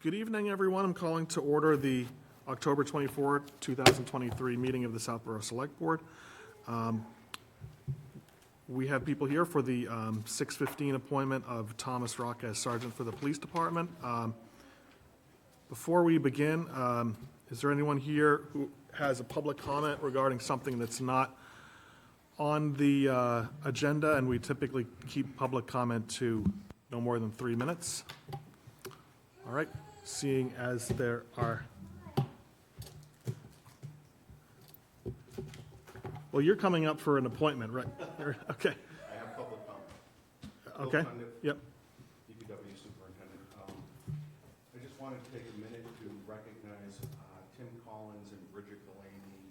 Good evening, everyone. I'm calling to order the October 24, 2023 meeting of the Southborough Select Board. We have people here for the 6:15 appointment of Thomas Rock as Sergeant for the Police Department. Before we begin, is there anyone here who has a public comment regarding something that's not on the agenda? And we typically keep public comment to no more than 3 minutes. All right, seeing as there are... Well, you're coming up for an appointment, right? Okay. I have public comment. Okay, yep. DPW Superintendent. I just wanted to take a minute to recognize Tim Collins and Bridget Delaney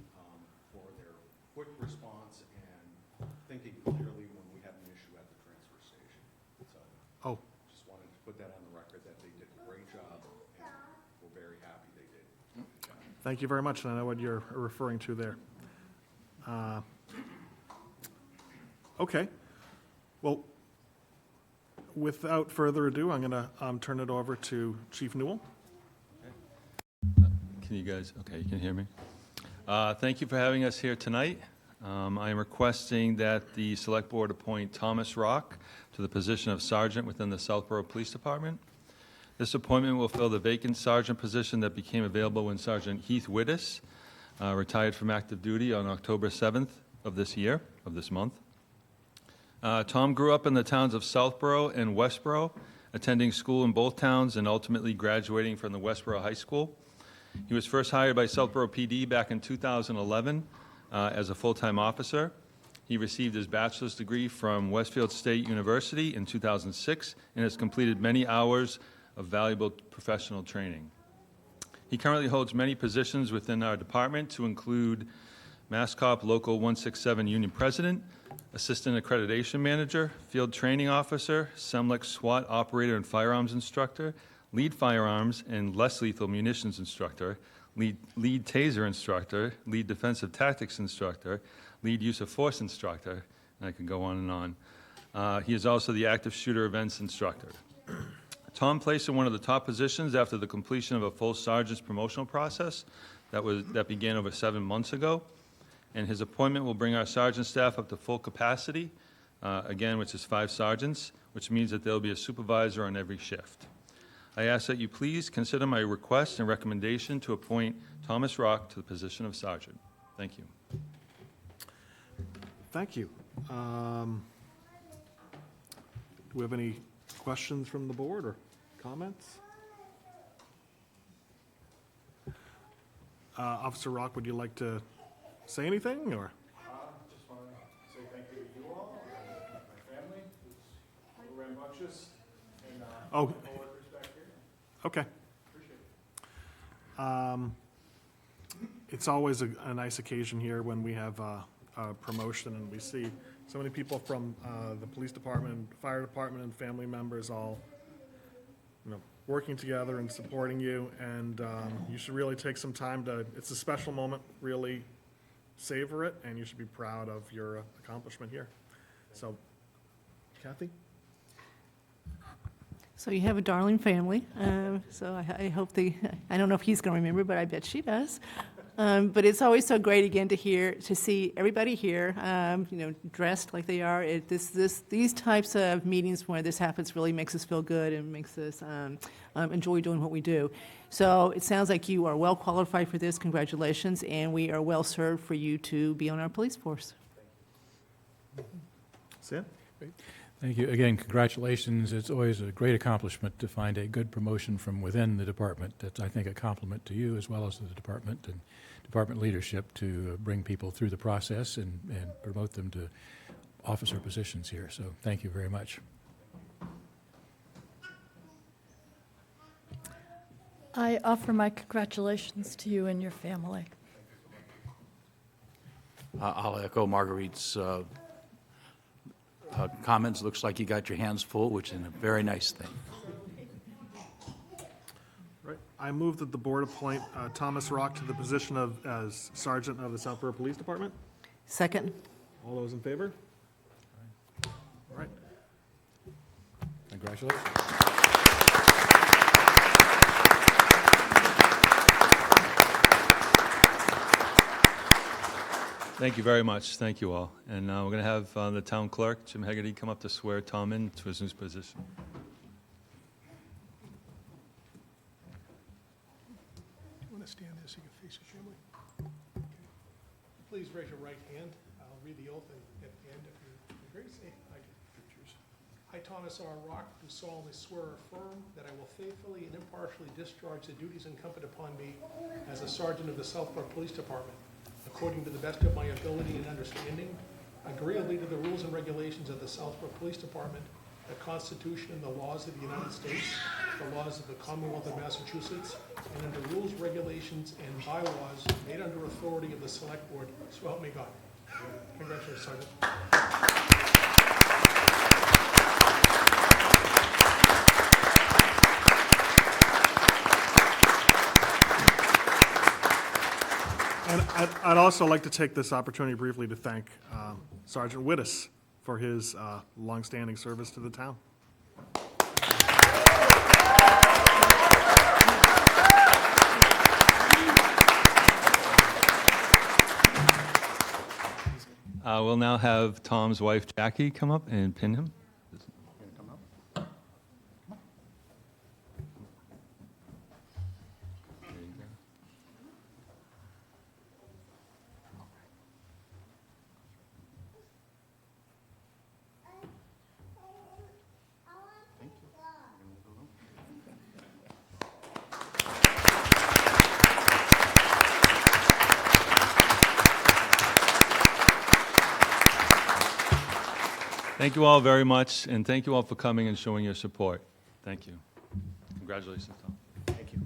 for their quick response and thinking clearly when we had an issue at the transfer station. So, just wanted to put that on the record that they did a great job, and we're very happy they did. Thank you very much, and I know what you're referring to there. Okay. Well, without further ado, I'm going to turn it over to Chief Newell. Can you guys, okay, you can hear me? Thank you for having us here tonight. I am requesting that the Select Board appoint Thomas Rock to the position of Sergeant within the Southborough Police Department. This appointment will fill the vacant Sergeant position that became available when Sergeant Heath Wittes retired from active duty on October 7th of this month. Tom grew up in the towns of Southborough and Westborough, attending school in both towns and ultimately graduating from the Westborough High School. He was first hired by Southborough PD back in 2011 as a full-time officer. He received his bachelor's degree from Westfield State University in 2006 and has completed many hours of valuable professional training. He currently holds many positions within our department, to include MassCop Local 167 Union President, Assistant Accreditation Manager, Field Training Officer, SEMLEX SWAT Operator and Firearms Instructor, Lead Firearms and Less Lethal Munitions Instructor, Lead Taser Instructor, Lead Defensive Tactics Instructor, Lead Use of Force Instructor, and I could go on and on. He is also the Active Shooter Events Instructor. Tom placed in one of the top positions after the completion of a full sergeant's promotional process that began over 7 months ago, and his appointment will bring our sergeant staff up to full capacity, again, which is 5 sergeants, which means that there will be a supervisor on every shift. I ask that you please consider my request and recommendation to appoint Thomas Rock to the position of sergeant. Thank you. Thank you. Do we have any questions from the board or comments? Officer Rock, would you like to say anything, or? Just want to say thank you to you all, and my family, who's a little rambunctious, and my coworkers back here. Okay. Appreciate it. It's always a nice occasion here when we have a promotion and we see so many people from the police department, fire department, and family members all, working together and supporting you. And you should really take some time to. It's a special moment. Really savor it, and you should be proud of your accomplishment here. So, Kathy. So you have a darling family. So I hope I don't know if he's going to remember, but I bet she does. But it's always so great again to see everybody here, dressed like they are. These types of meetings where this happens really makes us feel good and makes us enjoy doing what we do. So it sounds like you are well qualified for this. Congratulations, and we are well served for you to be on our police force. Sam? Great. Thank you. Again, congratulations. It's always a great accomplishment to find a good promotion from within the department. That's, I think, a compliment to you as well as to the department and department leadership to bring people through the process and promote them to officer positions here. So thank you very much. I offer my congratulations to you and your family. I'll echo Marguerite's comments. Looks like you got your hands full, which is a very nice thing. Right. I move that the board appoint Thomas Rock to the position as Sergeant of the Southborough Police Department. Second. All those in favor? All right. Congratulations. Thank you very much. Thank you all. And we're going to have the town clerk, Jim Hegarty, come up to swear Tom in to his new position. You want to stand there so you can face your family? Okay. Please raise your right hand. I'll read the oath at the end if you agree. Say, I, Thomas R. Rock, do solemnly swear or affirm that I will faithfully and impartially discharge the duties incumbent upon me as a sergeant of the Southborough Police Department, according to the best of my ability and understanding, agreeably to the rules and regulations of the Southborough Police Department, the Constitution and the laws of the United States, the laws of the Commonwealth of Massachusetts, and under rules, regulations, and bylaws made under authority of the Select Board, so help me God. Congratulations, Sergeant. And I'd also like to take this opportunity briefly to thank Sergeant Wittes for his longstanding service to the town. We'll now have Tom's wife, Jackie, come up and pin him. There you go. Thank you all very much, and thank you all for coming and showing your support. Thank you. Congratulations, Tom. Thank you.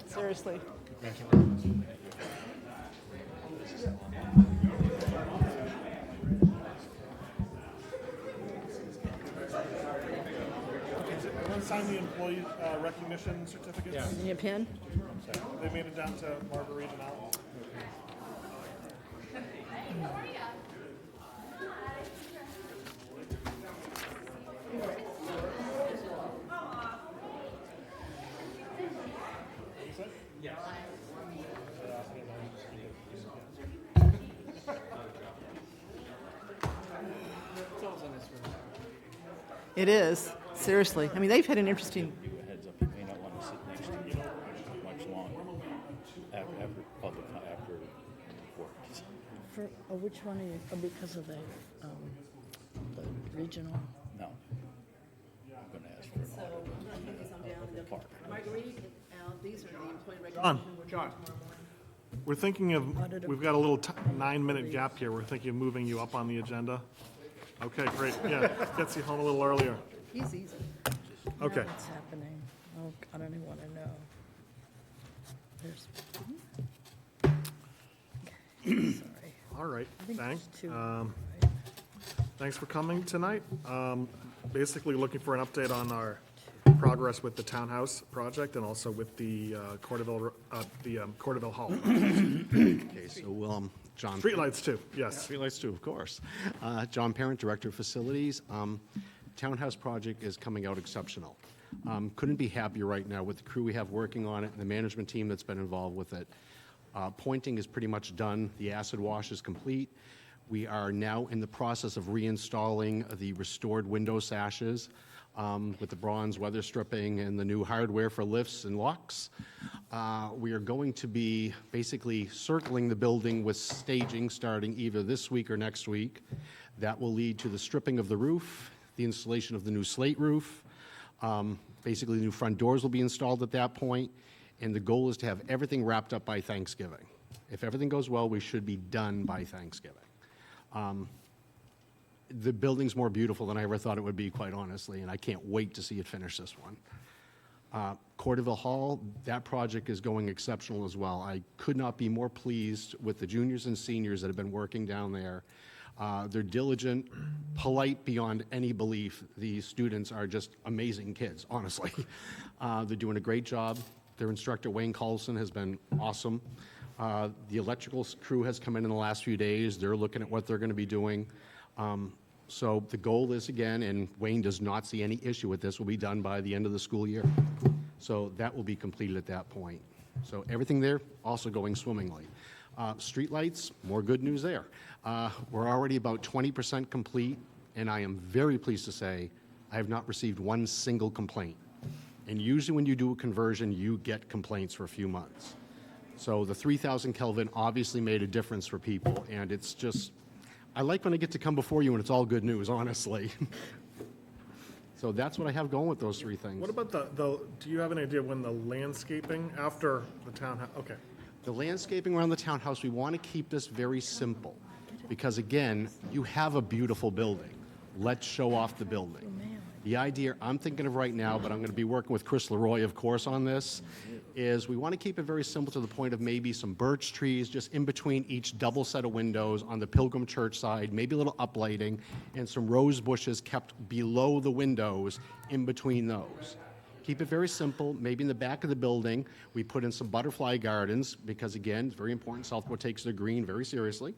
Seriously. Everyone sign the employee recognition certificates? Need a pen? They made it down to Marguerite and Al. It is, seriously. I mean, they've had an interesting, Heads up, you may not want to sit next to each other much longer after work. For, which one are you, because of the regional? No. I'm going to ask for an park. Marguerite, Al, these are the employee John. John. We're thinking of, we've got a little 9-minute gap here. We're thinking of moving you up on the agenda. Okay, great. Yeah, gets you home a little earlier. He's easy. Okay. Now what's happening? Oh, I don't even want to know. There's, sorry. All right, I think thanks. there's two. Right? Thanks for coming tonight. Basically looking for an update on our progress with the townhouse project and also with the Corderville Hall. Okay, so, John. Streetlights too, yes. Streetlights too, of course. John Parent, Director of Facilities. Townhouse project is coming out exceptional. Couldn't be happier right now with the crew we have working on it and the management team that's been involved with it. Pointing is pretty much done. The acid wash is complete. We are now in the process of reinstalling the restored window sashes with the bronze weather stripping and the new hardware for lifts and locks. We are going to be basically circling the building with staging starting either this week or next week. That will lead to the stripping of the roof, the installation of the new slate roof. Basically, the new front doors will be installed at that point, and the goal is to have everything wrapped up by Thanksgiving. If everything goes well, we should be done by Thanksgiving. The building's more beautiful than I ever thought it would be, quite honestly, and I can't wait to see it finish this one. Corderville Hall, that project is going exceptional as well. I could not be more pleased with the juniors and seniors that have been working down there. They're diligent, polite beyond any belief. These students are just amazing kids, honestly. They're doing a great job. Their instructor, Wayne Carlson, has been awesome. The electrical crew has come in the last few days. They're looking at what they're going to be doing. So the goal is, again, and Wayne does not see any issue with this, will be done by the end of the school year. So that will be completed at that point. So everything there also going swimmingly. Streetlights, more good news there. We're already about 20% complete, and I am very pleased to say I have not received one single complaint. And usually when you do a conversion, you get complaints for a few months. So the 3,000 Kelvin obviously made a difference for people, and it's just, I like when I get to come before you and it's all good news, honestly. So that's what I have going with those three things. What about do you have an idea when the landscaping after the townhouse, okay. The landscaping around the townhouse, we want to keep this very simple, because again, you have a beautiful building. Let's show off the building. The idea I'm thinking of right now, but I'm going to be working with Chris Leroy, of course, on this, is we want to keep it very simple to the point of maybe some birch trees just in between each double set of windows on the Pilgrim Church side, maybe a little uplighting, and some rose bushes kept below the windows in between those. Keep it very simple. Maybe in the back of the building, we put in some butterfly gardens, because again, it's very important. Southborough takes their green very seriously.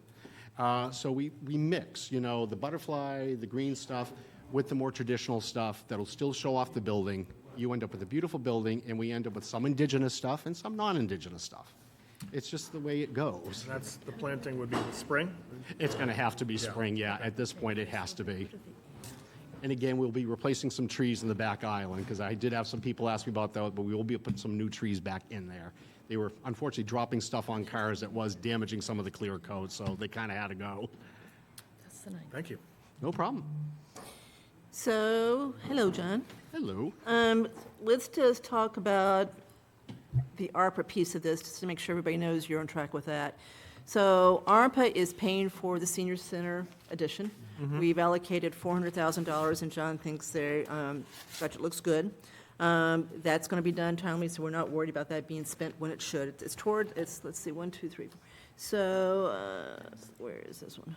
So we mix, you know, the butterfly, the green stuff, with the more traditional stuff that'll still show off the building. You end up with a beautiful building, and we end up with some indigenous stuff and some non-indigenous stuff. It's just the way it goes. And that's, the planting would be the spring? It's going to have to be spring, yeah. At this point, it has to be. And again, we'll be replacing some trees in the back island, because I did have some people ask me about that, but we will be putting some new trees back in there. They were unfortunately dropping stuff on cars that was damaging some of the clear coat, so they kind of had to go. That's the night. Thank you. No problem. So, hello, John. Hello. Let's just talk about the ARPA piece of this, just to make sure everybody knows you're on track with that. So ARPA is paying for the senior center addition. We've allocated $400,000, and John thinks their budget looks good. That's going to be done timely, so we're not worried about that being spent when it should. It's, let's see, 1, 2, 3, 4. So, where is this one?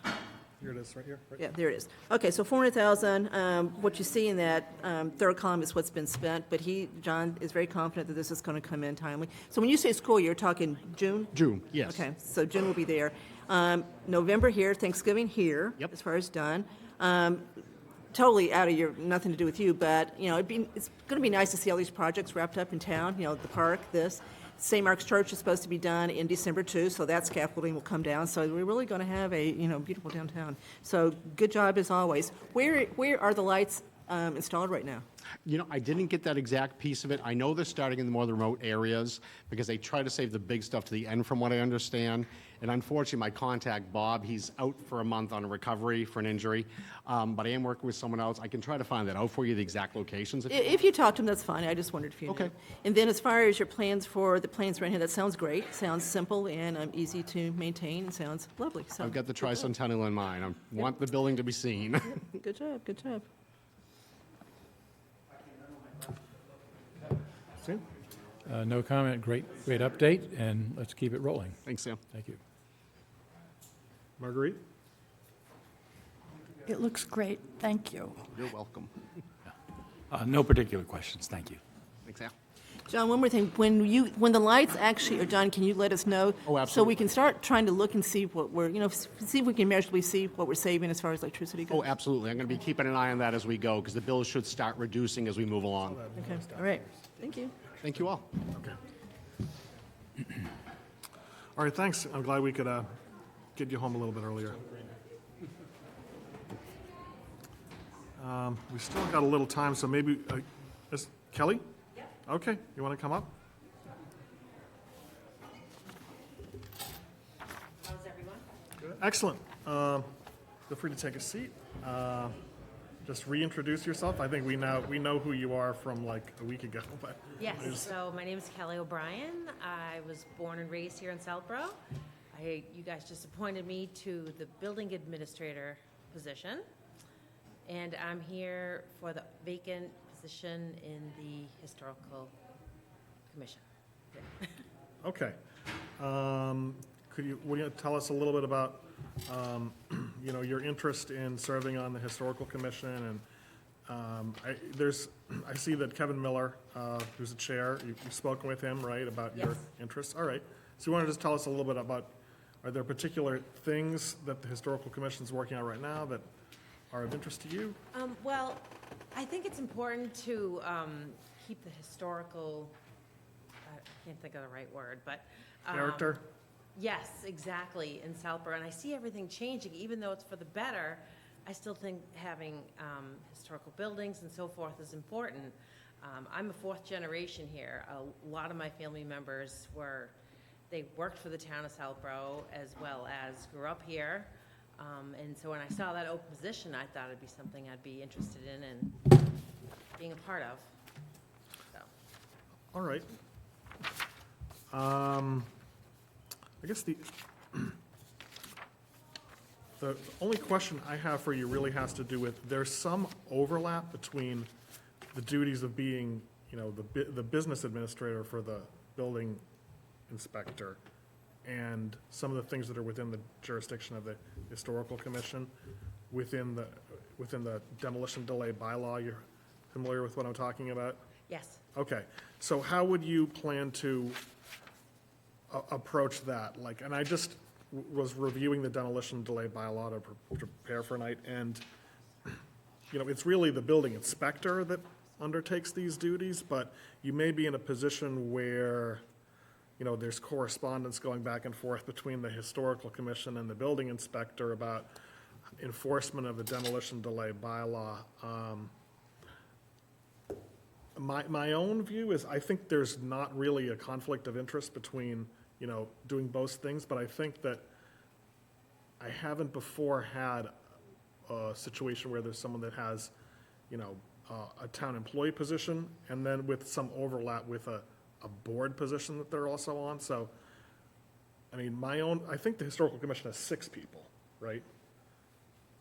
Here it is, right here. Right. Yeah, there it is. Okay, so 400,000, what you see in that third column is what's been spent, but John is very confident that this is going to come in timely. So when you say school, you're talking June? June, yes. Okay, so June will be there. November here, Thanksgiving here. Yep. As far as done. Totally out of your, nothing to do with you, but, you know, it's going to be nice to see all these projects wrapped up in town, you know, the park, this. St. Mark's Church is supposed to be done in December too, so that scaffolding will come down. So we're really going to have a, you know, beautiful downtown. So good job as always. Where are the lights installed right now? You know, I didn't get that exact piece of it. I know they're starting in the more remote areas, because they try to save the big stuff to the end, from what I understand. And unfortunately, my contact, Bob, he's out for a month on a recovery for an injury. But I am working with someone else. I can try to find that out for you, the exact locations. If you talk to them, that's fine. I just wondered if you knew. Okay. And then as far as your plans for the plans right here, that sounds great. Sounds simple and easy to maintain, and sounds lovely. So I've got the good job. tricentennial in mind. I want the building to be seen. Good job, good job. See? No comment. Great update, and let's keep it rolling. Thanks, Sam. Thank you. Marguerite? It looks great. Thank you. You're welcome. No particular questions, thank you. Thanks, Al. John, one more thing. When the lights actually are done, can you let us know? Oh, So we absolutely. can start trying to look and see what we're, you know, see if we can measurably see what we're saving as far as electricity goes. Oh, absolutely. I'm going to be keeping an eye on that as we go, because the bills should start reducing as we move along. Okay, all right. Thank you. Thank you all. Okay. All right, thanks. I'm glad we could get you home a little bit earlier. We still got a little time, so maybe, is Kelly? Yeah. Okay, you want to come up? How's everyone? Good. Excellent. Feel free to take a seat. Just reintroduce yourself. I think we know who you are from like a week ago, but. Yes, so my name is Kelly O'Brien. I was born and raised here in Southborough. You guys just appointed me to the building administrator position, and I'm here for the vacant position in the historical commission. Okay. Would you tell us a little bit about you know, your interest in serving on the Historical Commission, and I see that Kevin Miller, who's the chair, you've spoken with him, right, about your Yes. interests? All right. So you want to just tell us a little bit about, are there particular things that the Historical Commission's working on right now that are of interest to you? Well, I think it's important to keep the historical, I can't think of the right word, but. Character? Yes, exactly, in Southborough, and I see everything changing, even though it's for the better. I still think having historical buildings and so forth is important. I'm a fourth generation here. A lot of my family members they worked for the town of Southborough as well as grew up here. And so when I saw that open position, I thought it'd be something I'd be interested in and being a part of. So, All right. I guess the only question I have for you really has to do with, there's some overlap between the duties of being, you know, the business administrator for the building inspector and some of the things that are within the jurisdiction of the Historical Commission within the demolition delay bylaw. You're familiar with what I'm talking about? yes. Okay, so how would you plan to approach that? Like, and I just was reviewing the demolition delay bylaw to prepare for tonight, and, you know, it's really the building inspector that undertakes these duties, but you may be in a position where, you know, there's correspondence going back and forth between the Historical Commission and the building inspector about enforcement of the demolition delay bylaw. My own view is, I think there's not really a conflict of interest between, you know, doing both things, but I think that I haven't before had a situation where there's someone that has, you know, a town employee position, and then with some overlap with a board position that they're also on. So, I mean, I think the Historical Commission has 6 people, right?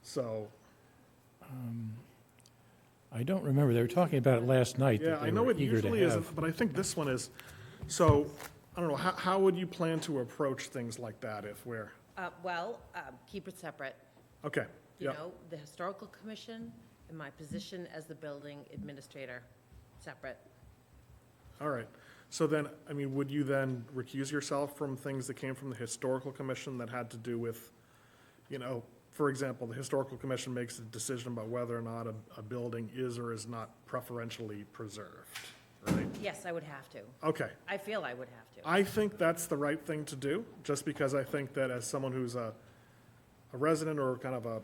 So, I don't remember. They were talking about it last night. yeah, that I they know were it eager to usually have. isn't, but I think this one is. So, I don't know, how would you plan to approach things like that if we're, Keep it separate. okay, You yeah, know, the Historical Commission and my position as the building administrator, separate. all right. So then, I mean, would you then recuse yourself from things that came from the Historical Commission that had to do with, you know, for example, the Historical Commission makes a decision about whether or not a building is or is not preferentially preserved, right? Yes, I would have to. Okay. I feel I would have to. I think that's the right thing to do, just because I think that as someone who's a resident or kind of a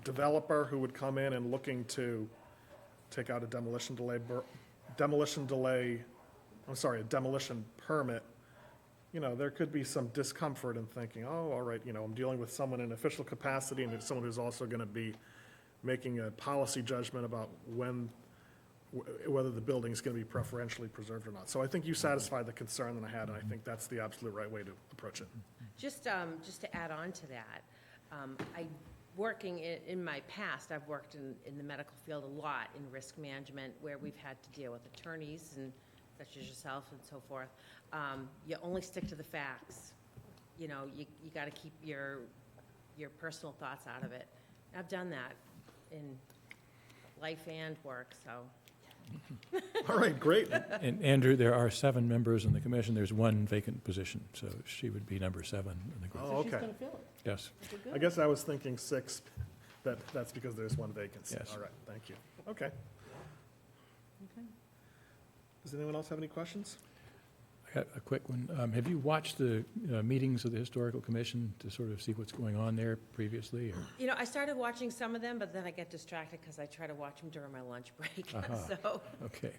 developer who would come in and looking to take out a demolition permit, you know, there could be some discomfort in thinking, oh, all right, you know, I'm dealing with someone in official capacity and someone who's also going to be making a policy judgment about whether the building is going to be preferentially preserved or not. So I think you satisfied the concern that I had, and I think that's the absolute right way to approach it. Just to add on to that, in my past, I've worked in the medical field a lot in risk management, where we've had to deal with attorneys and such as yourself and so forth. You only stick to the facts. You know, you got to keep your personal thoughts out of it. I've done that in life and work, so. All right, great. And Andrew, there are 7 members in the commission. There's 1 vacant position, so she would be number 7 in the group. Oh, okay. Yes. I guess I was thinking 6, that's because there's 1 vacancy. Yes. All right, thank you. Okay. Does anyone else have any questions? I got a quick one. Have you watched the meetings of the Historical Commission to sort of see what's going on there previously? Or? You know, I started watching some of them, but then I get distracted because I try to watch them during my lunch break. Uh-huh. So, Okay.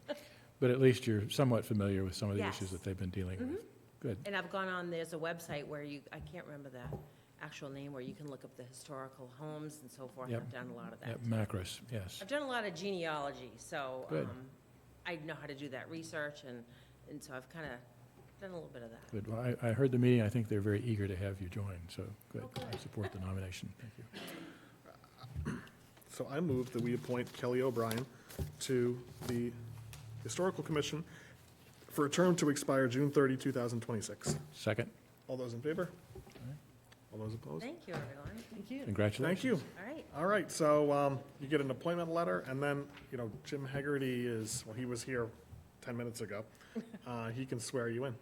But at least you're somewhat familiar with some of the Yes. issues that they've been dealing with. Good. and I've gone on, there's a website where I can't remember the actual name, where you can look up the historical homes and so forth. Yep. I've done a lot of that. Yep, Macros, yes. I've done a lot of genealogy, so Good. I know how to do that research, and so I've kind of done a little bit of that. Good. Well, I heard the meeting. I think they're very eager to have you join, so good. I support the nomination. Thank you. So I move that we appoint Kelly O'Brien to the Historical Commission for a term to expire June 30, 2026. Second? All those in favor? All those opposed? Thank you, everyone. Thank you. Congratulations. Thank you. All right. All right, so you get an appointment letter, and then, Jim Hegarty he was here 10 minutes ago. He can swear you in.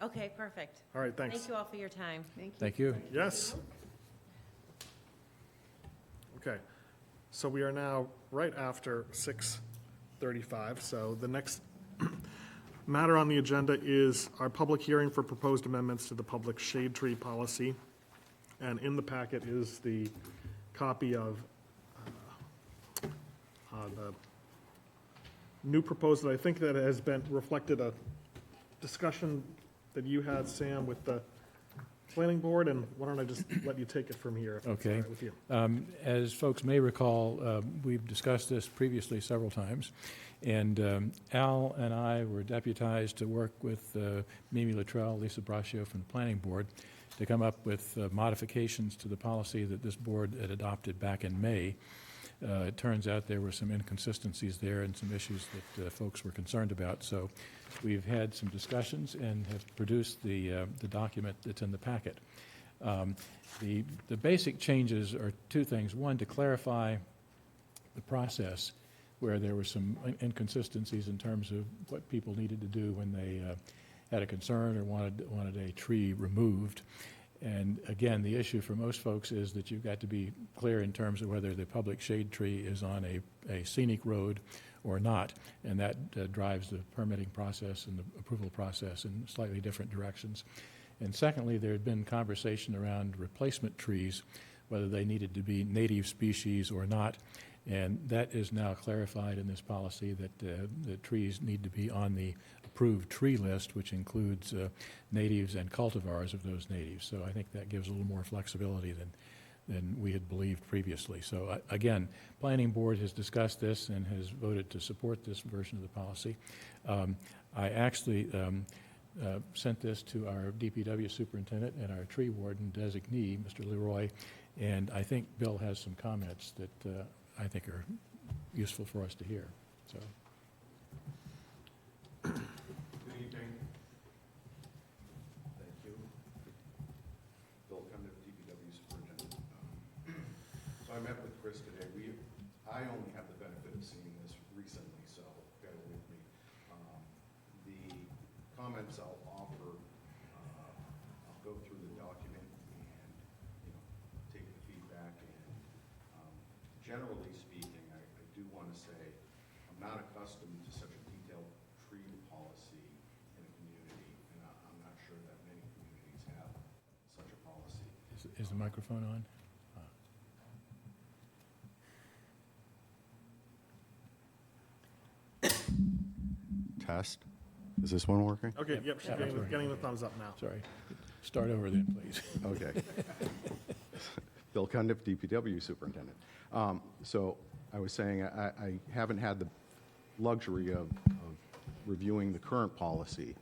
Okay, perfect. All right, thanks. Thank you all for your time. Thank you. Yes. Okay, so we are now right after 6:35, so the next matter on the agenda is our public hearing for proposed amendments to the public shade tree policy. And in the packet is the copy of the new proposal. I think that has been reflected a discussion that you had, Sam, with the planning board, and why don't I just let you take it from here? If that's all Okay. right with you. As folks may recall, we've discussed this previously several times, and Al and I were deputized to work with Mimi Luttrell, Lisa Braccio from the planning board to come up with modifications to the policy that this board had adopted back in May. It turns out there were some inconsistencies there and some issues that folks were concerned about. So we've had some discussions and have produced the document that's in the packet. The basic changes are two things. One, to clarify the process where there were some inconsistencies in terms of what people needed to do when they had a concern or wanted a tree removed. And again, the issue for most folks is that you've got to be clear in terms of whether the public shade tree is on a scenic road or not, and that drives the permitting process and the approval process in slightly different directions. And secondly, there had been conversation around replacement trees, whether they needed to be native species or not, and that is now clarified in this policy that the trees need to be on the approved tree list, which includes natives and cultivars of those natives. So I think that gives a little more flexibility than we had believed previously. So again, Planning Board has discussed this and has voted to support this version of the policy. I actually sent this to our DPW superintendent and our tree warden designee, Mr. Leroy, and I think Bill has some comments that I think are useful for us to hear. So. Good evening. Thank you. Bill Cundiff, DPW Superintendent. So I met with Chris today. I only have the benefit of seeing this recently, so bear with me. The comments I'll offer, I'll go through the document and, take the feedback. And generally speaking, I do want to say I'm not accustomed to such a detailed tree policy in a community, and I'm not sure that many communities have such a policy. Is the microphone on? Test. Is this one working? Okay, yep, she's getting the thumbs up now. Sorry. Start over then, please. Okay. Bill Cundiff, DPW Superintendent. So I was saying I haven't had the luxury of reviewing the current policy.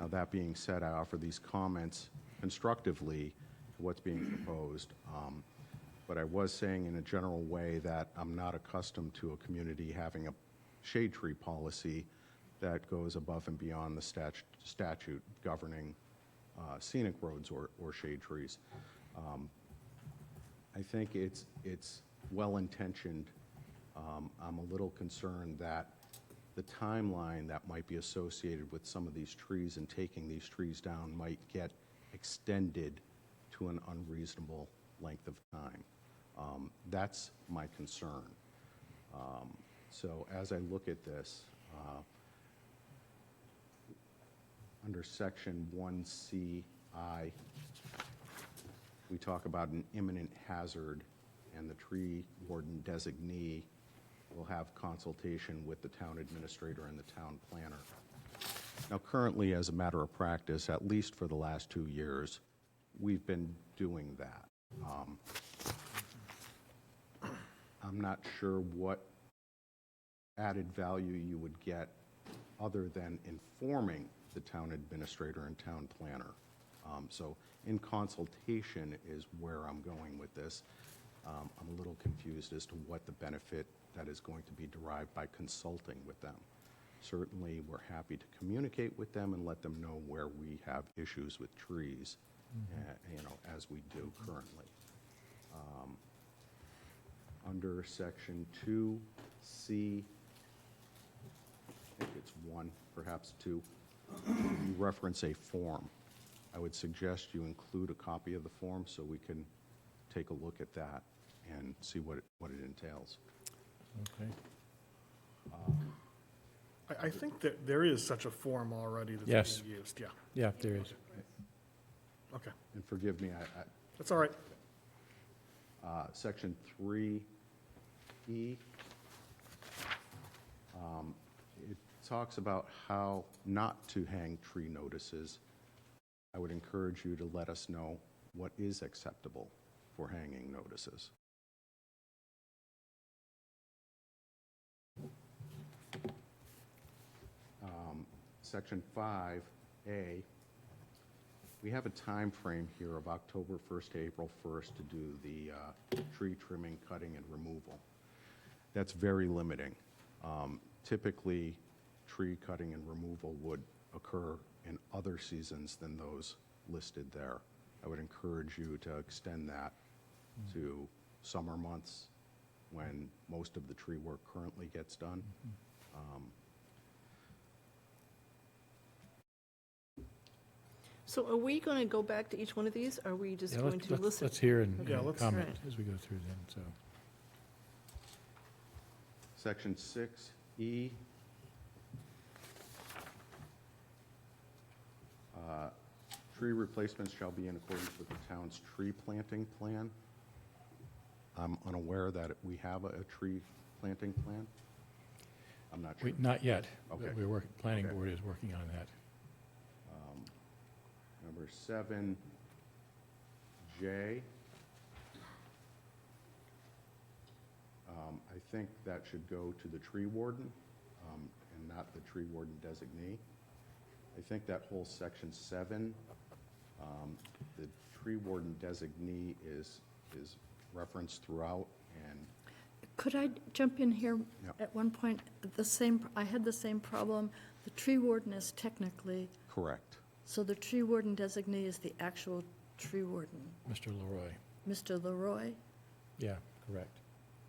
Now, that being said, I offer these comments constructively to what's being proposed. But I was saying in a general way that I'm not accustomed to a community having a shade tree policy that goes above and beyond the statute governing scenic roads or shade trees. I think it's well-intentioned. I'm a little concerned that the timeline that might be associated with some of these trees and taking these trees down might get extended to an unreasonable length of time. That's my concern. So as I look at this, under section 1CI, we talk about an imminent hazard, and the tree warden designee will have consultation with the town administrator and the town planner. Now, currently, as a matter of practice, at least for the last 2 years, we've been doing that. I'm not sure what added value you would get other than informing the town administrator and town planner. So in consultation is where I'm going with this. I'm a little confused as to what the benefit that is going to be derived by consulting with them. Certainly, we're happy to communicate with them and let them know where we have issues with trees, as we do currently. Under section 2C, I think it's 1, perhaps 2, you reference a form. I would suggest you include a copy of the form so we can take a look at that and see what it entails. Okay. I think that there is such a form already that's Yes. being used, yeah. Yeah, there is. Okay, And forgive me, that's all right. Section 3E, it talks about how not to hang tree notices. I would encourage you to let us know what is acceptable for hanging notices. Section 5A, we have a time frame here of October 1st to April 1st to do the tree trimming, cutting, and removal. That's very limiting. Typically, tree cutting and removal would occur in other seasons than those listed there. I would encourage you to extend that to summer months when most of the tree work currently gets done. So are we going to go back to each one of these? Or are we just Yeah, going to listen? let's hear and Yeah, let's- comment Right. as we go through them, so. Section 6E, tree replacements shall be in accordance with the town's tree planting plan. I'm unaware that we have a tree planting plan. I'm not sure. Not yet, Okay. but planning Okay. board is working on that. Number 7J. I think that should go to the tree warden and not the tree warden designee. I think that whole section 7, the tree warden designee is referenced throughout, and Could I jump in here? Yeah. At one point, I had the same problem. The tree warden is technically, correct. so the tree warden designee is the actual tree warden, Mr. Leroy, Mr. Leroy. yeah, correct.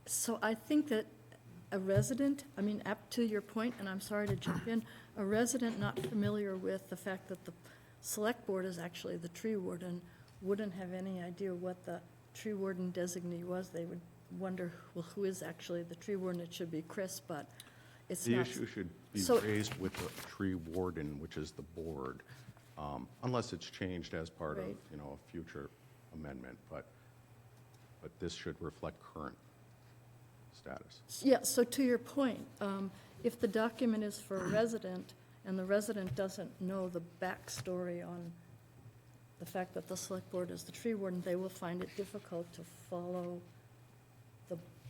So I think that a resident, up to your point, and I'm sorry to jump in, a resident not familiar with the fact that the select board is actually the tree warden wouldn't have any idea what the tree warden designee was. They would wonder, well, who is actually the tree warden? It should be Chris, but it's The not. issue should be So- raised with the tree warden, which is the board, unless it's changed as part of, Right. a future amendment, but this should reflect current status. Yeah, so to your point, if the document is for a resident and the resident doesn't know the backstory on the fact that the select board is the tree warden, they will find it difficult to follow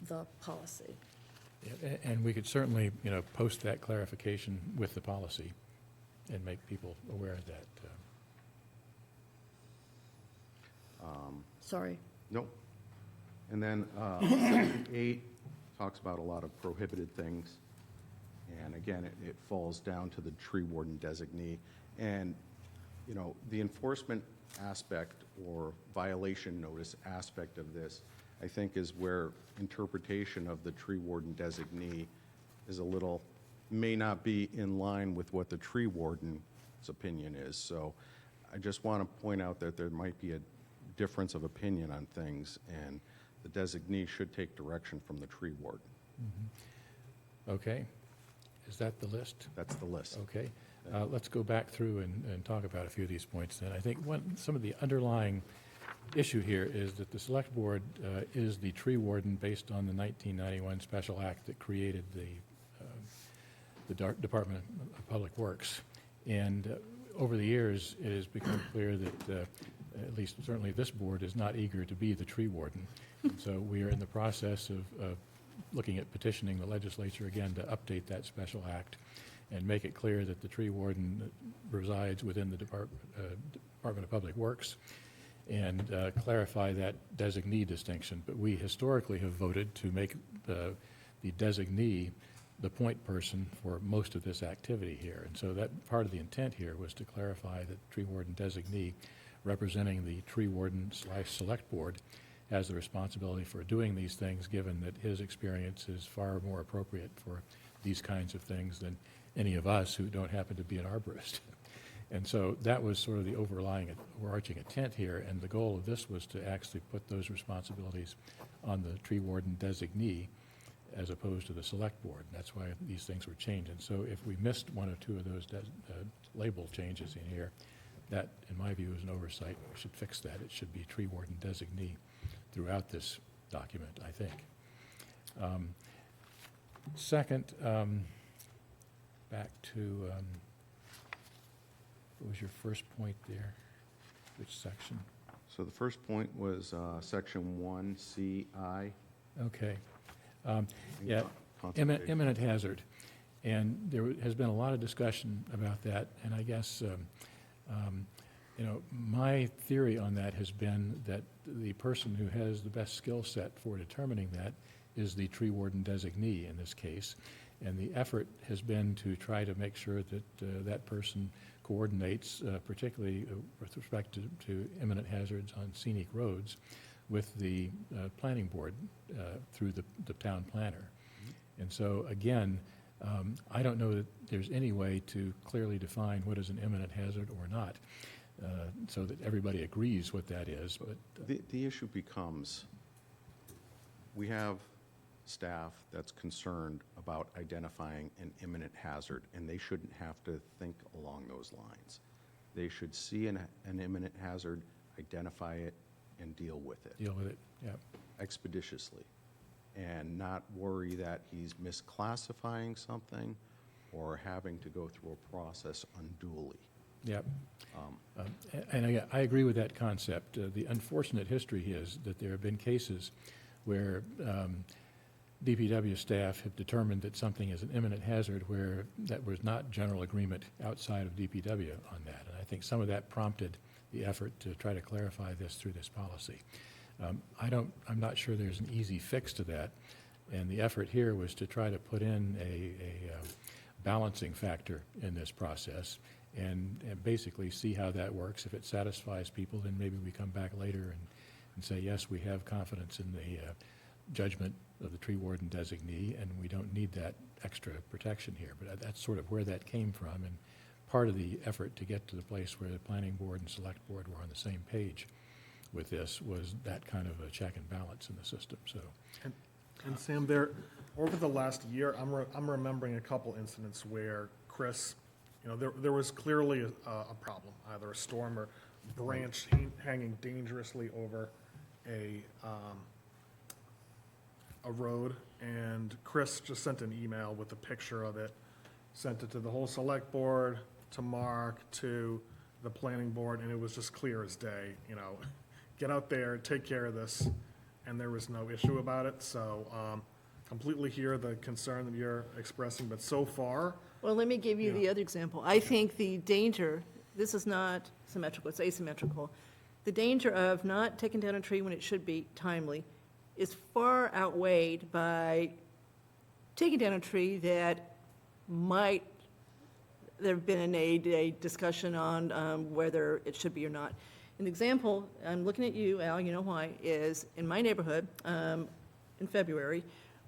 the policy. Yeah, and we could certainly, post that clarification with the policy and make people aware of that. Sorry. Nope. And then section 8 talks about a lot of prohibited things. And again, it falls down to the tree warden designee. And, the enforcement aspect or violation notice aspect of this, I think, is where interpretation of the tree warden designee is may not be in line with what the tree warden's opinion is. So I just want to point out that there might be a difference of opinion on things, and the designee should take direction from the tree warden. Okay, is that the list? That's the list. Okay, let's go back through and talk about a few of these points then. I think some of the underlying issue here is that the Select Board is the tree warden based on the 1991 Special Act that created the Department of Public Works. And over the years, it has become clear that, at least certainly this board, is not eager to be the tree warden. And so we are in the process of looking at petitioning the legislature again to update that special act and make it clear that the tree warden resides within the Department of Public Works, and clarify that designee distinction. But we historically have voted to make the designee the point person for most of this activity here. And so that part of the intent here was to clarify that tree warden designee representing the tree warden / select board, has the responsibility for doing these things, given that his experience is far more appropriate for these kinds of things than any of us who don't happen to be an arborist. And so that was sort of the overarching intent here, and the goal of this was to actually put those responsibilities on the tree warden designee as opposed to the select board. And that's why these things were changed. And so if we missed one or two of those label changes in here, that, in my view, is an oversight. We should fix that. It should be tree warden designee throughout this document, I think. Second, back to, what was your first point there? Which section? So the first point was section 1CI. Okay. Yeah, imminent hazard. And there has been a lot of discussion about that, and I guess, you know, my theory on that has been that the person who has the best skill set for determining that is the tree warden designee in this case. And the effort has been to try to make sure that that person coordinates, particularly with respect to imminent hazards on scenic roads, with the planning board through the town planner. And so, again, I don't know that there's any way to clearly define what is an imminent hazard or not, so that everybody agrees what that is. But The issue becomes, we have staff that's concerned about identifying an imminent hazard, and they shouldn't have to think along those lines. They should see an imminent hazard, identify it, and deal with it. Deal with it, yeah. Expeditiously, and not worry that he's misclassifying something or having to go through a process unduly. Yep. And I agree with that concept. The unfortunate history is that there have been cases where DPW staff have determined that something is an imminent hazard where that was not general agreement outside of DPW on that. And I think some of that prompted the effort to try to clarify this through this policy. I'm not sure there's an easy fix to that. And the effort here was to try to put in a balancing factor in this process and basically see how that works. If it satisfies people, then maybe we come back later and say, yes, we have confidence in the judgment of the tree warden designee, and we don't need that extra protection here. But that's sort of where that came from, and part of the effort to get to the place where the planning board and select board were on the same page with this was that kind of a check and balance in the system. So, And Sam, over the last year, I'm remembering a couple incidents where Chris, you know, there was clearly a problem, either a storm or branch hanging dangerously over a road, and Chris just sent an email with a picture of it, sent it to the whole select board, to Mark, to the planning board, and it was just clear as day, you know, get out there, take care of this, and there was no issue about it. So completely hear the concern that you're expressing, but so far, Well, let me give you the other example. I think the danger, this is not symmetrical, it's asymmetrical. The danger of not taking down a tree when it should be timely is far outweighed by taking down a tree that might, there have been a discussion on whether it should be or not. An example, I'm looking at you, Al, you know why, is in my neighborhood, in February,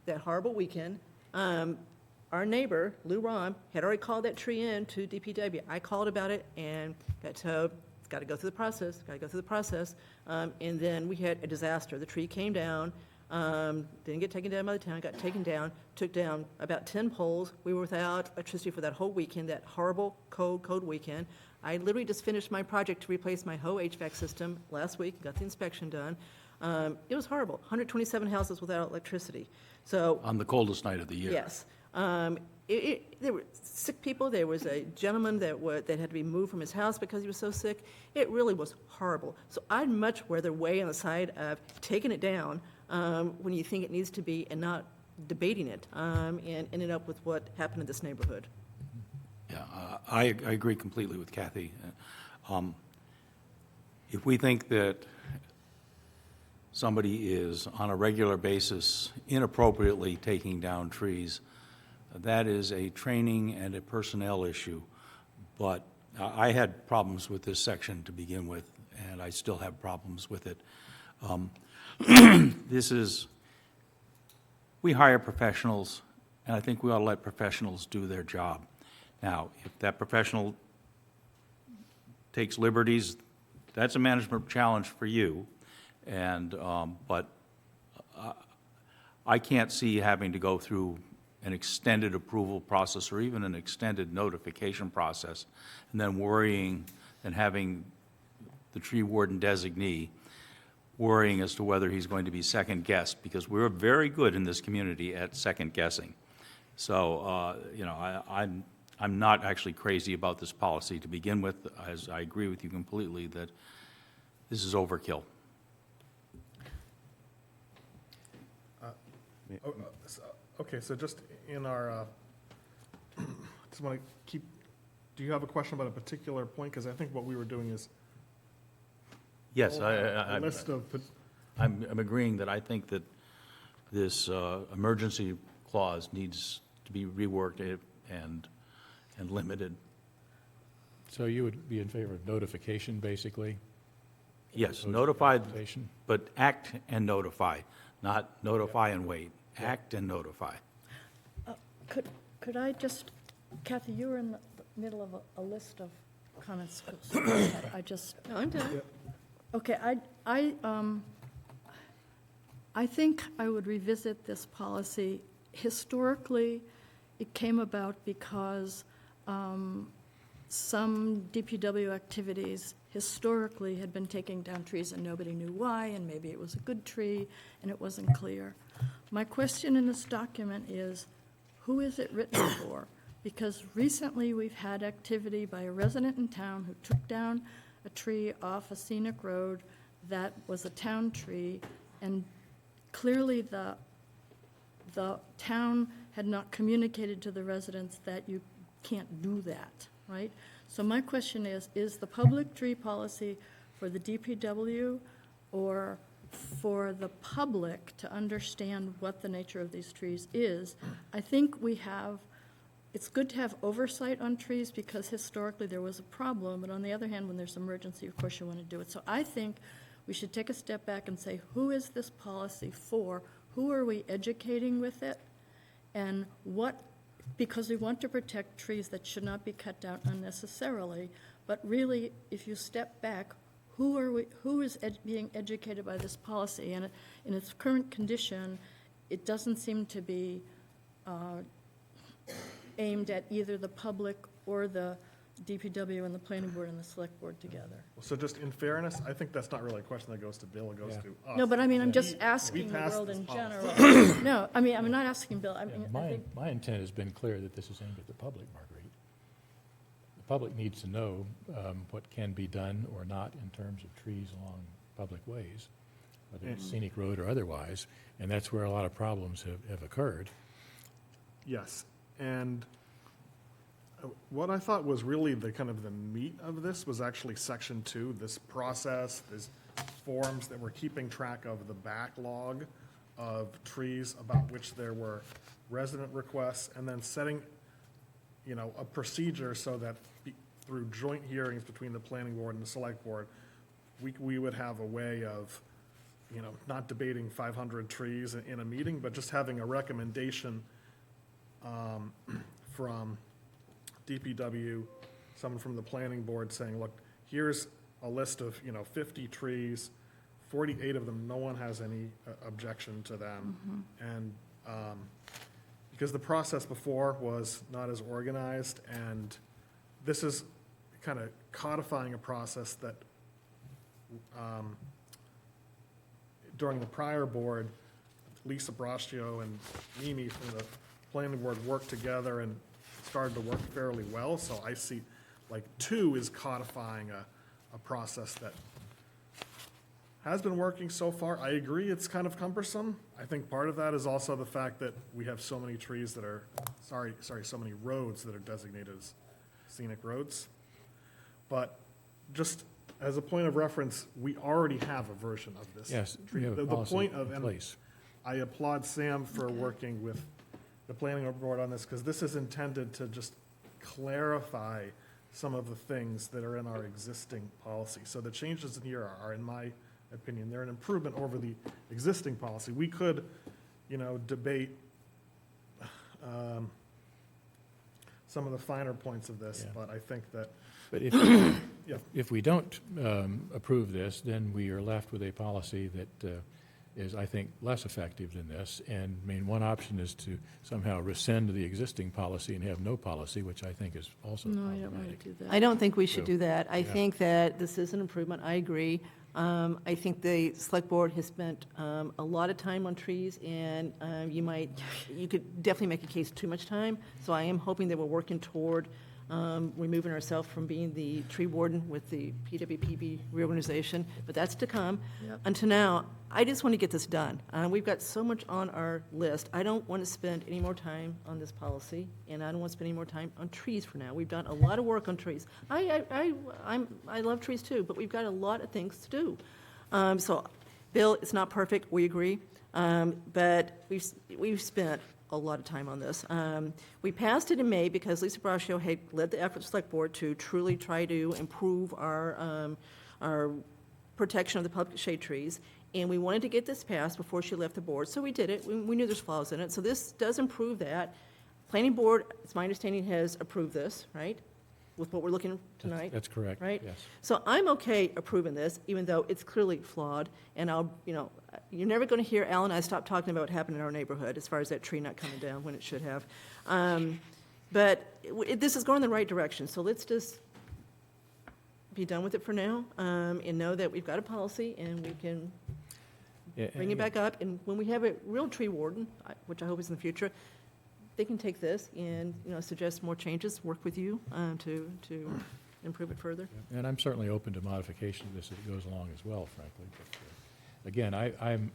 that horrible weekend, our neighbor, Lou Rom, had already called that tree in to DPW. I called about it and got told, it's got to go through the process, and then we had a disaster. The tree came down, didn't get taken down by the town, got taken down, took down about 10 poles. We were without electricity for that whole weekend, that horrible cold weekend. I literally just finished my project to replace my whole HVAC system last week, got the inspection done. It was horrible, 127 houses without electricity. So On the coldest night of the year. yes. There were sick people. There was a gentleman that had to be moved from his house because he was so sick. It really was horrible. So I'd much rather weigh on the side of taking it down when you think it needs to be and not debating it and ending up with what happened in this neighborhood. Yeah, I agree completely with Kathy. If we think that somebody is on a regular basis inappropriately taking down trees, that is a training and a personnel issue. But I had problems with this section to begin with, and I still have problems with it. We hire professionals, and I think we ought to let professionals do their job. Now, if that professional takes liberties, that's a management challenge for you, but I can't see having to go through an extended approval process or even an extended notification process, and then worrying and having the tree warden designee worrying as to whether he's going to be second-guessed, because we're very good in this community at second-guessing. So, I'm not actually crazy about this policy to begin with, as I agree with you completely that this is overkill. Okay, so just in our, just want to keep, do you have a question about a particular point? Because I think what we were doing is Yes, a list of, I'm agreeing that I think that this emergency clause needs to be reworked and limited. So you would be in favor of notification, basically? Yes, notified, Notification? but act and notify, not notify and wait. Act and notify. Could I just, Kathy, you were in the middle of a list of comments. I just, No, I'm done. okay, I think I would revisit this policy. Historically, it came about because some DPW activities historically had been taking down trees and nobody knew why, and maybe it was a good tree and it wasn't clear. My question in this document is, who is it written for? Because recently we've had activity by a resident in town who took down a tree off a scenic road that was a town tree, and clearly the town had not communicated to the residents that you can't do that, right? So my question is the public tree policy for the DPW or for the public to understand what the nature of these trees is? I think it's good to have oversight on trees because historically there was a problem, but on the other hand, when there's emergency, of course you want to do it. So I think we should take a step back and say, who is this policy for? Who are we educating with it? And what, because we want to protect trees that should not be cut down unnecessarily, but really, if you step back, who is being educated by this policy? And in its current condition, it doesn't seem to be aimed at either the public or the DPW and the planning board and the select board together. so just in fairness, I think that's not really a question that goes to Bill, it goes to us. No, but I mean, I'm just We asking the passed world this in policy. general. No, I mean, I'm not asking Bill, I mean, I My, think, my intent has been clear that this is aimed at the public, Marguerite. The public needs to know what can be done or not in terms of trees along public ways, whether it's scenic road or otherwise, and that's where a lot of problems have occurred. Yes, and what I thought was really the kind of the meat of this was actually section 2, this process, these forms that were keeping track of the backlog of trees about which there were resident requests, and then setting, a procedure so that through joint hearings between the planning board and the select board, we would have a way of, not debating 500 trees in a meeting, but just having a recommendation from DPW, someone from the planning board saying, look, here's a list of, 50 trees, 48 of them, no one has any objection to them. And because the process before was not as organized, and this is kind of codifying a process that during the prior board, Lisa Braccio and Mimi from the planning board worked together and started to work fairly well. So I see, 2 is codifying a process that has been working so far. I agree it's kind of cumbersome. I think part of that is also the fact that we have so many trees that are, so many roads that are designated as scenic roads. But just as a point of reference, we already have a version of this. Yes, tree. we have a The policy point of, in and place. I applaud Sam for working with the planning board on this, because this is intended to just clarify some of the things that are in our existing policy. So the changes in here are, in my opinion, they're an improvement over the existing policy. We could, debate some of the finer points of this, Yeah. but I think that, But Yeah. if we don't approve this, then we are left with a policy that is, I think, less effective than this. And, I mean, one option is to somehow rescind the existing policy and have no policy, which I think is also No, I don't want problematic. to do that. I don't think we should So, do that. I yeah. think that this is an improvement, I agree. I think the select board has spent a lot of time on trees, and you could definitely make a case too much time. So I am hoping that we're working toward removing ourselves from being the tree warden with the PWPB reorganization, but that's to come. Yep. Until now, I just want to get this done. We've got so much on our list. I don't want to spend any more time on this policy, and I don't want to spend any more time on trees for now. We've done a lot of work on trees. I love trees too, but we've got a lot of things to do. So, Bill, it's not perfect, we agree, but we've spent a lot of time on this. We passed it in May because Lisa Braccio had led the effort of the Select Board to truly try to improve our protection of the public shade trees, and we wanted to get this passed before she left the board, so we did it. We knew there's flaws in it, so this does improve that. Planning Board, it's my understanding, has approved this, right? With what we're looking tonight? That's correct, Right? yes. So I'm okay approving this, even though it's clearly flawed, and you're never going to hear Al and I stop talking about what happened in our neighborhood as far as that tree not coming down when it should have. But this is going in the right direction, so let's just be done with it for now, and know that we've got a policy, and we can Yeah, bring it back up, and when we have a real tree warden, which I hope is in the future, they can take this and, suggest more changes, work with you to improve it further. And I'm certainly open to modification of this as it goes along as well, frankly. But, again, I'm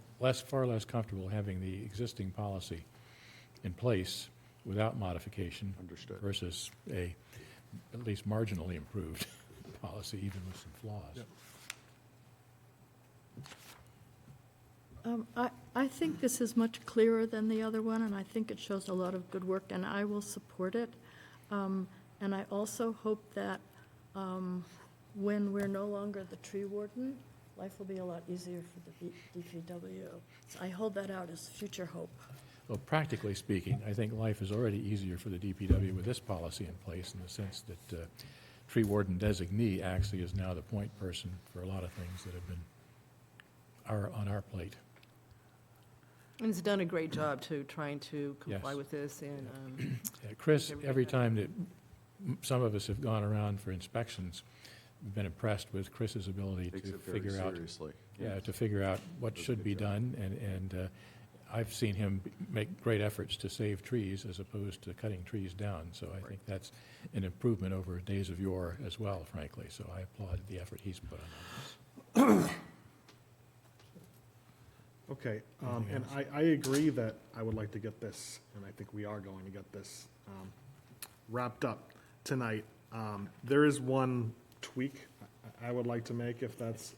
far less comfortable having the existing policy in place without modification. Understood. Versus a at least marginally improved policy, even with some flaws. Yep. I think this is much clearer than the other one, and I think it shows a lot of good work, and I will support it. And I also hope that when we're no longer the tree warden, life will be a lot easier for the DPW. So I hold that out as future hope. Well, practically speaking, I think life is already easier for the DPW with this policy in place, in the sense that tree warden designee actually is now the point person for a lot of things that have been on our plate. And it's done a great job, too, trying to comply Yes. with this, and, Yeah, Chris, Everybody every does. time that some of us have gone around for inspections, we've been impressed with Chris's ability Takes to it very figure out. seriously. Yeah, to figure out what Does a should good be job. done, and I've seen him make great efforts to save trees as opposed to cutting trees down, so I think that's an improvement over days of yore as well, frankly, so I applaud the effort he's put on this. okay. Anything And else? I agree that I would like to get this, and I think we are going to get this wrapped up tonight. There is one tweak I would like to make, if that's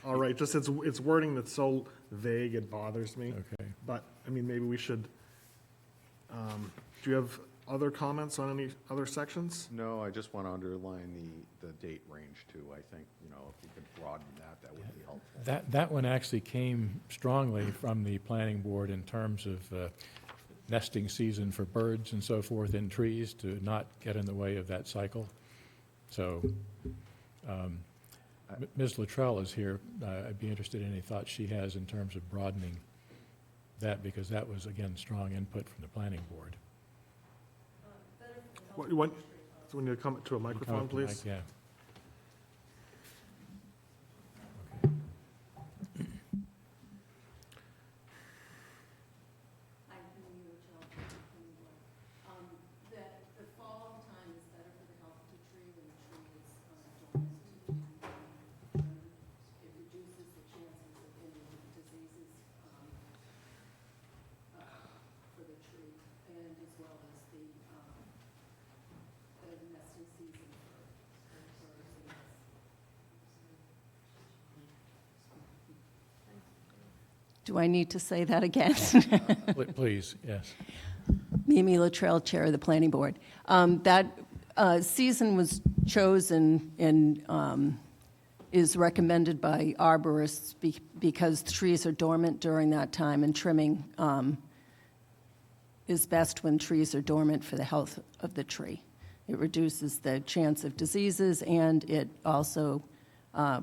all right. Just it's wording that's so vague, it bothers me. Okay. But, I mean, maybe we should, do you have other comments on any other sections? No, I just want to underline the date range too. I think, if you could broaden that would be helpful. That one actually came strongly from the planning board in terms of nesting season for birds and so forth in trees, to not get in the way of that cycle. So, Ms. Luttrell is here. I'd be interested in any thoughts she has in terms of broadening that, because that was, again, strong input from the planning board. So we need to come to a microphone, Come up to the please? mic, Yeah. That the fall time is better for the health of the tree when the tree is dormant. It reduces the chances of any diseases for the tree, and as well as the nesting season for birds and Do I need to say that again? Please, yes. Mimi Luttrell, Chair of the Planning Board. That season was chosen and is recommended by arborists because trees are dormant during that time, and trimming is best when trees are dormant for the health of the tree. It reduces the chance of diseases, and it also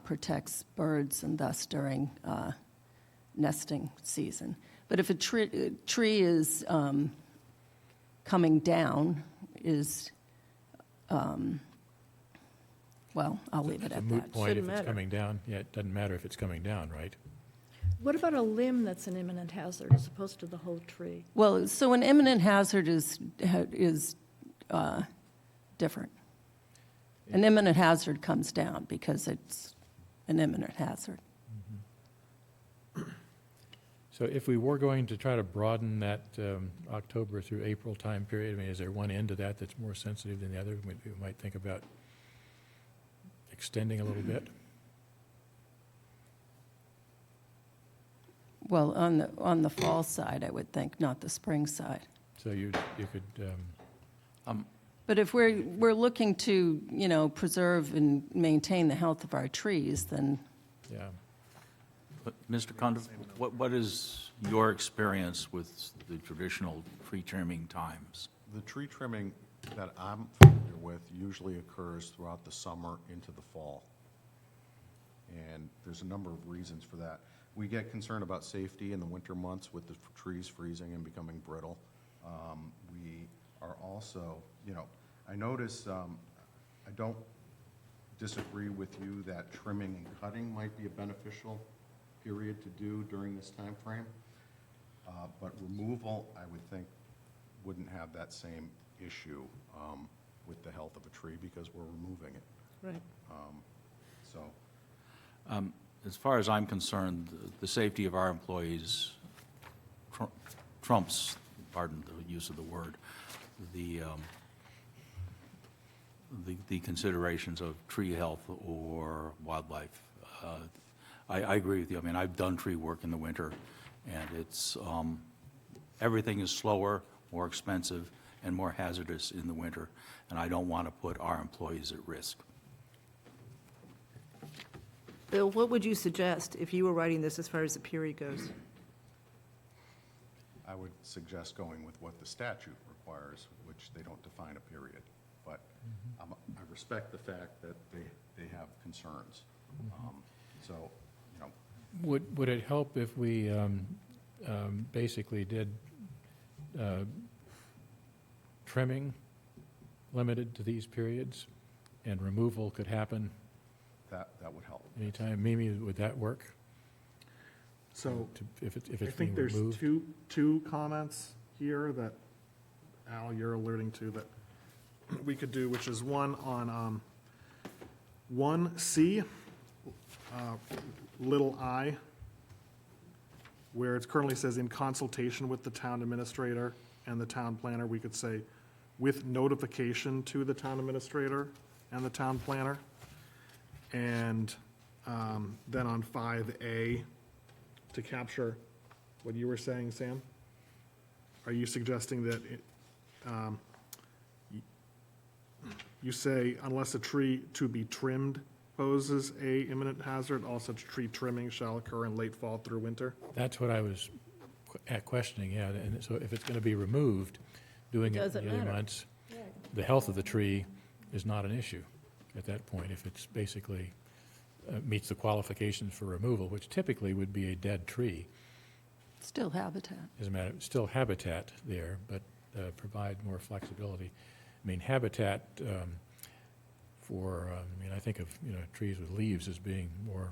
protects birds and thus during nesting season. But if a tree is coming down, well, I'll leave it It's a at moot that. point Shouldn't if it's matter. coming down. Yeah, it doesn't matter if it's coming down, right? What about a limb that's an imminent hazard as opposed to the whole tree? Well, so an imminent hazard is different. An imminent hazard comes down because it's an imminent hazard. So if we were going to try to broaden that October through April time period, I mean, is there one end to that that's more sensitive than the other? We might think about extending a little bit. Well, on the fall side, I would think, not the spring side. So you could, But if we're looking to, preserve and maintain the health of our trees, then yeah. But, Mr. Condon, what is your experience with the traditional tree trimming times? The tree trimming that I'm familiar with usually occurs throughout the summer into the fall. And there's a number of reasons for that. We get concerned about safety in the winter months with the trees freezing and becoming brittle. We are also, I notice, I don't disagree with you that trimming and cutting might be a beneficial period to do during this time frame. But removal, I would think, wouldn't have that same issue with the health of a tree because we're removing it. right. So, As far as I'm concerned, the safety of our employees trumps, pardon the use of the word, the considerations of tree health or wildlife. I agree with you. I mean, I've done tree work in the winter, and it's, everything is slower, more expensive, and more hazardous in the winter, and I don't want to put our employees at risk. Bill, what would you suggest if you were writing this as far as the period goes? I would suggest going with what the statute requires, which they don't define a period. But I respect the fact that they have concerns. So, Would it help if we basically did trimming limited to these periods, and removal could happen that would help. anytime? Mimi, would that work? So If I it's being think there's removed? two comments here that, Al, you're alerting to that we could do, which is one on 1C, little I, where it currently says in consultation with the town administrator and the town planner, we could say with notification to the town administrator and the town planner. And then on 5A, to capture what you were saying, Sam, are you suggesting that you say unless a tree to be trimmed poses a imminent hazard, all such tree trimming shall occur in late fall through winter? That's what I was questioning, yeah. And so if it's going to be removed, doing it in Doesn't the other matter. months, the health of the tree is not an issue at that point, if it's basically meets the qualifications for removal, which typically would be a dead tree. Still habitat. As a matter, still habitat there, but provide more flexibility. I mean, habitat I think of, trees with leaves as being more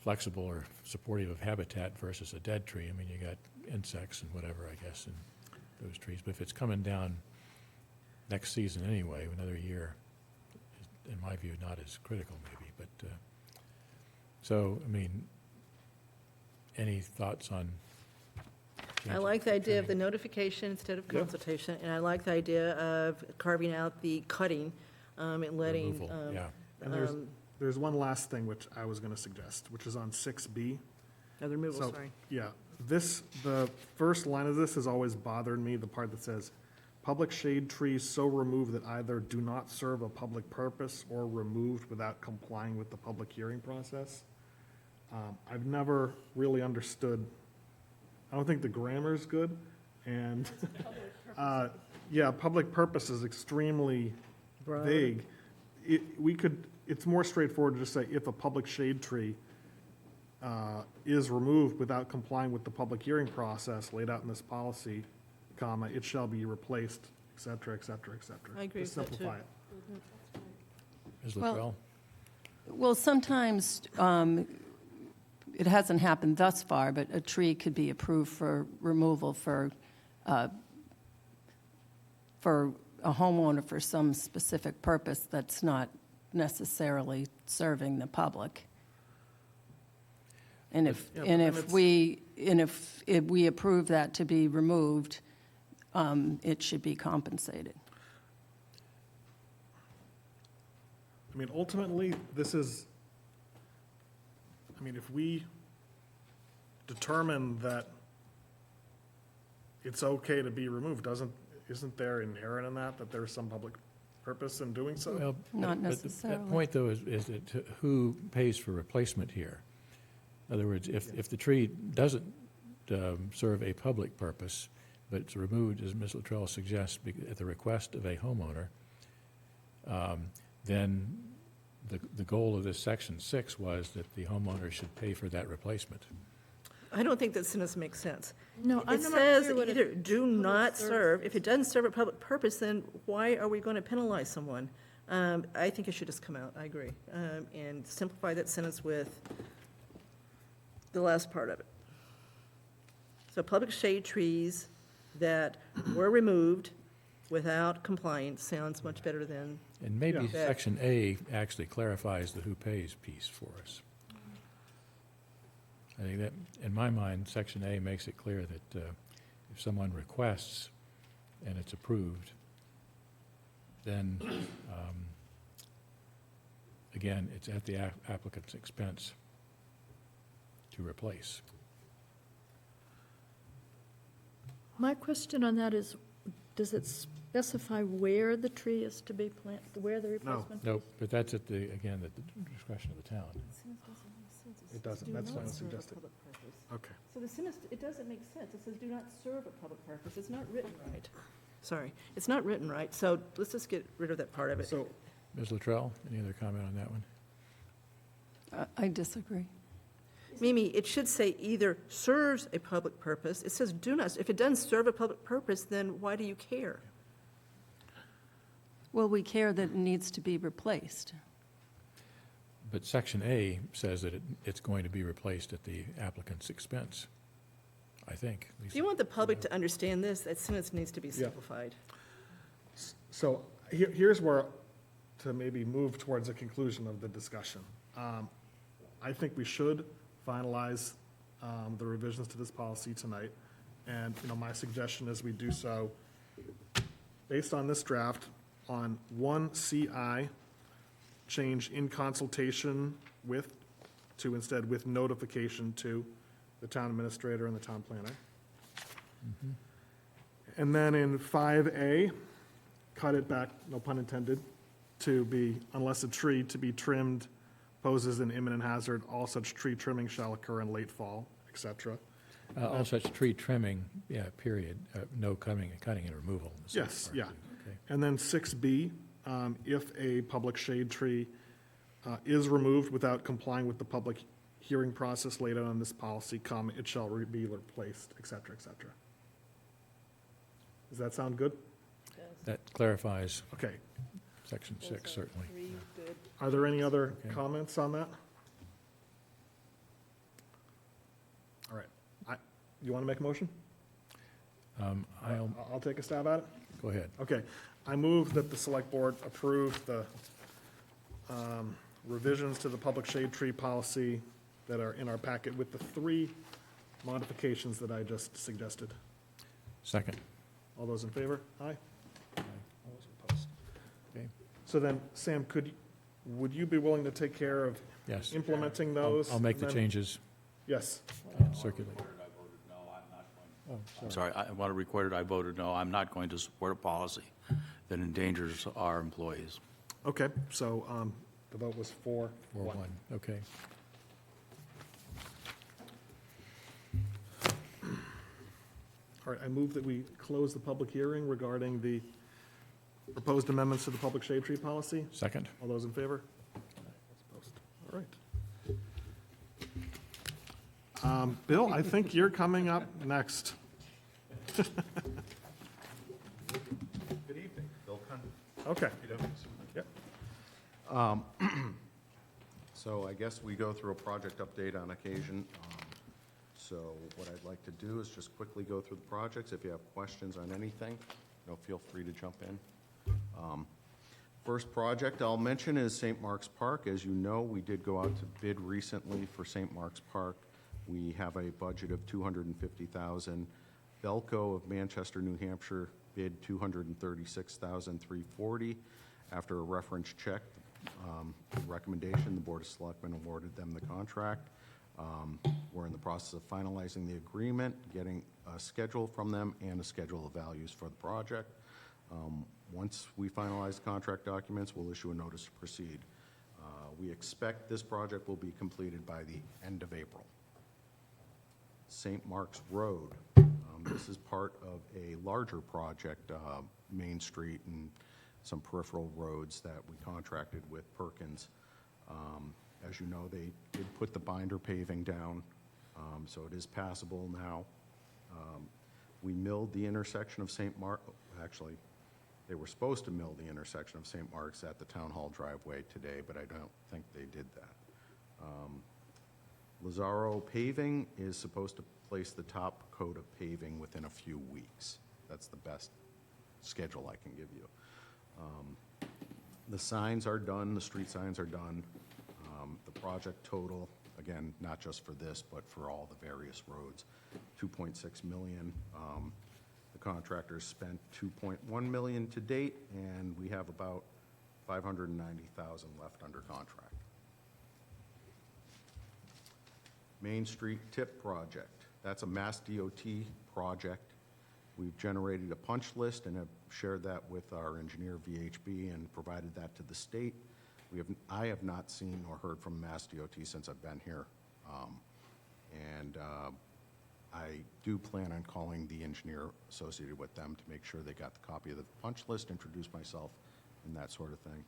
flexible or supportive of habitat versus a dead tree. I mean, you got insects and whatever, I guess, in those trees. But if it's coming down next season anyway, another year, in my view, not as critical maybe. But, so, I mean, any thoughts on I changing like the idea of the trimming? notification instead of Yeah. consultation, and I like the idea of carving out the cutting and letting. Removal, yeah. And there's one last thing which I was going to suggest, which is on 6B. The removal, So, sorry. yeah, the first line of this has always bothered me, the part that says, public shade trees so removed that either do not serve a public purpose or removed without complying with the public hearing process. I've never really understood, I don't think the grammar's good, and, yeah, public purpose is extremely vague. It's more straightforward to just say if a public shade tree is removed without complying with the public hearing process laid out in this policy, comma, it shall be replaced, et cetera, et cetera, et cetera. I agree Just with that, too. simplify it. Ms. Well- Luttrell? Well, sometimes, it hasn't happened thus far, but a tree could be approved for removal for a homeowner for some specific purpose that's not necessarily serving the public. And if, Yeah, and but if then if we approve that to be removed, it should be compensated. I mean, ultimately, this is, I mean, if we determine that it's okay to be removed, isn't there inherent in that there's some public purpose in doing so? Well, Not but necessarily. That point, though, is that who pays for replacement here? In other words, if the tree doesn't serve a public purpose, but it's removed, as Ms. Luttrell suggests, at the request of a homeowner, then the goal of this Section 6 was that the homeowner should pay for that replacement. I don't think that sentence makes sense. No, I'm It not says clear what either it do public not service serve. If it doesn't serve a public purpose, then why are we going to penalize someone? I think it should just come out, I agree. And simplify that sentence with the last part of it. So public shade trees that were removed without compliance sounds much better than, And maybe Yeah. Section A actually clarifies the who pays piece for us. I think that, in my mind, Section A makes it clear that if someone requests and it's approved, then, again, it's at the applicant's expense to replace. My question on that is, does it specify where the tree is to be planted, where the replacement? Nope, but that's at the, again, at the discretion of the town. It doesn't, that's what I suggested. Okay. So the sentence, it doesn't make sense. It says do not serve a public purpose. It's not written right. Sorry, it's not written right, so let's just get rid of that part of it. So, Ms. Luttrell, any other comment on that one? I disagree. Mimi, it should say either serves a public purpose. It says do not. If it doesn't serve a public purpose, then why do you care? Well, we care that it needs to be replaced. But Section A says that it's going to be replaced at the applicant's expense, I think. If you want the public to understand this, that sentence needs to be simplified. so here's where, to maybe move towards a conclusion of the discussion. I think we should finalize the revisions to this policy tonight. And, my suggestion is we do so based on this draft on 1CI, change in consultation with, to instead with notification to the town administrator and the town planner. And then in 5A, cut it back, no pun intended, to be, unless a tree to be trimmed poses an imminent hazard, all such tree trimming shall occur in late fall, et cetera. All such tree trimming, yeah, period, no cutting and removal. in the second Yes, part, yeah. too, okay. And then 6B, if a public shade tree is removed without complying with the public hearing process laid out on this policy, comma, it shall be replaced, et cetera, et cetera. Does that sound good? That clarifies Okay. Section 6, certainly. Are there any other Okay. comments on that? All right. You want to make a motion? I'll take a stab at it. Go ahead. Okay. I move that the select board approve the revisions to the public shade tree policy that are in our packet with the 3 modifications that I just suggested. Second. All those in favor? Aye. All those opposed. Okay. So then, Sam, would you be willing to take care of Yes. implementing I'll- those? I'll make and the then- changes Yes. and circulate. Sorry, I want to record it, I voted no. I'm not going to support a policy that endangers our employees. Okay, so the vote was 4-1. 4-1, okay. All right, I move that we close the public hearing regarding the proposed amendments to the public shade tree policy. Second? All those in favor? All right. Bill, I think you're coming up next. Good evening, Bill Cunn. Okay. Yep. So I guess we go through a project update on occasion. So what I'd like to do is just quickly go through the projects. If you have questions on anything, feel free to jump in. First project I'll mention is St. Mark's Park. As you know, we did go out to bid recently for St. Mark's Park. We have a budget of $250,000. Belco of Manchester, New Hampshire bid $236,340. After a reference check, recommendation, the Board of Selectmen awarded them the contract. We're in the process of finalizing the agreement, getting a schedule from them and a schedule of values for the project. Once we finalize contract documents, we'll issue a notice to proceed. We expect this project will be completed by the end of April. St. Mark's Road. This is part of a larger project, Main Street and some peripheral roads that we contracted with Perkins. As you know, they did put the binder paving down, so it is passable now. We milled the intersection of St. Mark, actually, they were supposed to mill the intersection of St. Mark's at the Town Hall driveway today, but I don't think they did that. Lazaro Paving is supposed to place the top coat of paving within a few weeks. That's the best schedule I can give you. The signs are done, the street signs are done. The project total, again, not just for this, but for all the various roads, $2.6 million. The contractors spent $2.1 million to date, and we have about $590,000 left under contract. Main Street Tip Project. That's a Mass DOT project. We've generated a punch list and have shared that with our engineer, VHB, and provided that to the state. I have not seen or heard from Mass DOT since I've been here. I do plan on calling the engineer associated with them to make sure they got the copy of the punch list, introduce myself, and that sort of thing.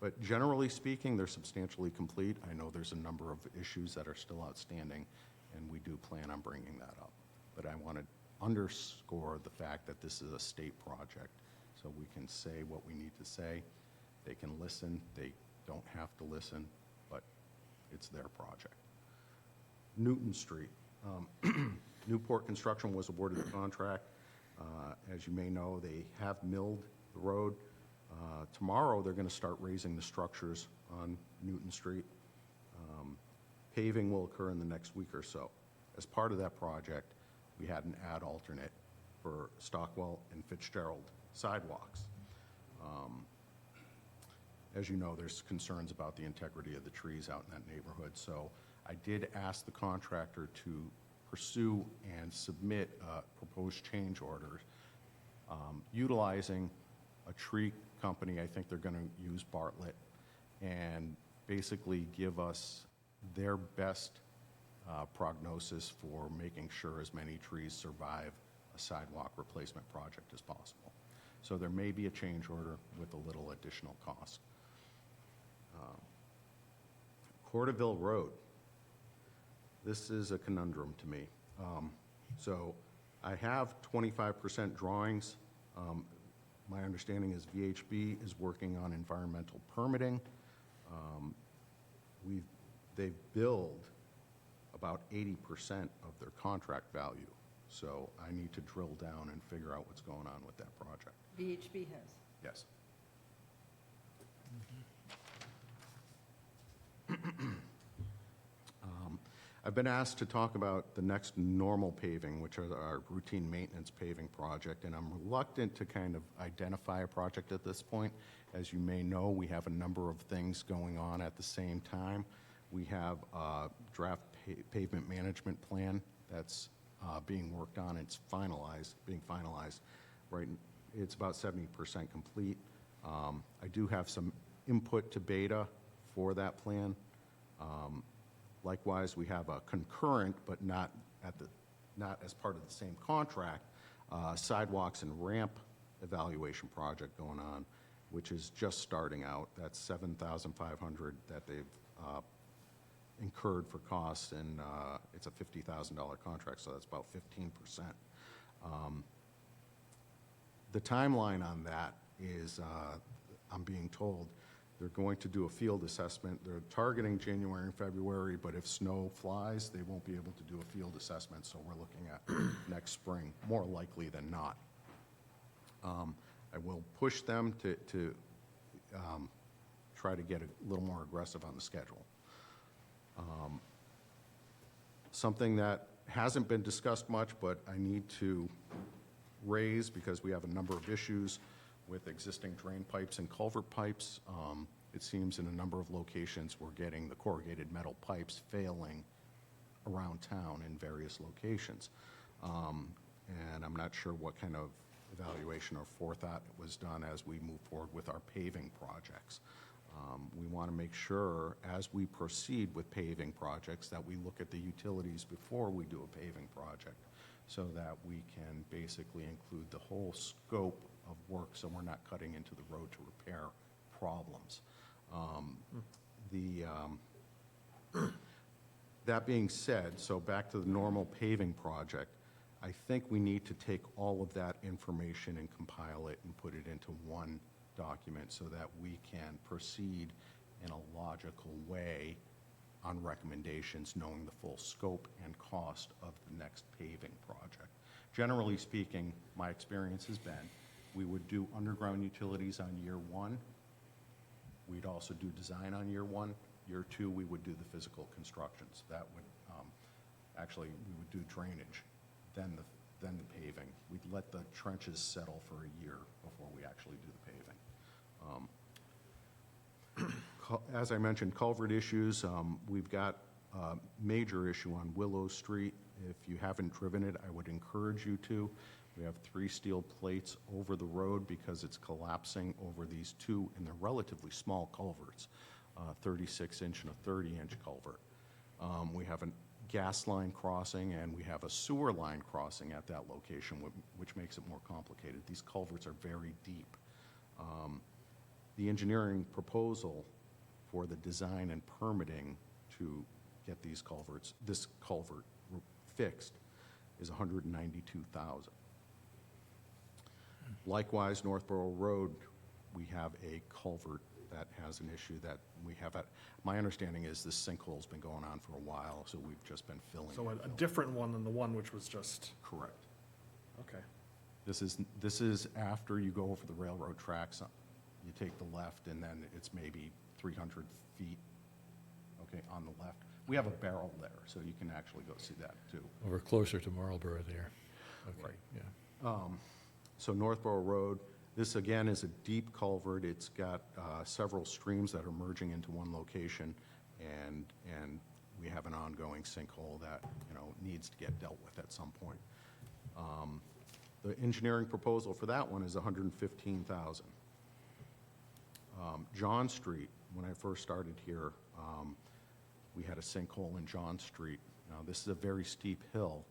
But generally speaking, they're substantially complete. I know there's a number of issues that are still outstanding, and we do plan on bringing that up. But I want to underscore the fact that this is a state project, so we can say what we need to say. They can listen. They don't have to listen, but it's their project. Newton Street. Newport Construction was awarded the contract. As you may know, they have milled the road. Tomorrow, they're going to start raising the structures on Newton Street. Paving will occur in the next week or so. As part of that project, we had an ad alternate for Stockwell and Fitzgerald sidewalks. As you know, there's concerns about the integrity of the trees out in that neighborhood, so I did ask the contractor to pursue and submit proposed change orders utilizing a tree company. I think they're going to use Bartlett, and basically give us their best prognosis for making sure as many trees survive a sidewalk replacement project as possible. So there may be a change order with a little additional cost. Corderville Road. This is a conundrum to me. So I have 25% drawings. My understanding is VHB is working on environmental permitting. They've billed about 80% of their contract value. So I need to drill down and figure out what's going on with that project. VHB has. Yes. I've been asked to talk about the next normal paving, which are our routine maintenance paving project, and I'm reluctant to kind of identify a project at this point. As you may know, we have a number of things going on at the same time. We have a draft pavement management plan that's being worked on. It's being finalized. Right, it's about 70% complete. I do have some input to beta for that plan. Likewise, we have a concurrent, but not as part of the same contract, sidewalks and ramp evaluation project going on, which is just starting out. That's $7,500 that they've incurred for costs, and it's a $50,000 contract, so that's about 15%. The timeline on that is, I'm being told, they're going to do a field assessment. They're targeting January and February, but if snow flies, they won't be able to do a field assessment, so we're looking at next spring, more likely than not. I will push them to try to get a little more aggressive on the schedule. Something that hasn't been discussed much, but I need to raise because we have a number of issues with existing drain pipes and culvert pipes. It seems in a number of locations we're getting the corrugated metal pipes failing around town in various locations. And I'm not sure what kind of evaluation or forethought was done as we move forward with our paving projects. We want to make sure as we proceed with paving projects that we look at the utilities before we do a paving project so that we can basically include the whole scope of work so we're not cutting into the road to repair problems. That being said, so back to the normal paving project, I think we need to take all of that information and compile it and put it into one document so that we can proceed in a logical way on recommendations, knowing the full scope and cost of the next paving project. Generally speaking, my experience has been we would do underground utilities on year one. We'd also do design on year one. Year two, we would do the physical constructions. That would, actually, we would do drainage, then the paving. We'd let the trenches settle for a year before we actually do the paving. As I mentioned, culvert issues. We've got a major issue on Willow Street. If you haven't driven it, I would encourage you to. We have 3 steel plates over the road because it's collapsing over these 2, and they're relatively small culverts, 36-inch and a 30-inch culvert. We have a gas line crossing, and we have a sewer line crossing at that location, which makes it more complicated. These culverts are very deep. The engineering proposal for the design and permitting to get these culverts, this culvert fixed, is $192,000. Likewise, Northborough Road, we have a culvert that has an issue that we have at, my understanding is this sinkhole's been going on for a while, so we've just been filling. So a different one than the one which was just, Correct. okay. This is after you go over the railroad tracks. You take the left, and then it's maybe 300 feet, okay, on the left. We have a barrel there, so you can actually go see that, too. Over closer to Marlborough there. Okay, Right. yeah. So Northborough Road, this again is a deep culvert. It's got several streams that are merging into one location, and we have an ongoing sinkhole that, you know, needs to get dealt with at some point. The engineering proposal for that one is $115,000. John Street, when I first started here, we had a sinkhole in John Street. Now, this is a very steep hill,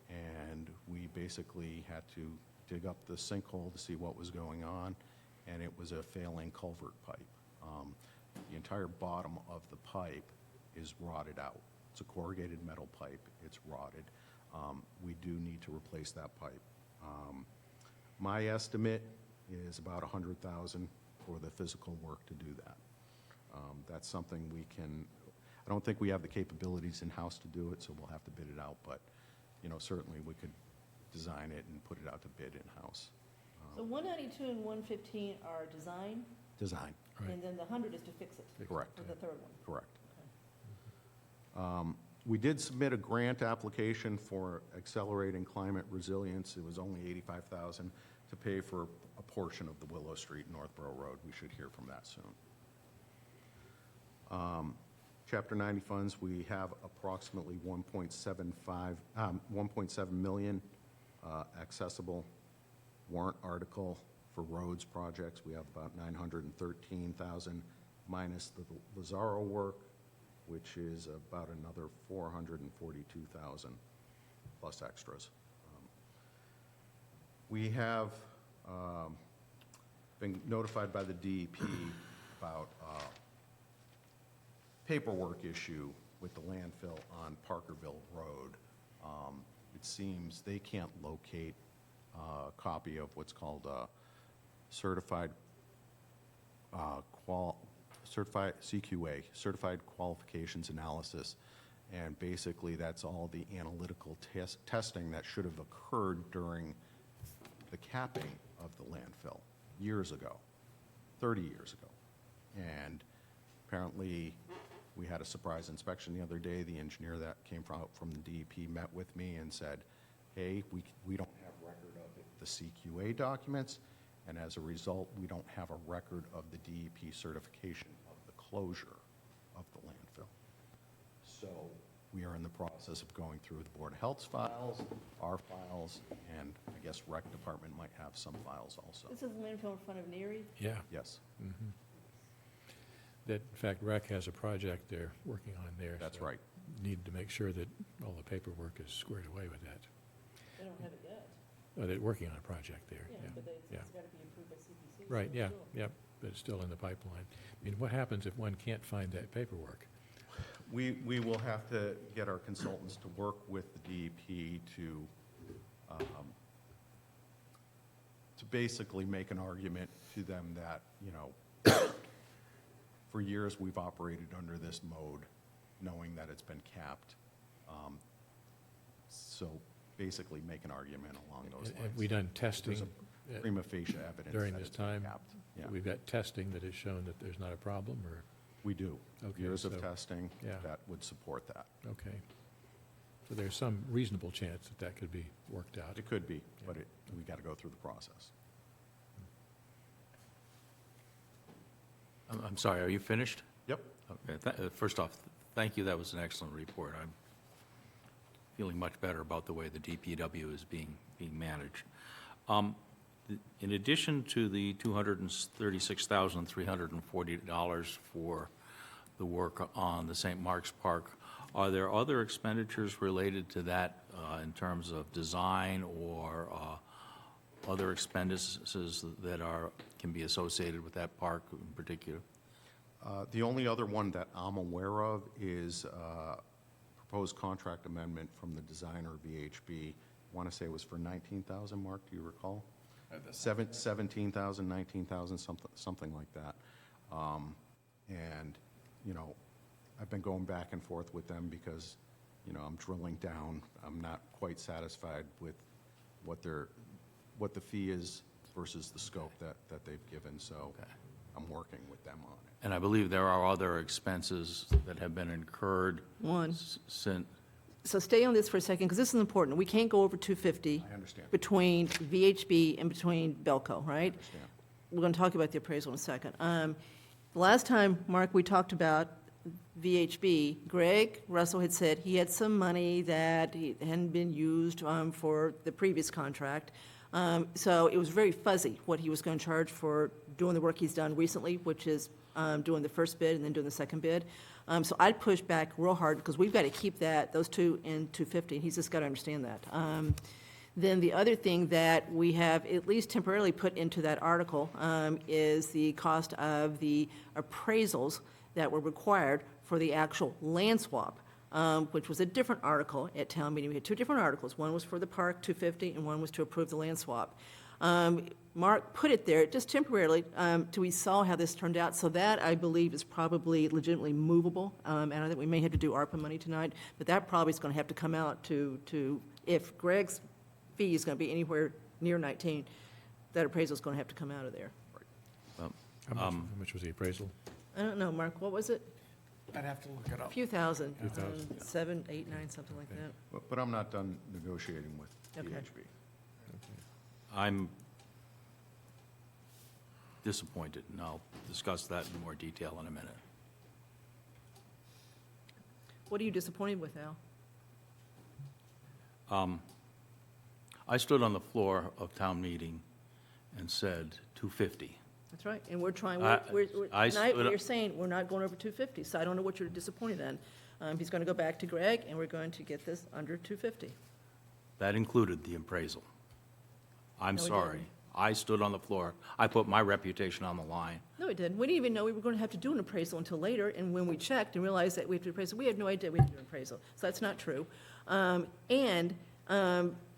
and we basically had to dig up the sinkhole to see what was going on, and it was a failing culvert pipe. The entire bottom of the pipe is rotted out. It's a corrugated metal pipe. It's rotted. We do need to replace that pipe. My estimate is about $100,000 for the physical work to do that. That's something we can, I don't think we have the capabilities in-house to do it, so we'll have to bid it out, but, you know, certainly we could design it and put it out to bid in-house. So 192 and 115 are design, Design, Right. and then the 100 is to fix it, correct, for the third one. correct. We did submit a grant application for accelerating climate resilience. It was only $85,000 to pay for a portion of the Willow Street Northborough Road. We should hear from that soon. Chapter 90 funds, we have approximately 1.7 million accessible warrant article for roads projects. We have about 913,000 minus the Lazaro work, which is about another 442,000 plus extras. We have been notified by the DEP about paperwork issue with the landfill on Parkerville Road. It seems they can't locate a copy of what's called a certified CQA, Certified Qualifications Analysis, and basically that's all the analytical testing that should have occurred during the capping of the landfill years ago, 30 years ago. And apparently, we had a surprise inspection the other day. The engineer that came from the DEP met with me and said, hey, we don't have record of the CQA documents, and as a result, we don't have a record of the DEP certification of the closure of the landfill. So we are in the process of going through the Board of Health's files, our files, and I guess Rec Department might have some files also. This is the landfill in front of Neary? Yeah. Yes, That, in fact, REC has a project they're working on there. that's so right. Need to make sure that all the paperwork is squared away with that. They don't have it yet. Oh, they're working on a project there, yeah. Yeah. it's got to be approved by CPC. Right, yeah, yep, but it's still in the pipeline. I mean, what happens if one can't find that paperwork? We will have to get our consultants to work with the DEP to basically make an argument to them that, you know, for years we've operated under this mode, knowing that it's been capped. So basically make an argument along those lines. Have we done testing There's a prima facie evidence during that this it's been time? capped. Yeah, We've got testing that has shown that there's not a problem, or, we do. Okay, Years of so- testing yeah. that would support that. okay. So there's some reasonable chance that that could be worked out. It could be, but we got to go through the process. I'm sorry, are you finished? Yep. Okay, first off, thank you, that was an excellent report. I'm feeling much better about the way the DPW is being managed. In addition to the $236,340 for the work on the St. Mark's Park, are there other expenditures related to that in terms of design or other expenditures that can be associated with that park in particular? The only other one that I'm aware of is proposed contract amendment from the designer VHB. I want to say it was for 19,000, Mark, do you recall? 17,000, 19,000, something like that. And, you know, I've been going back and forth with them because, you know, I'm drilling down. I'm not quite satisfied with what the fee is versus the scope that they've given, so Okay. I'm working with them on it. And I believe there are other expenses that have been incurred One. since, So stay on this for a second, because this is important. We can't go over 250 I understand. between VHB and between Belco, right? Understand. We're going to talk about the appraisal in a second. The last time, Mark, we talked about VHB, Greg Russell had said he had some money that hadn't been used for the previous contract. So it was very fuzzy what he was going to charge for doing the work he's done recently, which is doing the first bid and then doing the second bid. So I'd push back real hard because we've got to keep those two in 250, and he's just got to understand that. Then the other thing that we have at least temporarily put into that article is the cost of the appraisals that were required for the actual land swap, which was a different article at town meeting. We had two different articles. One was for the park, 250, and one was to approve the land swap. Mark put it there just temporarily till we saw how this turned out. So that, I believe, is probably legitimately movable. And I think we may have to do ARPA money tonight, but that probably is going to have to come out to if Greg's fee is going to be anywhere near 19, that appraisal is going to have to come out of there. How much was the appraisal? I don't know, Mark, what was it? I'd have to look it A up. few thousand. Few thousand. 7, 8, 9, something like that. But I'm not done negotiating with Okay. VHB. I'm disappointed, and I'll discuss that in more detail in a minute. What are you disappointed with, Al? I stood on the floor of town meeting and said 250. That's right, and we're trying, I tonight, stood up- we're saying we're not going over 250, so I don't know what you're disappointed in. He's going to go back to Greg, and we're going to get this under 250. That included the appraisal. I'm No, it sorry. didn't. I stood on the floor. I put my reputation on the line. No, it didn't. We didn't even know we were going to have to do an appraisal until later, and when we checked and realized that we have to appraisal, we had no idea we had to do an appraisal, so that's not true.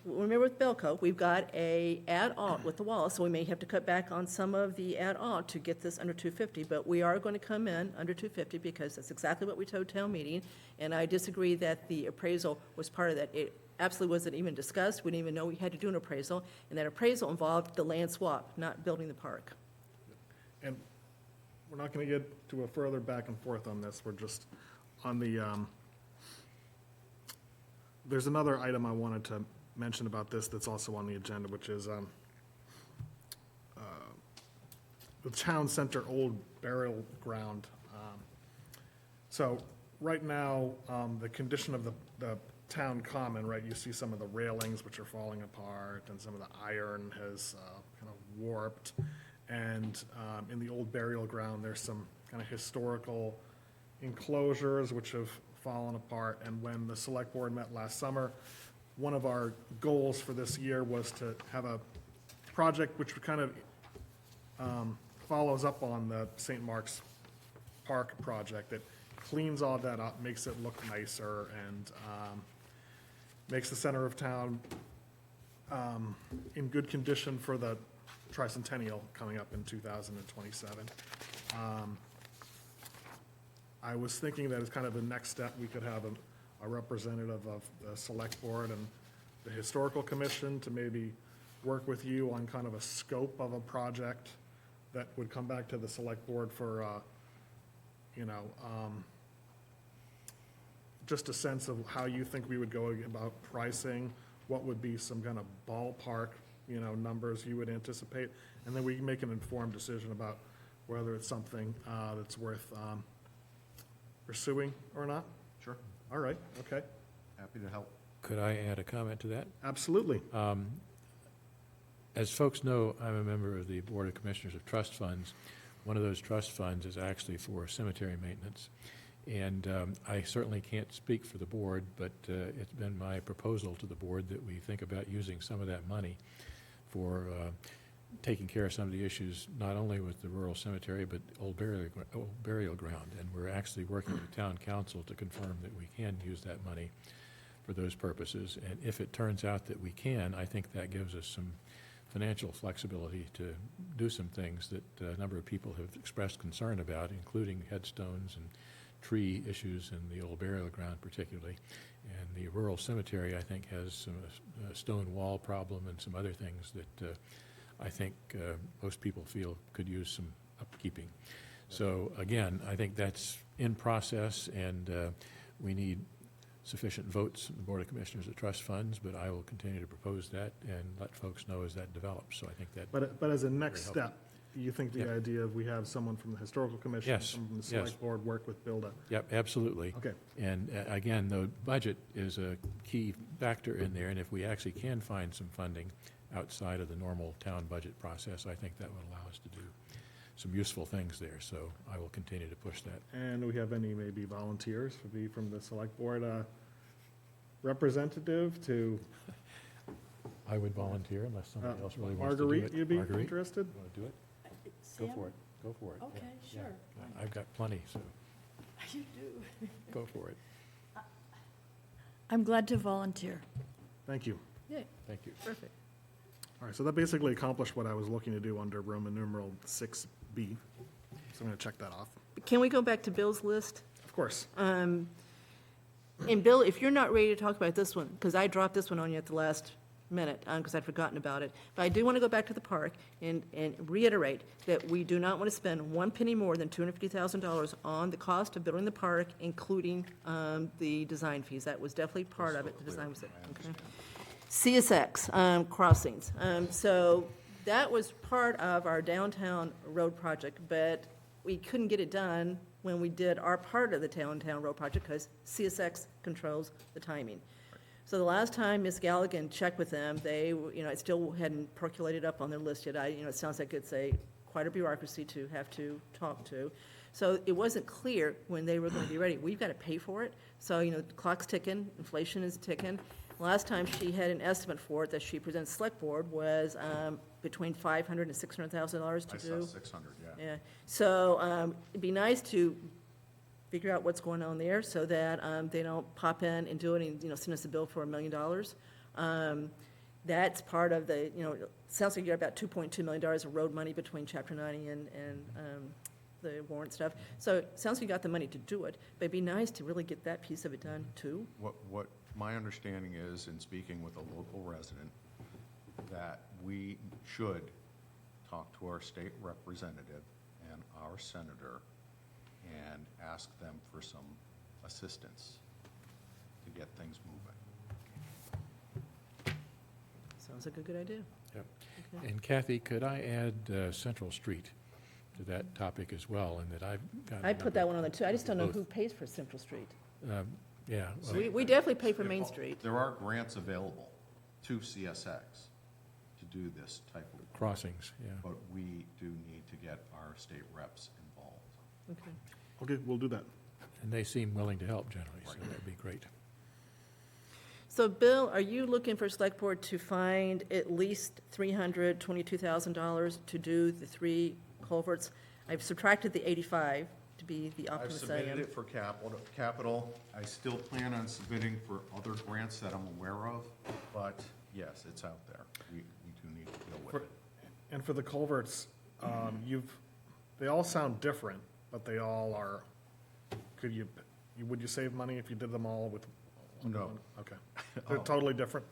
Remember with Belco, we've got a add-on with the wall, so we may have to cut back on some of the add-on to get this under 250, but we are going to come in under 250 because that's exactly what we told town meeting, and I disagree that the appraisal was part of that. It absolutely wasn't even discussed. We didn't even know we had to do an appraisal, and that appraisal involved the land swap, not building the park. And we're not going to get to a further back and forth on this. We're just on the, there's another item I wanted to mention about this that's also on the agenda, which is the town center old burial ground. So right now, the condition of the town common, right, you see some of the railings which are falling apart, and some of the iron has kind of warped. And in the old burial ground, there's some kind of historical enclosures which have fallen apart. And when the select board met last summer, one of our goals for this year was to have a project which kind of follows up on the St. Mark's Park project, that cleans all that up, makes it look nicer, and makes the center of town in good condition for the tricentennial coming up in 2027. I was thinking that as kind of the next step, we could have a representative of the select board and the historical commission to maybe work with you on kind of a scope of a project that would come back to the select board for, just a sense of how you think we would go about pricing, what would be some kind of ballpark, numbers you would anticipate, and then we can make an informed decision about whether it's something that's worth pursuing or not. Sure. All right, okay, Happy to help. Could I add a comment to that? absolutely. As folks know, I'm a member of the Board of Commissioners of Trust Funds. One of those trust funds is actually for cemetery maintenance. And I certainly can't speak for the board, but it's been my proposal to the board that we think about using some of that money for taking care of some of the issues, not only with the rural cemetery, but old burial ground. And we're actually working with town council to confirm that we can use that money for those purposes. And if it turns out that we can, I think that gives us some financial flexibility to do some things that a number of people have expressed concern about, including headstones and tree issues in the old burial ground particularly. And the rural cemetery, I think, has some stone wall problem and some other things that I think most people feel could use some upkeeping. So again, I think that's in process, and we need sufficient votes from the Board of Commissioners of Trust Funds, but I will continue to propose that and let folks know as that develops. So I think that, But as a next Very helpful. step, you think the Yeah. idea of we have someone from the historical commission, Yes, someone from the yes. select board, work with Bill to, yep, absolutely. okay. And again, the budget is a key factor in there, and if we actually can find some funding outside of the normal town budget process, I think that would allow us to do some useful things there. So I will continue to push that. And do we have any maybe volunteers to be from the select board representative to, I would volunteer unless somebody else really wants to do it. Marguerite, you'd be Marguerite, interested? you want to do it? Go for it, go for it. yeah, Okay, yeah. sure. I've got plenty, so You do. go for it. I'm glad to volunteer. Thank you. Yay, Thank you. perfect. All right, so that basically accomplished what I was looking to do under Roman numeral 6B. So I'm going to check that off. Can we go back to Bill's list? Of course. And Bill, if you're not ready to talk about this one, because I dropped this one on you at the last minute, because I'd forgotten about it, but I do want to go back to the park and reiterate that we do not want to spend one penny more than $250,000 on the cost of building the park, including the design fees. That was definitely part of it, the design was it, okay? CSX crossings. So that was part of our downtown road project, but we couldn't get it done when we did our part of the Town Road project, because CSX controls the timing. So the last time Ms. Galligan checked with them, they, it still hadn't percolated up on their list yet. It sounds like it's quite a bureaucracy to have to talk to. So it wasn't clear when they were going to be ready. We've got to pay for it. So, the clock's ticking, inflation is ticking. Last time she had an estimate for it that she presented to Select Board was between $500,000 and $600,000 to do. I saw 600, yeah. Yeah, so it'd be nice to figure out what's going on there so that they don't pop in and do it and, send us a bill for $1 million. That's part of the, sounds like you got about $2.2 million of road money between Chapter 90 and the warrant stuff. So it sounds like you got the money to do it, but it'd be nice to really get that piece of it done too. What my understanding is, in speaking with a local resident, that we should talk to our state representative and our senator and ask them for some assistance to get things moving. Sounds like a good idea. Yep. Okay. And Kathy, could I add Central Street to that topic as well, and that I've got. I put that one on there too. I just don't know Both. who pays for Central Street. Yeah. well, We definitely pay for Main Street. There are grants available to CSX to do this type of, Crossings, yeah. but we do need to get our state reps involved. Okay. Okay, we'll do that. And they seem willing to help generally, so that'd be great. So, Bill, are you looking for Select Board to find at least $322,000 to do the 3 culverts? I've subtracted the 85 to be the I've optimist I submitted am. it for capital. I still plan on submitting for other grants that I'm aware of, but yes, it's out there. We do need to deal with it. And for the culverts, they all sound different, but they all are, would you save money if you did them all with? No. Okay. They're totally different?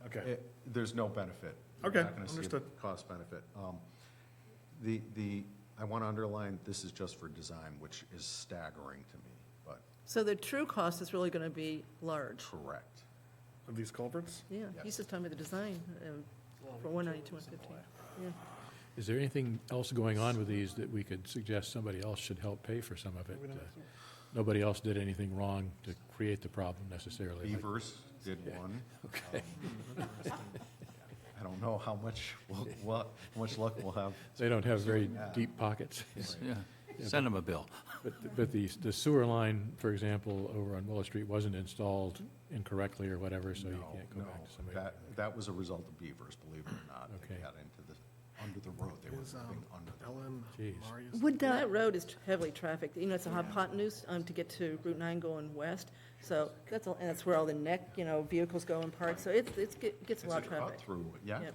Okay. There's no benefit. Okay, You're not gonna see a understood. cost benefit. I want to underline, this is just for design, which is staggering to me, but So the true cost is really going to be large. correct. Of these culverts? Yeah, Yes. he's just telling me the design for 192, 115. Yeah. Is there anything else going on with these that we could suggest somebody else should help pay for some of it? Nobody else did anything wrong to create the problem necessarily. like- Beavers did one. Okay. I don't know how much how much luck we'll have. They don't have very deep pockets. Yeah, send them a bill. But the sewer line, for example, over on Willow Street wasn't installed incorrectly or whatever, so you can't go back to somebody. That was a result of beavers, believe it or not. They Okay. got under the road. They were Is living under the road. Ellen, Jeez. Marius? Would That that, road is heavily trafficked. It's a hypotenuse to get to Route 9 going west. So and that's where all the neck, vehicles go and park. So it gets a It's lot a of traffic. cut through, yeah. Yep.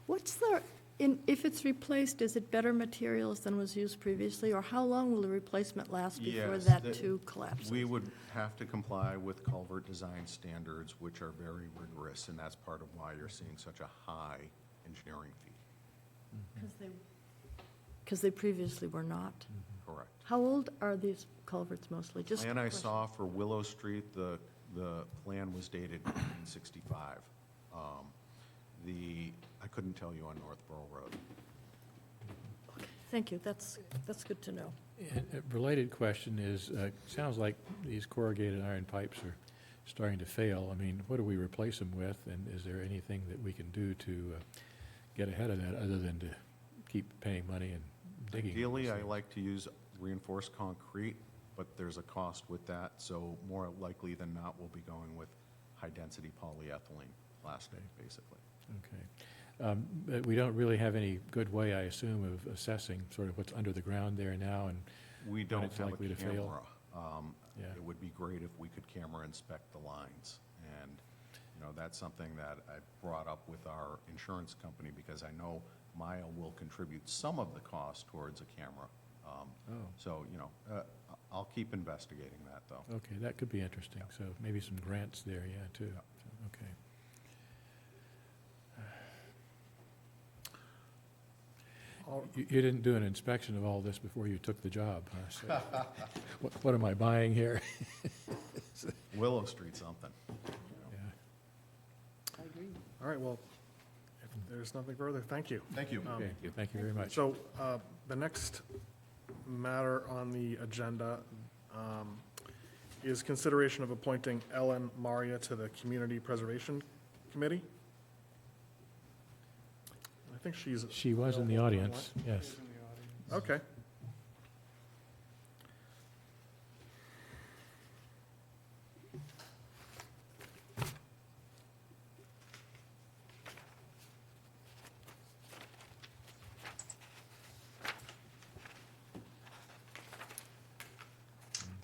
what's the, if it's replaced, is it better materials than was used previously? Or how long will the replacement last before Yes, that the- too collapses? We would have to comply with culvert design standards, which are very rigorous, and that's part of why you're seeing such a high engineering fee. Because they previously were not. Correct. How old are these culverts mostly? Just a Plan I question. saw for Willow Street, the plan was dated 1965. I couldn't tell you on Northborough Road. Thank you, that's good to know. And a related question is, sounds like these corrugated iron pipes are starting to fail. I mean, what do we replace them with? And is there anything that we can do to get ahead of that other than to keep paying money and digging? Ideally, I like to use reinforced concrete, but there's a cost with that, so more likely than not, we'll be going with high-density polyethylene plastic, basically. Okay. But we don't really have any good way, I assume, of assessing sort of what's under the ground there now, and We don't it's have a likely to fail. camera. Yeah. It would be great if we could camera inspect the lines. And, that's something that I brought up with our insurance company because I know Maya will contribute some of the cost towards a camera. So, I'll keep investigating that, though. Okay, that could be interesting. So maybe some grants there, yeah, too. So, okay. You didn't do an inspection of all this before you took the job, huh? So, what am I buying here? Willow Street something. Yeah. I agree. All right, well, if there's nothing further, thank you. Thank you. Okay, thank you very much. So the next matter on the agenda is consideration of appointing Ellen Maria to the Community Preservation Committee. I think She was in the audience, yes. Okay.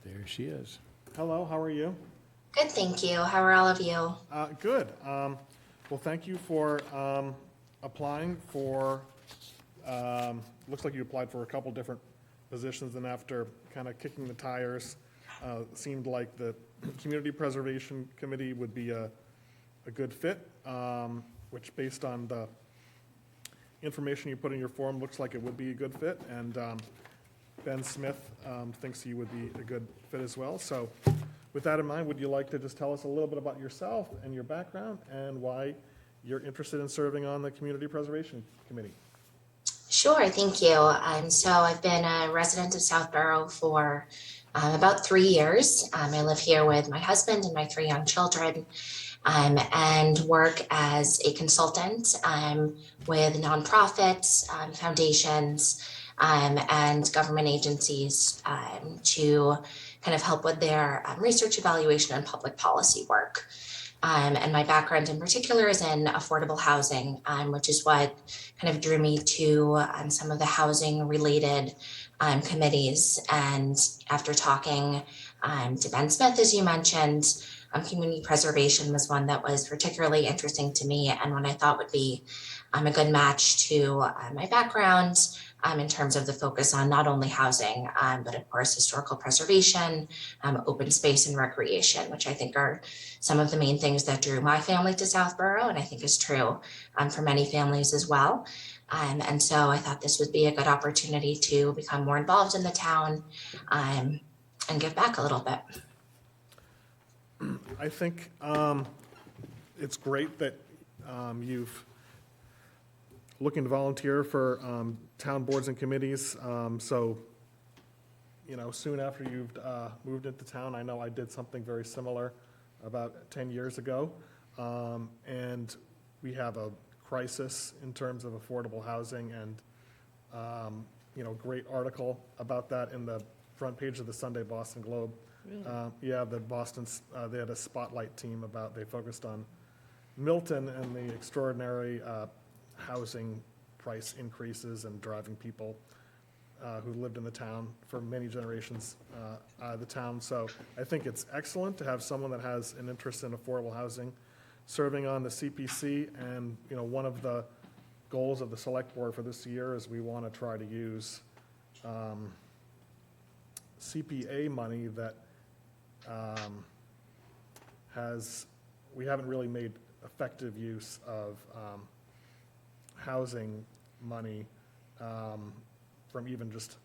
There she is. Hello, how are you? Good, thank you. How are all of you? Good. Well, thank you for applying for, looks like you applied for a couple different positions, and after kind of kicking the tires, seemed like the Community Preservation Committee would be a good fit, which based on the information you put in your form, looks like it would be a good fit, and Ben Smith thinks you would be a good fit as well. So with that in mind, would you like to just tell us a little bit about yourself and your background and why you're interested in serving on the Community Preservation Committee? Sure, thank you. So I've been a resident of Southborough for about 3 years. I live here with my husband and my 3 young children, and work as a consultant with nonprofits, foundations, and government agencies to kind of help with their research, evaluation, and public policy work. And my background in particular is in affordable housing, which is what kind of drew me to some of the housing related committees. And after talking to Ben Smith, as you mentioned, community preservation was one that was particularly interesting to me and one I thought would be a good match to my background in terms of the focus on not only housing, but of course, historical preservation, open space and recreation, which I think are some of the main things that drew my family to Southborough, and I think is true for many families as well. And so I thought this would be a good opportunity to become more involved in the town and give back a little bit. I think it's great that you've looking to volunteer for town boards and committees. So, you know, soon after you've moved into town, I know I did something very similar about 10 years ago. And we have a crisis in terms of affordable housing, and, you know, great article about that in the front page of the Sunday Boston Globe. Really? Yeah, the Boston's, they had a spotlight team about, they focused on Milton and the extraordinary housing price increases and driving people who lived in the town for many generations out of the town. So I think it's excellent to have someone that has an interest in affordable housing serving on the CPC. And, you know, one of the goals of the select board for this year is we want to try to use CPA money that we haven't really made effective use of housing money from even just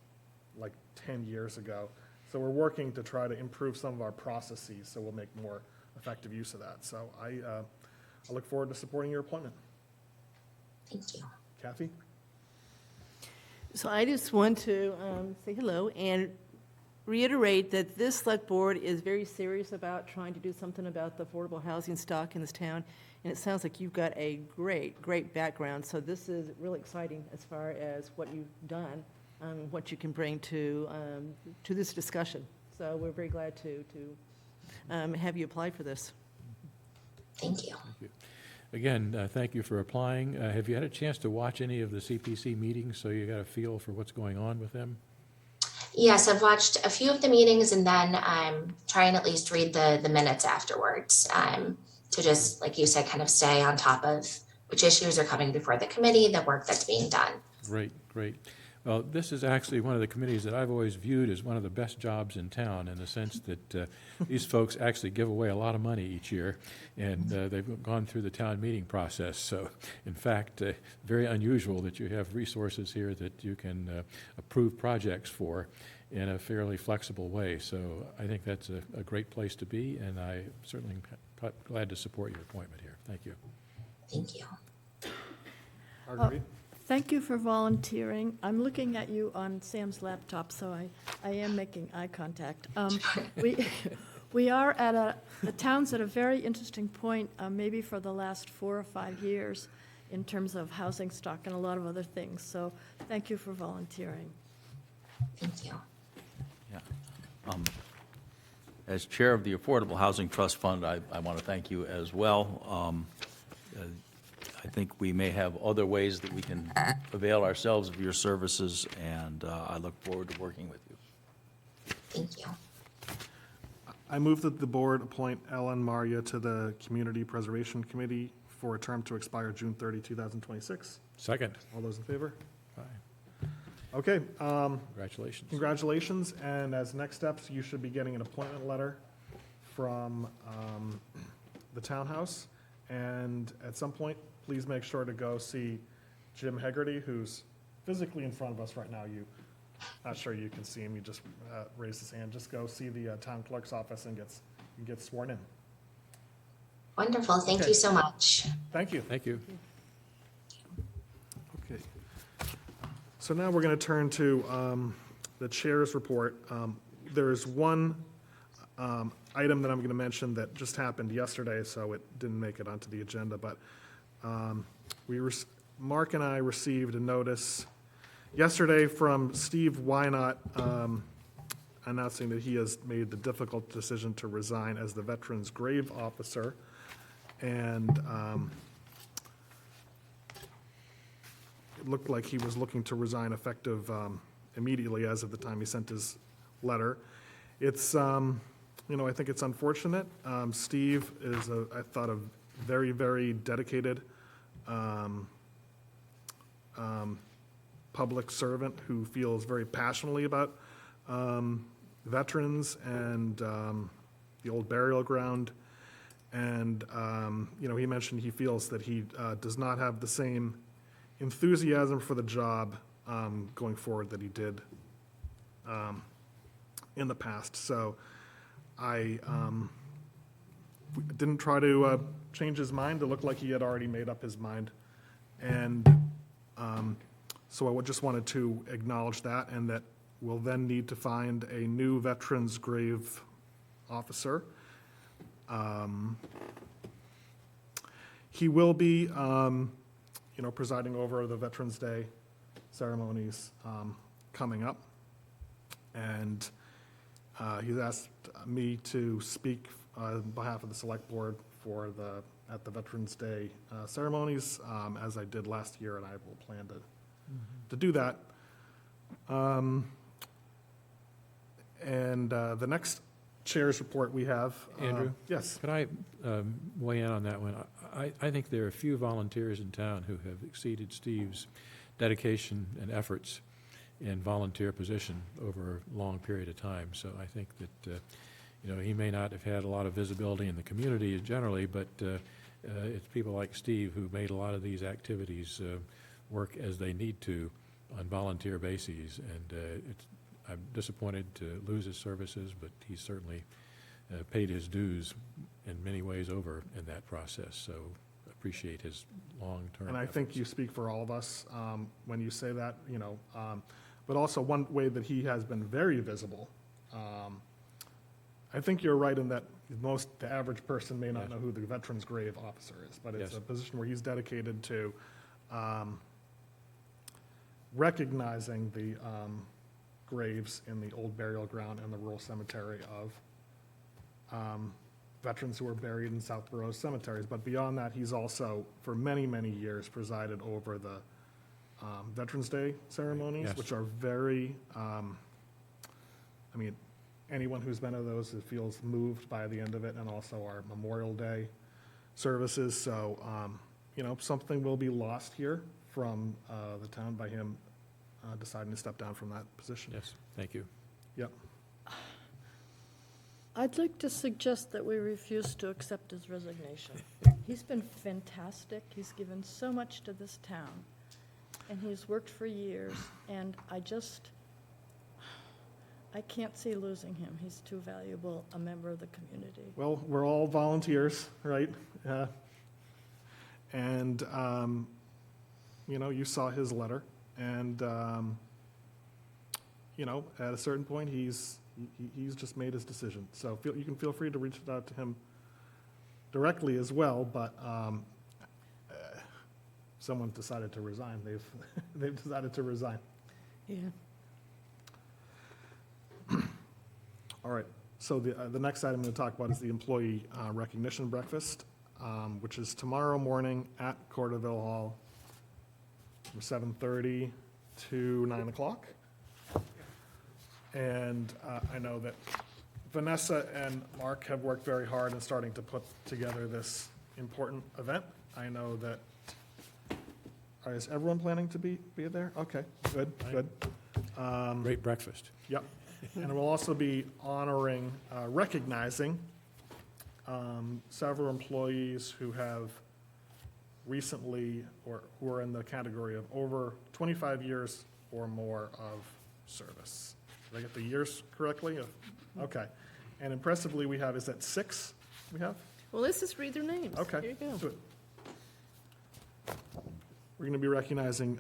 like 10 years ago. So we're working to try to improve some of our processes so we'll make more effective use of that. So I look forward to supporting your appointment. Thank you. Kathy? So I just want to say hello and reiterate that this select board is very serious about trying to do something about the affordable housing stock in this town. And it sounds like you've got a great, great background. So this is really exciting as far as what you've done, what you can bring to this discussion. So we're very glad to have you apply for this. Thank you. Thank you. Again, thank you for applying. Have you had a chance to watch any of the CPC meetings so you got a feel for what's going on with them? Yes, I've watched a few of the meetings, and then I'm trying at least read the minutes afterwards to just, like you said, kind of stay on top of which issues are coming before the committee, the work that's being done. Great, great. Well, this is actually one of the committees that I've always viewed as one of the best jobs in town, in the sense that these folks actually give away a lot of money each year, and they've gone through the town meeting process. So, in fact, very unusual that you have resources here that you can approve projects for in a fairly flexible way. So I think that's a great place to be, and I certainly am glad to support your appointment here. Thank you. Thank you. Marguerite? Thank you for volunteering. I'm looking at you on Sam's laptop, so I am making eye contact. We are at the town's at a very interesting point, maybe for the last 4 or 5 years, in terms of housing stock and a lot of other things. So thank you for volunteering. Thank you. Yeah. As chair of the Affordable Housing Trust Fund, I want to thank you as well. I think we may have other ways that we can avail ourselves of your services, and I look forward to working with you. Thank you. I move that the board appoint Ellen Maria to the Community Preservation Committee for a term to expire June 30, 2026. Second. All those in favor? Aye. Okay, Congratulations. congratulations, and as next steps, you should be getting an appointment letter from the townhouse, and at some point, please make sure to go see Jim Hegarty, who's physically in front of us right now. Not sure you can see him, he just raised his hand. Just go see the town clerk's office and get sworn in. Wonderful. Thank Okay. you so much. Thank you. Thank you. Okay. So now we're going to turn to the chair's report. There is one item that I'm going to mention that just happened yesterday, so it didn't make it onto the agenda, but Mark and I received a notice yesterday from Steve Wynot announcing that he has made the difficult decision to resign as the Veterans Grave Officer. And it looked like he was looking to resign effective immediately as of the time he sent his letter. It's, I think it's unfortunate. Steve is, I thought, a very, very dedicated public servant who feels very passionately about veterans and the old burial ground. And, he mentioned he feels that he does not have the same enthusiasm for the job going forward that he did in the past. So I didn't try to change his mind. It looked like he had already made up his mind. And so I just wanted to acknowledge that, and that we'll then need to find a new Veterans Grave Officer. He will be, presiding over the Veterans Day ceremonies coming up. And he's asked me to speak on behalf of the Select Board at the Veterans Day ceremonies, as I did last year, and I will plan to do that. And the next chair's report we have. Andrew? Yes. Could I weigh in on that one? I think there are a few volunteers in town who have exceeded Steve's dedication and efforts in volunteer position over a long period of time. So I think that, he may not have had a lot of visibility in the community generally, but it's people like Steve who made a lot of these activities work as they need to on volunteer bases. And I'm disappointed to lose his services, but he certainly paid his dues in many ways over in that process. So appreciate his long-term And I think efforts. you speak for all of us when you say that, but also one way that he has been very visible. I think you're right in that the average person may not Yes. know who the Veterans Grave Officer is, but it's Yes. a position where he's dedicated to recognizing the graves in the old burial ground and the rural cemetery of veterans who were buried in Southborough cemeteries. But beyond that, he's also, for many, many years, presided over the Veterans Day ceremonies, Yes. which are very, anyone who's been to those feels moved by the end of it, and also our Memorial Day services. So, something will be lost here from the town by him deciding to step down from that position. Yes, thank you. Yep. I'd like to suggest that we refuse to accept his resignation. He's been fantastic. He's given so much to this town, and he's worked for years, and I can't see losing him. He's too valuable a member of the community. Well, we're all volunteers, right? And you saw his letter, and, at a certain point, he's just made his decision. So you can feel free to reach out to him directly as well, but someone decided to resign. They've decided to resign. Yeah. All right, so the next item I'm going to talk about is the employee recognition breakfast, which is tomorrow morning at Corderville Hall from 7:30 to 9 o'clock. And I know that Vanessa and Mark have worked very hard in starting to put together this important event. I know that, is everyone planning to be there? Okay, good. Great breakfast. Yep. And we'll also be honoring, recognizing several employees who have recently, or who are in the category of over 25 years or more of service. Did I get the years correctly? Okay. And impressively, we have, is that 6 we have? Well, let's just read their names. Okay. Here you go. Do it. We're going to be recognizing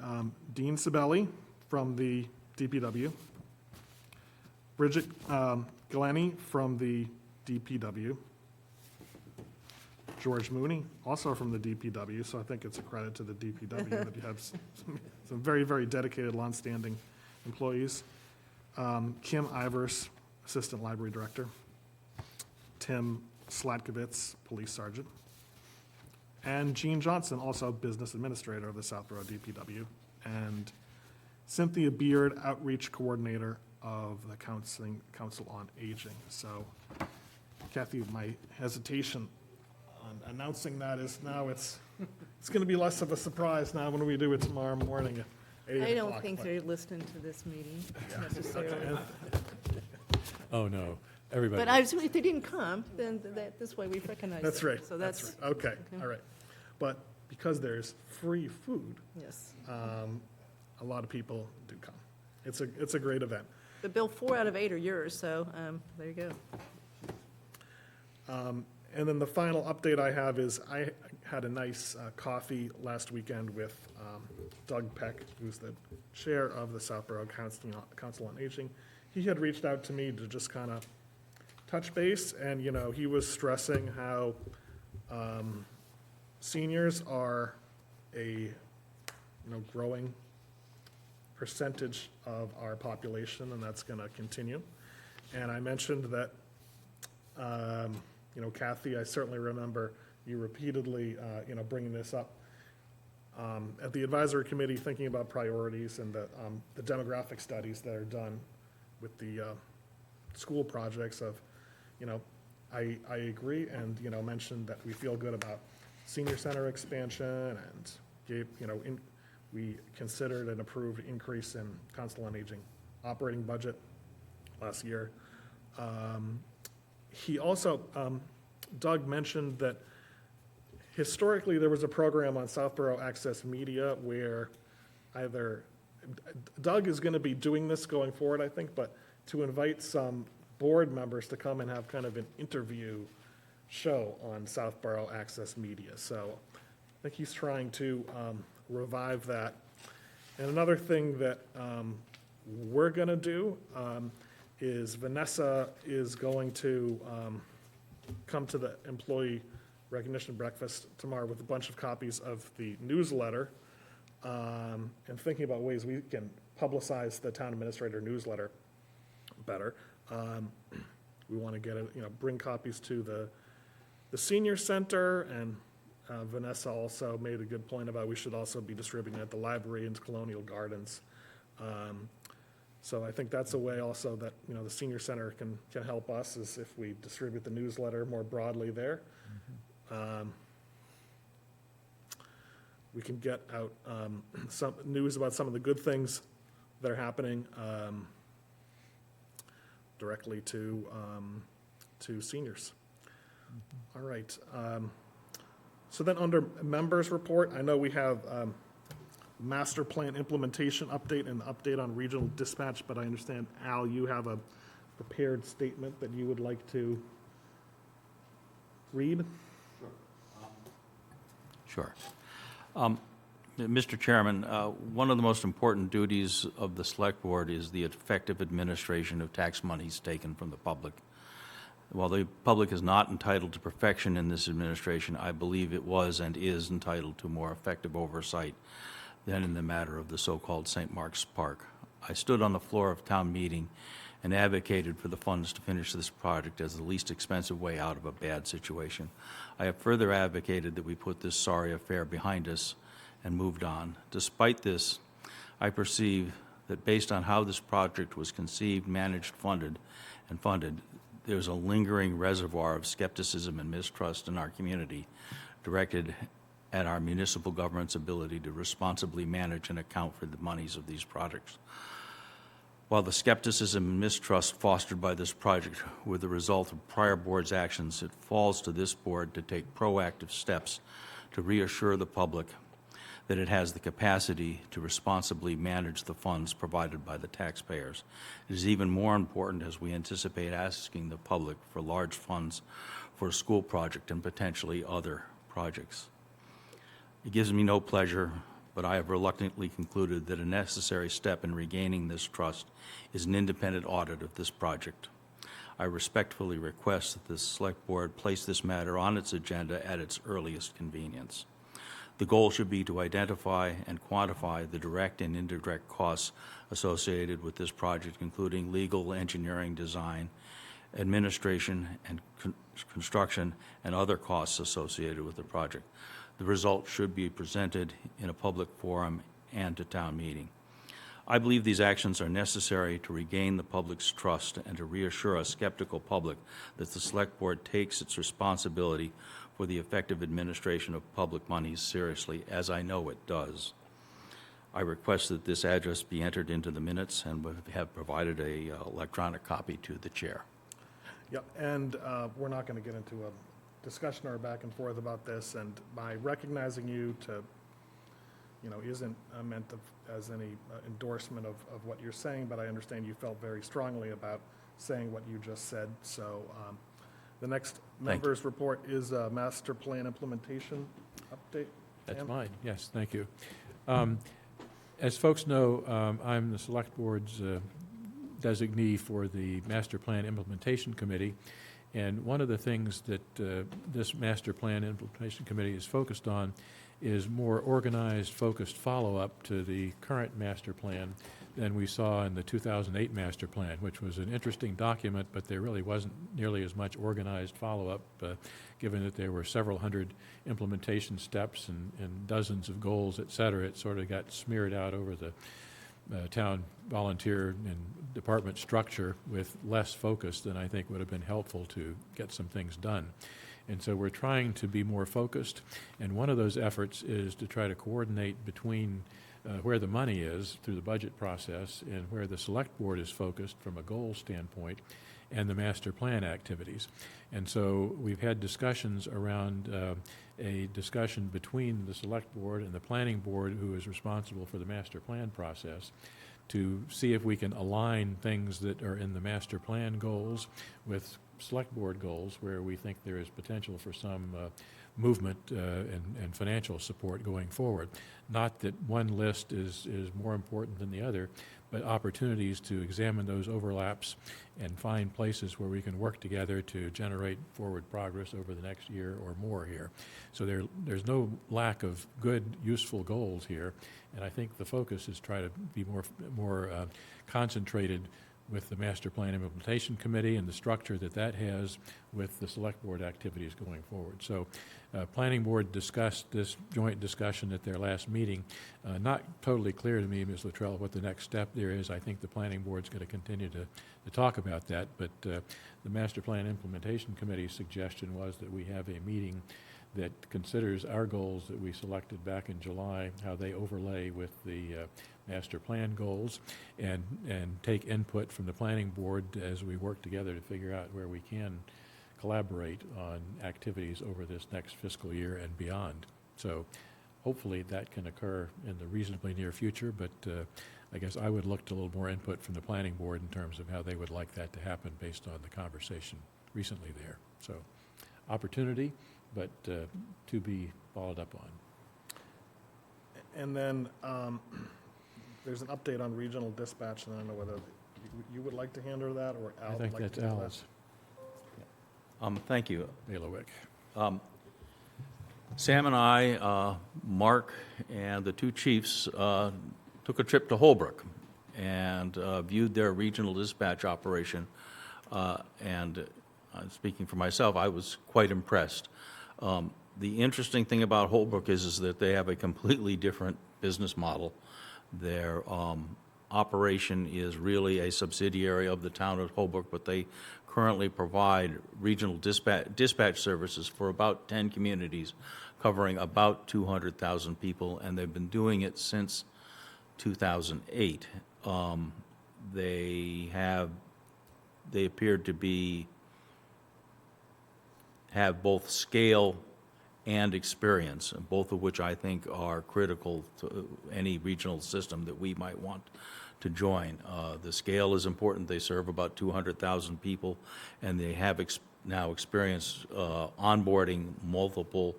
Dean Sabelli from the DPW, Bridget Glennie from the DPW, George Mooney, also from the DPW, so I think it's a credit to the DPW that you have some very, very dedicated, longstanding employees. Kim Ivers, Assistant Library Director, Tim Slatkovitz, Police Sergeant, and Jean Johnson, also Business Administrator of the Southborough DPW, and Cynthia Beard, Outreach Coordinator of the Council on Aging. So, Kathy, my hesitation on announcing that is now it's going to be less of a surprise now when we do it tomorrow morning at 8 o'clock. I don't think they're listening to this meeting necessarily. Oh, no, everybody. But if they didn't come, then this way we've recognized them. That's right. So that's, right. Okay, all right. But because there's free food, yes. a lot of people do come. It's a great event. But Bill, 4 out of 8 are yours, so there you go. And then the final update I have is I had a nice coffee last weekend with Doug Peck, who's the chair of the Southborough Council on Aging. He had reached out to me to just kind of touch base, and, he was stressing how seniors are a, growing percentage of our population, and that's going to continue. And I mentioned that, Kathy, I certainly remember you repeatedly, bringing this up at the advisory committee, thinking about priorities and the demographic studies that are done with the school projects of, I agree, and, mentioned that we feel good about senior center expansion and gave, we considered an approved increase in Council on Aging operating budget last year. He also, Doug mentioned that historically there was a program on Southborough Access Media where either, Doug is going to be doing this going forward, I think, but to invite some board members to come and have kind of an interview show on Southborough Access Media. So I think he's trying to revive that. And another thing that we're going to do is Vanessa is going to come to the employee recognition breakfast tomorrow with a bunch of copies of the newsletter and thinking about ways we can publicize the town administrator newsletter better. We want to get it, bring copies to the senior center, and Vanessa also made a good point about we should also be distributing at the library and Colonial Gardens. So I think that's a way also that, the senior center can help us, is if we distribute the newsletter more broadly there. We can get out some news about some of the good things that are happening directly to seniors. All right. So then under members report, I know we have master plan implementation update and update on regional dispatch, but I understand, Al, you have a prepared statement that you would like to read? Sure. Mr. Chairman, one of the most important duties of the Select Board is the effective administration of tax monies taken from the public. While the public is not entitled to perfection in this administration, I believe it was and is entitled to more effective oversight than in the matter of the so-called St. Mark's Park. I stood on the floor of town meeting and advocated for the funds to finish this project as the least expensive way out of a bad situation. I have further advocated that we put this sorry affair behind us and moved on. Despite this, I perceive that based on how this project was conceived, managed, funded, there's a lingering reservoir of skepticism and mistrust in our community directed at our municipal government's ability to responsibly manage and account for the monies of these projects. While the skepticism and mistrust fostered by this project were the result of prior boards' actions, it falls to this board to take proactive steps to reassure the public that it has the capacity to responsibly manage the funds provided by the taxpayers. It is even more important as we anticipate asking the public for large funds for a school project and potentially other projects. It gives me no pleasure, but I have reluctantly concluded that a necessary step in regaining this trust is an independent audit of this project. I respectfully request that the Select Board place this matter on its agenda at its earliest convenience. The goal should be to identify and quantify the direct and indirect costs associated with this project, including legal, engineering, design, administration, and construction, and other costs associated with the project. The results should be presented in a public forum and to town meeting. I believe these actions are necessary to regain the public's trust and to reassure a skeptical public that the Select Board takes its responsibility for the effective administration of public monies seriously, as I know it does. I request that this address be entered into the minutes and have provided a electronic copy to the chair. Yep, and we're not going to get into a discussion or a back and forth about this, and by recognizing you to, isn't meant as any endorsement of what you're saying, but I understand you felt very strongly about saying what you just said, so the next member's report is a master plan implementation update. That's Sam? mine, yes, thank you. As folks know, I'm the Select Board's designee for the Master Plan Implementation Committee, and one of the things that this Master Plan Implementation Committee is focused on is more organized, focused follow-up to the current master plan than we saw in the 2008 master plan, which was an interesting document, but there really wasn't nearly as much organized follow-up, given that there were several hundred implementation steps and dozens of goals, et cetera. It sort of got smeared out over the town volunteer and department structure with less focus than I think would have been helpful to get some things done. And so we're trying to be more focused, and one of those efforts is to try to coordinate between where the money is through the budget process and where the Select Board is focused from a goal standpoint and the master plan activities. And so we've had discussions around a discussion between the Select Board and the Planning Board, who is responsible for the master plan process, to see if we can align things that are in the master plan goals with Select Board goals where we think there is potential for some movement and financial support going forward. Not that one list is more important than the other, but opportunities to examine those overlaps and find places where we can work together to generate forward progress over the next year or more here. So there's no lack of good, useful goals here, and I think the focus is try to be more concentrated with the Master Plan Implementation Committee and the structure that has with the Select Board activities going forward. So Planning Board discussed this joint discussion at their last meeting. Not totally clear to me, Ms. Luttrell, what the next step there is. I think the Planning Board's going to continue to talk about that, but the Master Plan Implementation Committee's suggestion was that we have a meeting that considers our goals that we selected back in July, how they overlay with the master plan goals, and take input from the Planning Board as we work together to figure out where we can collaborate on activities over this next fiscal year and beyond. So hopefully that can occur in the reasonably near future, but I guess I would look to a little more input from the Planning Board in terms of how they would like that to happen based on the conversation recently there. So opportunity, but to be followed up on. And then there's an update on regional dispatch, and I don't know whether you would like to handle that, or Al I would think like that's to handle that. Al's Thank you. bailiwick. Sam and I, Mark, and the two chiefs took a trip to Holbrook and viewed their regional dispatch operation. Speaking for myself, I was quite impressed. The interesting thing about Holbrook is that they have a completely different business model. Their operation is really a subsidiary of the town of Holbrook, but they currently provide regional dispatch services for about 10 communities, covering about 200,000 people, and they've been doing it since 2008. They appear to have both scale and experience, both of which I think are critical to any regional system that we might want to join. The scale is important. They serve about 200,000 people, and they have now experience onboarding multiple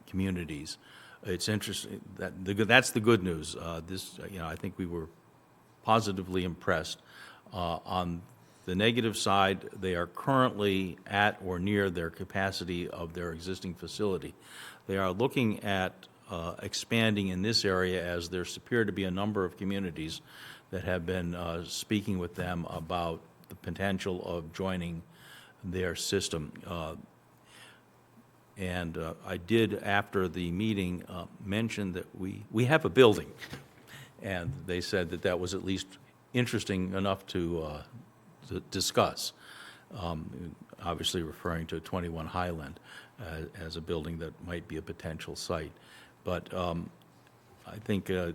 communities. It's interesting that's the good news. I think we were positively impressed. On the negative side, they are currently at or near their capacity of their existing facility. They are looking at expanding in this area, as there appear to be a number of communities that have been speaking with them about the potential of joining their system. I did, after the meeting, mention that we have a building, and they said that was at least interesting enough to discuss, obviously referring to 21 Highland as a building that might be a potential site. But I think it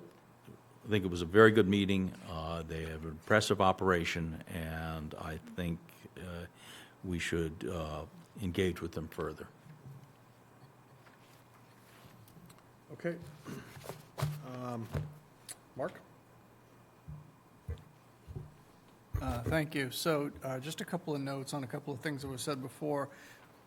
was a very good meeting. They have an impressive operation, and I think we should engage with them further. Okay. Mark? Thank you. So just a couple of notes on a couple of things that were said before.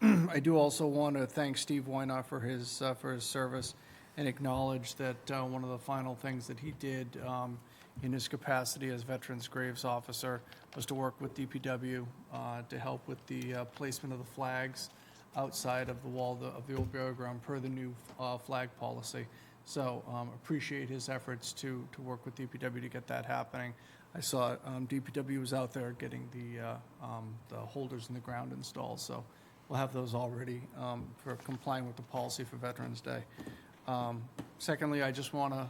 I do also want to thank Steve Wynot for his service and acknowledge that one of the final things that he did in his capacity as Veterans Graves Officer was to work with DPW to help with the placement of the flags outside of the wall of the old burial ground per the new flag policy. So appreciate his efforts to work with DPW to get that happening. I saw DPW was out there getting the holders in the ground installed, so we'll have those all ready for complying with the policy for Veterans Day. Secondly, I just want to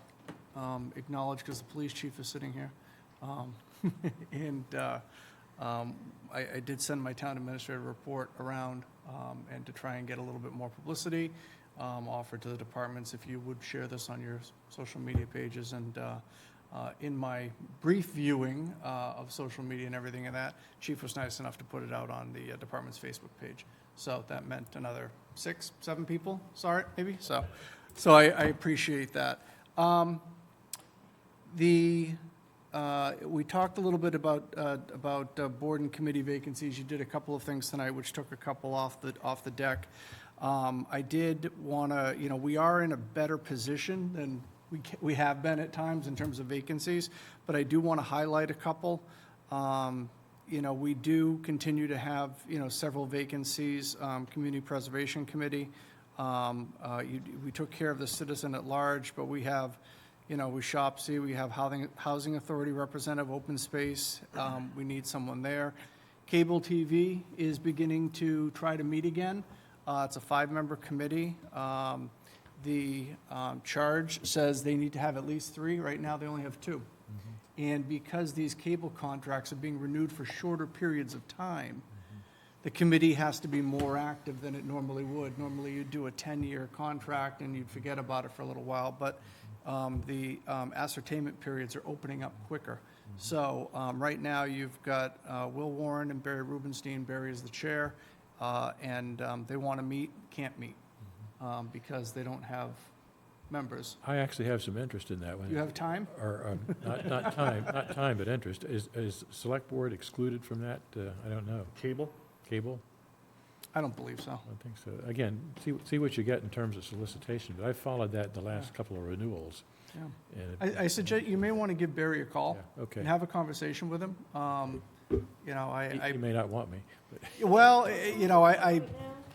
acknowledge, because the police chief is sitting here, and I did send my town administrator report around and to try and get a little bit more publicity offered to the departments. If you would share this on your social media pages, and in my brief viewing of social media and everything, and that chief was nice enough to put it out on the department's Facebook page. So that meant another 6, 7 people saw it, maybe. So I appreciate that. We talked a little bit about board and committee vacancies. You did a couple of things tonight, which took a couple off the deck. I did want to, we are in a better position than we have been at times in terms of vacancies, but I do want to highlight a couple. We do continue to have, several vacancies. Community Preservation Committee, we took care of the citizen at large, but we have, with SHOPSI, we have Housing Authority Representative, Open Space, we need someone there. Cable TV is beginning to try to meet again. It's a 5-member committee. The charge says they need to have at least 3. Right now, they only have 2. Mm-hmm. And because these cable contracts are being renewed for shorter periods of time, the committee has to be more active than it normally would. Normally, you'd do a 10-year contract and you'd forget about it for a little while, but the ascertainment periods are opening up quicker. So right now, you've got Will Warren and Barry Rubenstein. Barry is the chair, and they want to meet, can't meet. Because they don't have members. I actually have some interest in that one. You have time? Or not time, but interest. Is Select Board excluded from that? I don't know. Cable? I don't believe so. I don't think so. Again, see what you get in terms of solicitation, but I followed that the last couple of renewals. Yeah. And it- I suggest, you may want to give Barry a call Yeah, okay. and have a conversation with him. You know, He may not want me, but well, you know, I,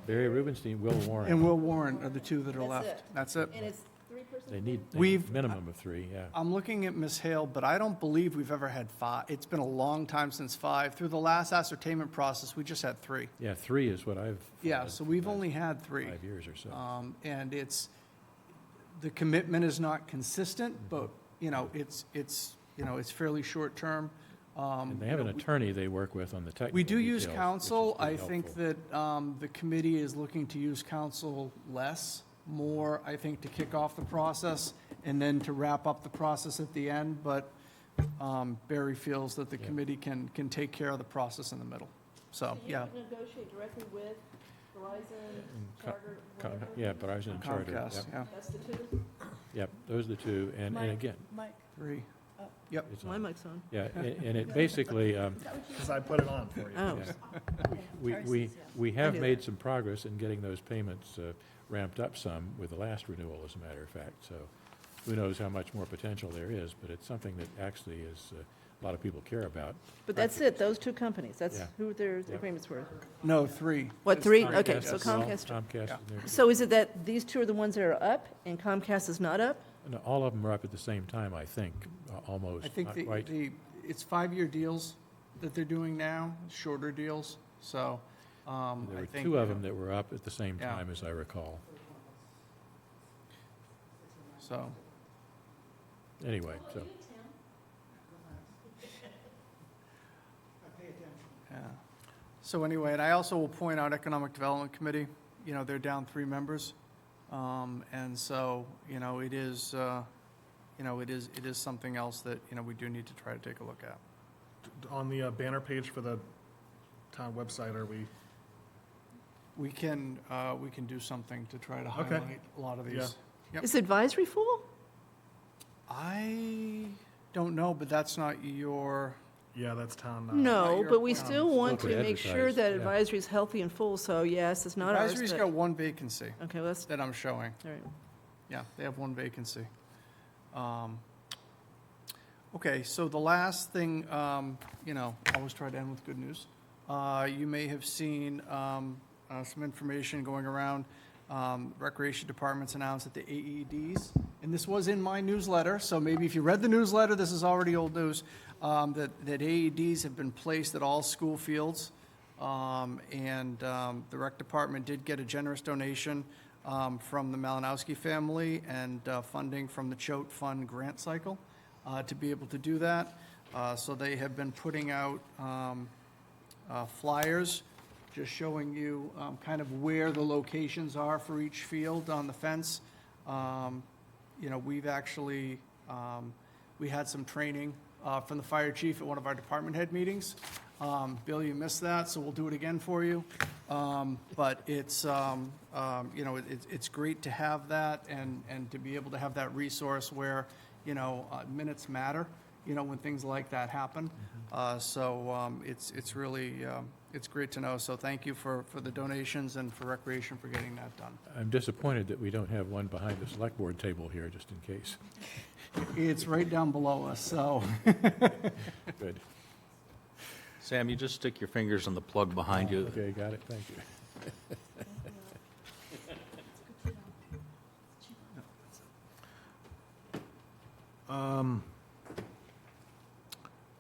Barry Rubenstein, Will Warren, and Will Warren are the two that are That's left. it. That's it. And it's three-person? they need a We've- minimum of 3, yeah. I'm looking at Ms. Hale, but I don't believe we've ever had 5. It's been a long time since 5. Through the last ascertainment process, we just had 3. Yeah, 3 is what I've. Yeah, followed so we've the last only had 3. 5 years or so. And the commitment is not consistent, but, you know, it's fairly short-term. And they have an attorney they work with on the technical We do use details, counsel. which is I pretty think helpful. that the committee is looking to use counsel less, more, I think, to kick off the process and then to wrap up the process at the end. But Barry feels that the Yeah. committee can take care of the process in the middle. So, yeah. negotiate directly with Verizon, Co- Yeah, Verizon and Charter. Comcast, Yep. yeah. That's the two? Yep, those are the two. And again, Mike, 3. it's my on. mic's on. Yeah, and it basically, Because I put it on for you. Oh. yeah. We have knew made that. some progress in getting those payments ramped up some with the last renewal, as a matter of fact. So who knows how much more potential there is, but it's something that actually is, a lot of people care about. But that's it, those two companies, that's Yeah. who their Yeah. agreements were. No, 3. What, 3? Comcast. Okay, so Yes. Comcast. Comcast Yeah. is there. So is it that these two are the ones that are up and Comcast is not up? No, all of them are up at the same time, I think, almost, I think not quite. it's 5-year deals that they're doing now, shorter deals. So, There I were think. 2 of them that were up at the same Yeah. time, as I recall. So, Anyway, so, yeah. So anyway, and I also will point out Economic Development Committee, you know, they're down 3 members. And so, you know, it is something else that, you know, we do need to try to take a look at. On the banner page for the town website, are we, We can do something to try to Okay. highlight a lot of Yeah. these. Yep. Is advisory full? I don't know, but that's not your, yeah, that's town. No, your but we plan. still want Look to at make sure advertise, that yeah. advisory is healthy and full, so yes, it's not ours. advisory's but- got 1 vacancy Okay, let's, that I'm showing. all right. Yeah, they have 1 vacancy. Okay, so the last thing, you know, I always try to end with good news. You may have seen some information going around. Recreation Department's announced that the AEDs, and this was in my newsletter, so maybe if you read the newsletter, this is already old news, that AEDs have been placed at all school fields. And the Rec Department did get a generous donation from the Malinowski family and funding from the Choate Fund grant cycle to be able to do that. So they have been putting out flyers, just showing you kind of where the locations are for each field on the fence. You know, we've actually, we had some training from the fire chief at one of our department head meetings. Bill, you missed that, so we'll do it again for you. But it's, you know, it's great to have that and to be able to have that resource where, you know, minutes matter, you know, when things like that happen. So it's really, it's great to know. So thank you for the donations and for Recreation for getting that done. I'm disappointed that we don't have one behind the select board table here, just in case. It's right down below us, so. Good. Sam, you just stick your fingers on the plug behind you. Okay, got it, thank you.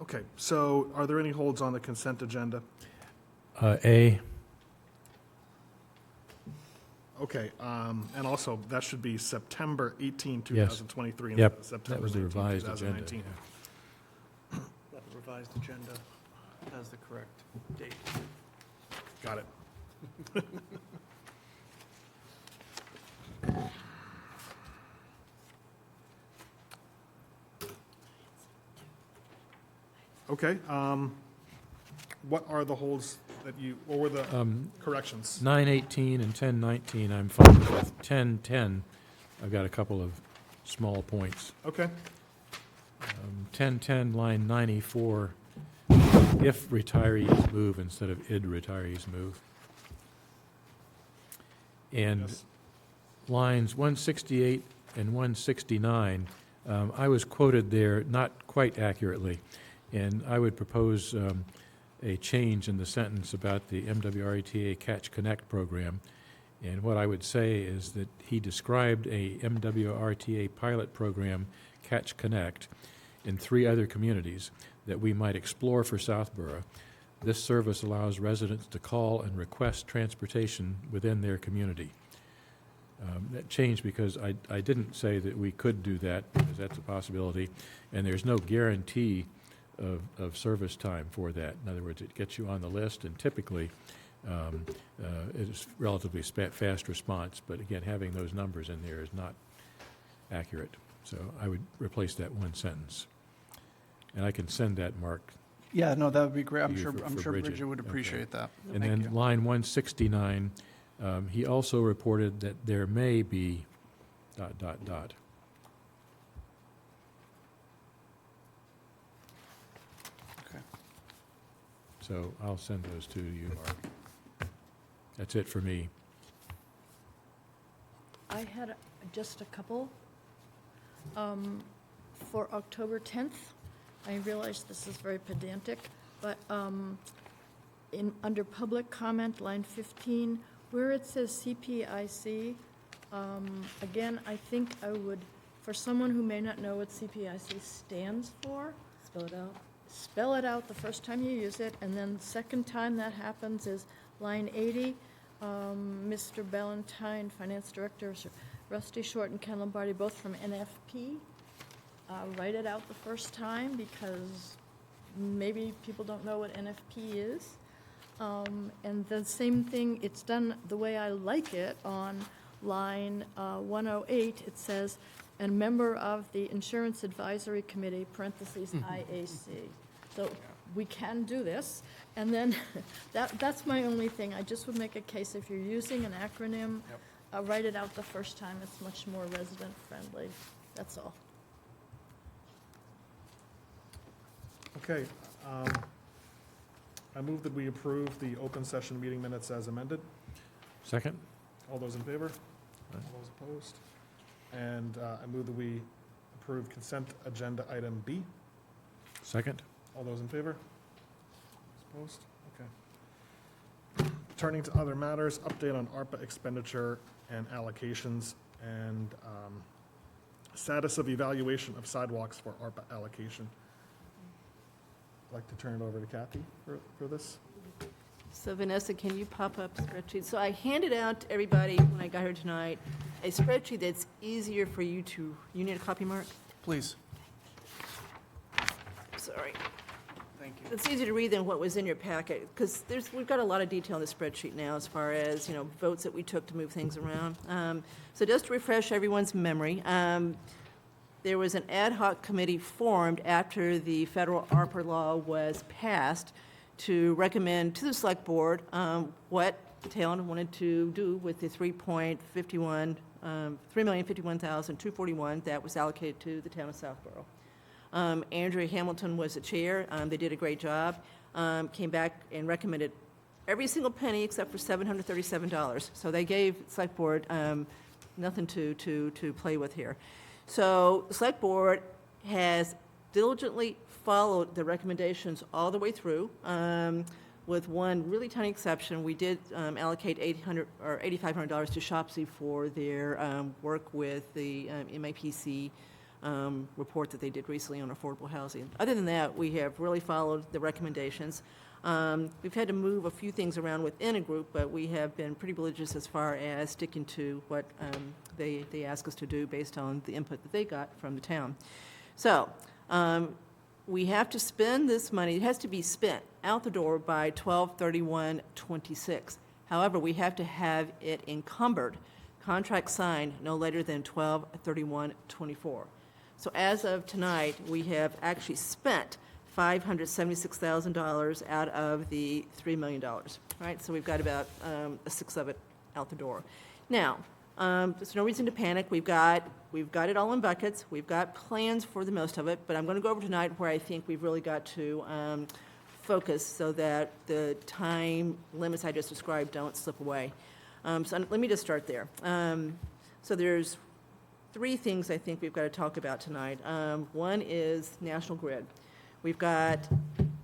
Okay, so are there any holds on the consent agenda? A, Okay, and also, that should be September 18, Yes. 2023. Yep, instead of that September was the 19, revised agenda. 2019. That revised agenda has the correct date. Got it. Okay, what are the holds that you, what were the corrections? 918 and 1019, I'm fine with. 1010, I've got a couple of small points. Okay, 1010, line 94, if retirees move instead of id retirees move. And Yes. lines 168 and 169, I was quoted there not quite accurately, and I would propose a change in the sentence about the MWRTA Catch Connect program. And what I would say is that he described a MWRTA pilot program, Catch Connect, in 3 other communities that we might explore for Southborough. This service allows residents to call and request transportation within their community. That changed because I didn't say that we could do that, because that's a possibility, and there's no guarantee of service time for that. In other words, it gets you on the list, and typically it is relatively fast response, but again, having those numbers in there is not accurate. So I would replace that one sentence. And I can send that, Mark. Yeah, no, that would be great. I'm You sure, for I'm sure Bridget. Bridget would Okay. appreciate that. And Thank then you. line 169, he also reported that there may be ... Okay. So I'll send those to you, Mark. That's it for me. I had just a couple. For October 10th, I realize this is very pedantic, but under public comment, line 15, where it says CPIC, again, I think I would, for someone who may not know what CPIC stands for, Spell it out. spell it out the first time you use it, and then the second time that happens is line 80, Mr. Ballantyne, Finance Director, Rusty Short and Ken Lombardi, both from NFP. Write it out the first time, because maybe people don't know what NFP is. And the same thing, it's done the way I like it on line 108. It says, "and member of the Insurance Advisory Committee, parentheses, IAC." So we can do this. And then that's my only thing. I just would make a case, if you're using an acronym, write it out the first time. It's much more resident-friendly. That's all. Okay. I move that we approve the open session meeting minutes as amended. Second? All those in favor? All those opposed? And I move that we approve consent agenda item B. Second? All those in favor? Opposed? Okay. Turning to other matters, update on ARPA expenditure and allocations, and status of evaluation of sidewalks for ARPA allocation. I'd like to turn it over to Kathy for this. So Vanessa, can you pop up spreadsheet? So I handed out to everybody when I got here tonight a spreadsheet that's easier for you to, you need a copy, Mark? Please. Sorry. Thank you. It's easier to read than what was in your packet, because we've got a lot of detail in the spreadsheet now as far as, votes that we took to move things around. So just to refresh everyone's memory, there was an ad hoc committee formed after the federal ARPA law was passed to recommend to the select board what the town wanted to do with the $3,051,241 that was allocated to the town of Southborough. Andrea Hamilton was the chair. They did a great job. Came back and recommended every single penny except for $737. So they gave the select board nothing to play with here. So the select board has diligently followed the recommendations all the way through, with one really tiny exception. We did allocate $8,500 to Shopsy for their work with the MAPC report that they did recently on affordable housing. Other than that, we have really followed the recommendations. We've had to move a few things around within a group, but we have been pretty religious as far as sticking to what they ask us to do based on the input that they got from the town. So we have to spend this money. It has to be spent out the door by 12/31/26. However, we have to have it encumbered, contract signed no later than 12/31/24. So as of tonight, we have actually spent $576,000 out of the $3 million, right? So we've got about a sixth of it out the door. Now, there's no reason to panic. We've got it all in buckets. We've got plans for the most of it, but I'm going to go over tonight where I think we've really got to focus so that the time limits I just described don't slip away. So let me just start there. So there's three things I think we've got to talk about tonight. One is National Grid. We've got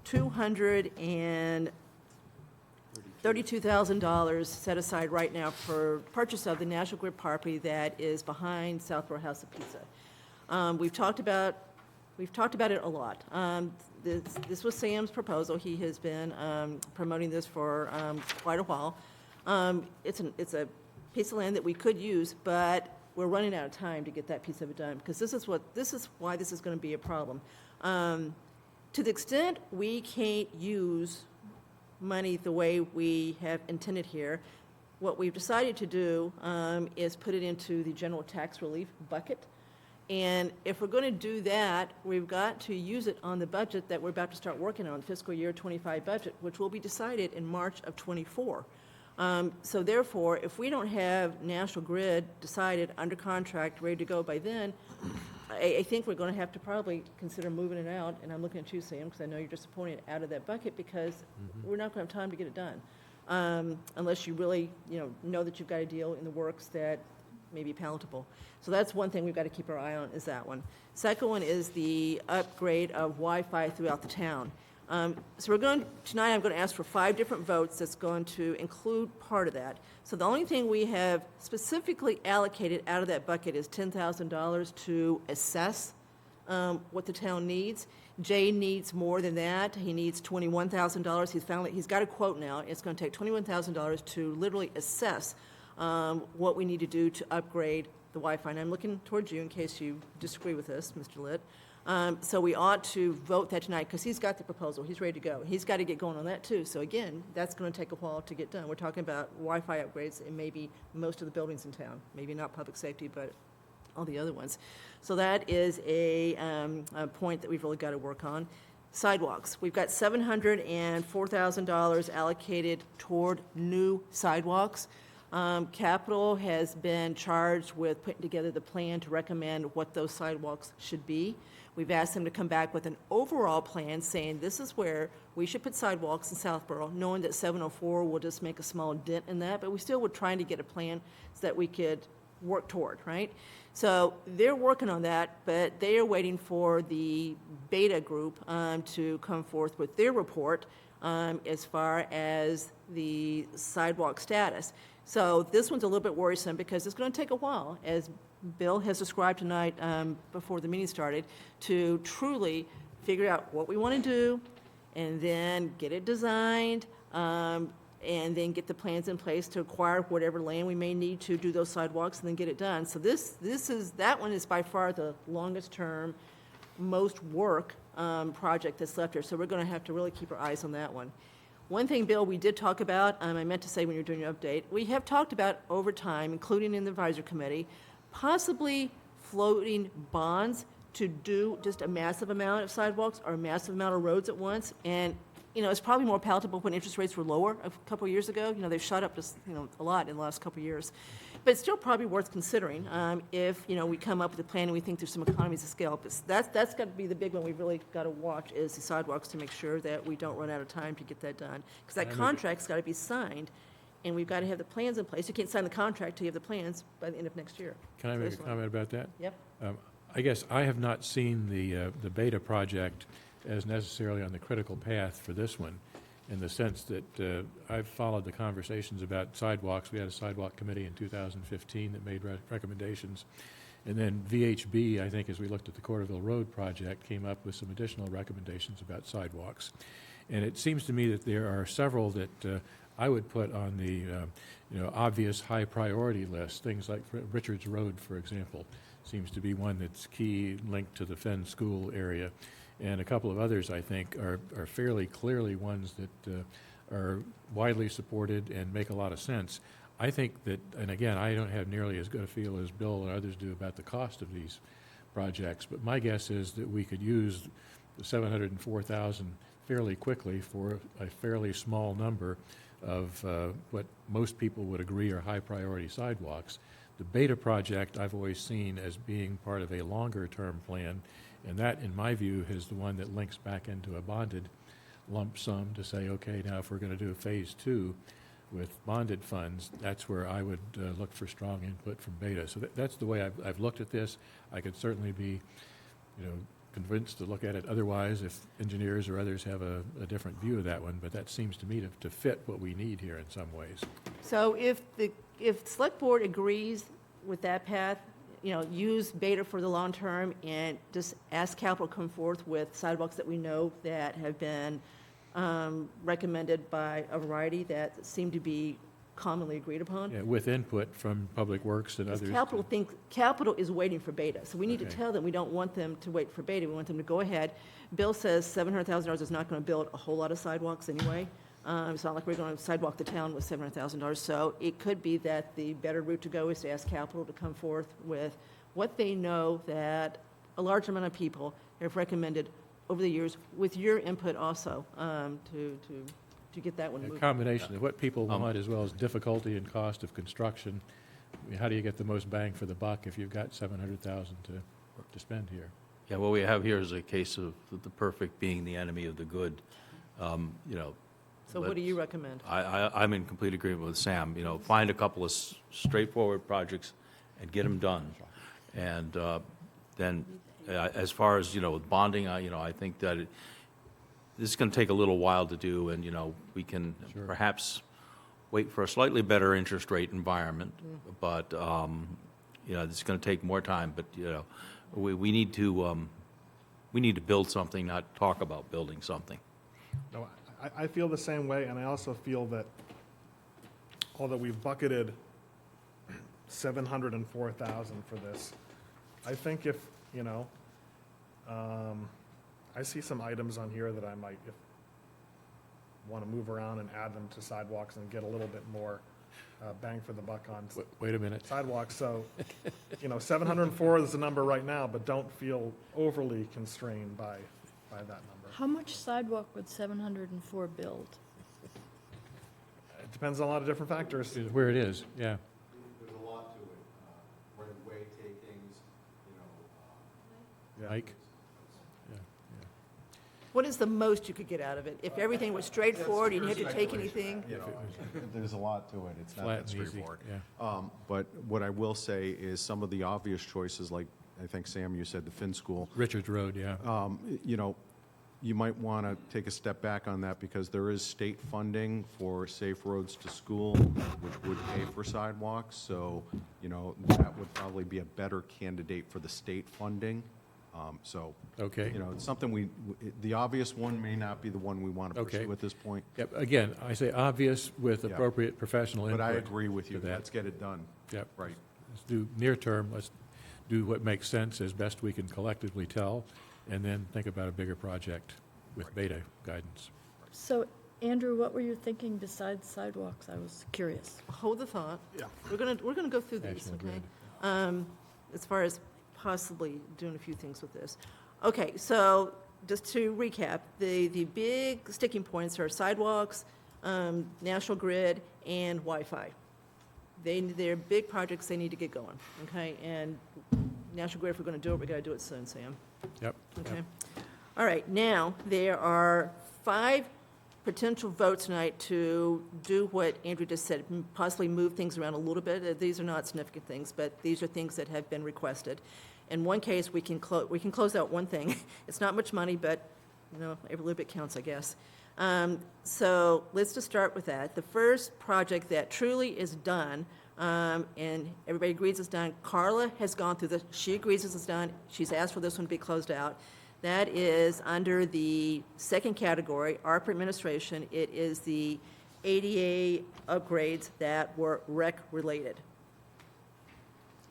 $232,000 set aside right now for purchase of the National Grid property that is behind Southborough House of Pizza. We've talked about it a lot. This was Sam's proposal. He has been promoting this for quite a while. It's a piece of land that we could use, but we're running out of time to get that piece of it done, because this is why this is going to be a problem. To the extent we can't use money the way we have intended here, what we've decided to do is put it into the general tax relief bucket. And if we're going to do that, we've got to use it on the budget that we're about to start working on, fiscal year 25 budget, which will be decided in March of 24. So therefore, if we don't have National Grid decided, under contract, ready to go by then, I think we're going to have to probably consider moving it out, and I'm looking at you, Sam, because I know you're disappointed, out of that bucket, because we're not going to have time to get it done. Unless you really, know that you've got a deal in the works that may be palatable. So that's one thing we've got to keep our eye on, is that one. Second one is the upgrade of Wi-Fi throughout the town. So tonight I'm going to ask for 5 different votes that's going to include part of that. So the only thing we have specifically allocated out of that bucket is $10,000 to assess what the town needs. Jay needs more than that. He needs $21,000. He's got a quote now. It's going to take $21,000 to literally assess what we need to do to upgrade the Wi-Fi. And I'm looking towards you in case you disagree with this, Mr. Litt. So we ought to vote that tonight, because he's got the proposal. He's ready to go. He's got to get going on that, too. So again, that's going to take a while to get done. We're talking about Wi-Fi upgrades in maybe most of the buildings in town. Maybe not public safety, but all the other ones. So that is a point that we've really got to work on. Sidewalks. We've got $704,000 allocated toward new sidewalks. Capital has been charged with putting together the plan to recommend what those sidewalks should be. We've asked them to come back with an overall plan saying this is where we should put sidewalks in Southborough, knowing that 704 will just make a small dent in that, but we still were trying to get a plan so that we could work toward, right? So they're working on that, but they are waiting for the beta group to come forth with their report as far as the sidewalk status. So this one's a little bit worrisome because it's going to take a while, as Bill has described tonight before the meeting started, to truly figure out what we want to do and then get it designed and then get the plans in place to acquire whatever land we may need to do those sidewalks and then get it done. So that one is by far the longest term, most work project that's left here. So we're going to have to really keep our eyes on that one. One thing, Bill, we did talk about, I meant to say when you're doing your update, we have talked about over time, including in the advisory committee, possibly floating bonds to do just a massive amount of sidewalks or a massive amount of roads at once. And, it's probably more palatable when interest rates were lower a couple of years ago. They've shot up just, a lot in the last couple of years. But it's still probably worth considering if, we come up with a plan and we think there's some economies of scale. But that's got to be the big one we've really got to watch, is the sidewalks, to make sure that we don't run out of time to get that done. Because that contract's got to be signed, and we've got to have the plans in place. You can't sign the contract till you have the plans by the end of next year. Can I make a comment about that? Yep. I guess I have not seen the beta project as necessarily on the critical path for this one, in the sense that I've followed the conversations about sidewalks. We had a sidewalk committee in 2015 that made recommendations. And then VHB, I think, as we looked at the Corderville Road project, came up with some additional recommendations about sidewalks. And it seems to me that there are several that I would put on the obvious high priority list. Things like Richards Road, for example, seems to be one that's key, linked to the Fenn School area. And a couple of others, I think, are fairly clearly ones that are widely supported and make a lot of sense. I think that, and again, I don't have nearly as good a feel as Bill and others do about the cost of these projects, but my guess is that we could use the $704,000 fairly quickly for a fairly small number of what most people would agree are high-priority sidewalks. The beta project I've always seen as being part of a longer-term plan, and that, in my view, is the one that links back into a bonded lump sum to say, okay, now if we're going to do a phase 2, with bonded funds, that's where I would look for strong input from Beta. So that's the way I've looked at this. I could certainly be, convinced to look at it otherwise if engineers or others have a different view of that one, but that seems to me to fit what we need here in some ways. So if Select Board agrees with that path, use Beta for the long term and just ask capital to come forth with sidewalks that we know that have been recommended by a variety that seem to be commonly agreed upon. Yeah, with input from Public Works and Because others. capital is waiting for Beta, so we need to Okay. tell them we don't want them to wait for Beta, we want them to go ahead. Bill says $700,000 is not going to build a whole lot of sidewalks anyway. It's not like we're going to sidewalk the town with $700,000, so it could be that the better route to go is to ask capital to come forth with what they know that a large amount of people have recommended over the years, with your input also, to get that one A moving. combination of what people want as well as difficulty and cost of construction. I mean, how do you get the most bang for the buck if you've got $700,000 to spend here? Yeah, what we have here is a case of the perfect being the enemy of the good. So what do you recommend? I'm in complete agreement with Sam. Find a couple of straightforward projects and get them done. And then, as far as, with bonding, I think that this is going to take a little while to do, and, we can perhaps wait for a slightly better interest rate environment, but, it's going to take more time, but, we need to build something, not talk about building something. No, I feel the same way, and I also feel that although we've bucketed $704,000 for this, I think if, I see some items on here that I might want to move around and add them to sidewalks and get a little bit more bang for the buck on Wait a minute. sidewalks. So, 704 is the number right now, but don't feel overly constrained by that number. How much sidewalk would 704 build? It depends on a lot of different factors. Is where it is, yeah. There's a lot to it, right-of-way takings, Yeah. Mike? What is the most you could get out of it? If everything was straightforward, you didn't have to take anything? There's a lot to it, it's not Flat that and easy, straightforward. yeah. But what I will say is some of the obvious choices, like, I think, Sam, you said the Finn School, Richards Road, yeah. you might want to take a step back on that because there is state funding for Safe Roads to School, which would pay for sidewalks. So, that would probably be a better candidate for the state funding. Okay. It's something the obvious one may not be the one we want to Okay. pursue at this point. Yep, again, I say obvious with Yeah. appropriate professional input. But I agree with you. to that. Let's get it done. Yep. Right. Let's do near term, let's do what makes sense as best we can collectively tell, and then think about a bigger project with Beta guidance. So, Andrew, what were you thinking besides sidewalks? I was curious. Hold the thought. Yeah. We're gonna go through these, National okay? Grid. As far as possibly doing a few things with this. Okay, so just to recap, the big sticking points are sidewalks, National Grid, and Wi-Fi. They're big projects, they need to get going, okay? And National Grid, if we're gonna do it, we gotta do it soon, Sam. Yep. Okay. All right, now, there are 5 potential votes tonight to do what Andrew just said, possibly move things around a little bit. These are not significant things, but these are things that have been requested. In one case, we can close out one thing. It's not much money, but, every little bit counts, I guess. So let's just start with that. The first project that truly is done, and everybody agrees it's done, Carla has gone through this, she agrees this is done, she's asked for this one to be closed out. That is under the second category, ARPA administration. It is the ADA upgrades that were rec-related.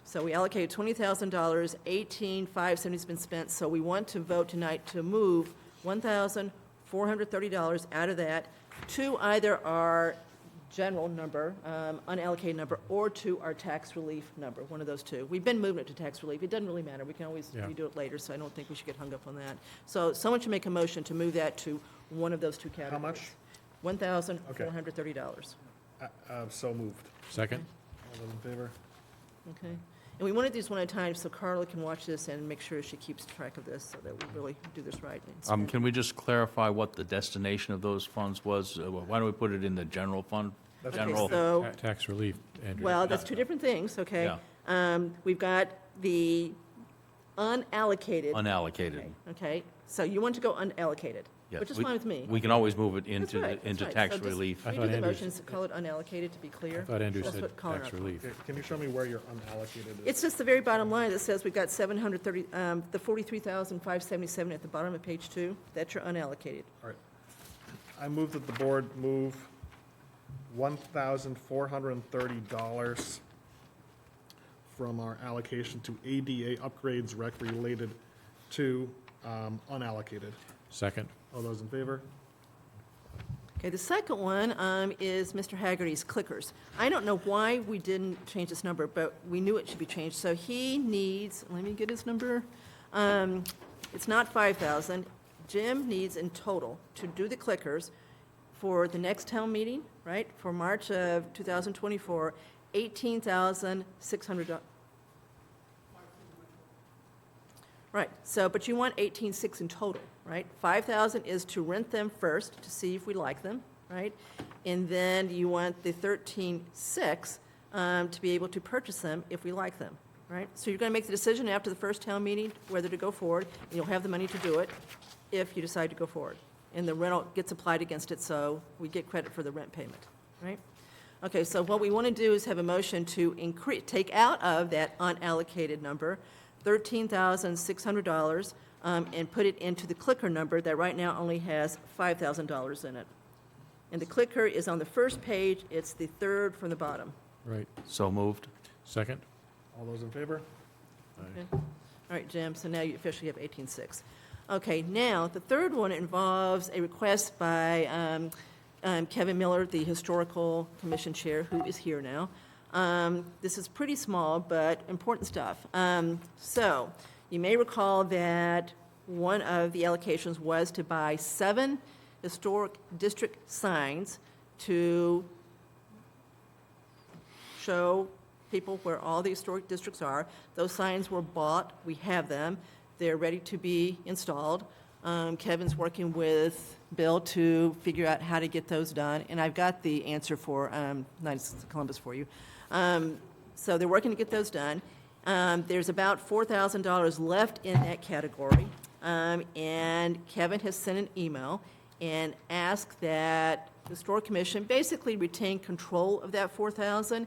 So we allocated $20,000, $18,570 has been spent, so we want to vote tonight to move $1,430 out of that to either our general number, unallocated number, or to our tax relief number, one of those two. We've been moving it to tax relief. It doesn't really matter. We can always Yeah. redo it later, so I don't think we should get hung up on that. So someone should make a motion to move that to one of those two categories. How much? $1,430. So moved. Second? All those in favor? Okay. And we want to do this one at a time so Carla can watch this and make sure she keeps track of this so that we really do this right. Can we just clarify what the destination of those funds was? Why don't we put it in the general fund? That's Okay, General. so, Tax relief, Andrew. well, that's two different things, okay? We've got the unallocated. Unallocated. Okay, so you want to go unallocated, Yes, which is we- fine with me. We can always move it That's into, right, that's into right. tax So just relief. I redo thought the Andrew motions, call it unallocated to be clear. I thought Andrew That's said what calling tax it. relief. Okay, can you show me where your unallocated is? It's just the very bottom line that says we've got 730, the 43,577 at the bottom of page 2, that's your unallocated. All right. I move that the board move $1,430 from our allocation to ADA upgrades rec related to unallocated. Second. All those in favor? Okay, the second one is Mr. Haggerty's clickers. I don't know why we didn't change this number, but we knew it should be changed. So he needs, let me get his number. It's not 5,000. Jim needs in total to do the clickers for the next town meeting, right, for March of 2024, $18,600. Right, so, but you want 18,600 in total, right? 5,000 is to rent them first to see if we like them, right? And then you want the 13,600 to be able to purchase them if we like them, right? So you're going to make the decision after the first town meeting whether to go forward, and you'll have the money to do it if you decide to go forward. And the rental gets applied against it, so we get credit for the rent payment, right? Okay, so what we want to do is have a motion to increase, take out of that unallocated number $13,600 and put it into the clicker number that right now only has $5,000 in it. And the clicker is on the first page, it's the third from the bottom. Right. So moved. Second. All those in favor? Okay. All right, Jim, so now you officially have 18,600. Okay, now, the third one involves a request by Kevin Miller, the Historical Commission Chair, who is here now. This is pretty small, but important stuff. So, you may recall that one of the allocations was to buy 7 historic district signs to show people where all the historic districts are. Those signs were bought, we have them, they're ready to be installed. Kevin's working with Bill to figure out how to get those done, and I've got the answer for Knights of Columbus for you. So they're working to get those done. There's about $4,000 left in that category, and Kevin has sent an email and asked that the Historic Commission basically retain control of that $4,000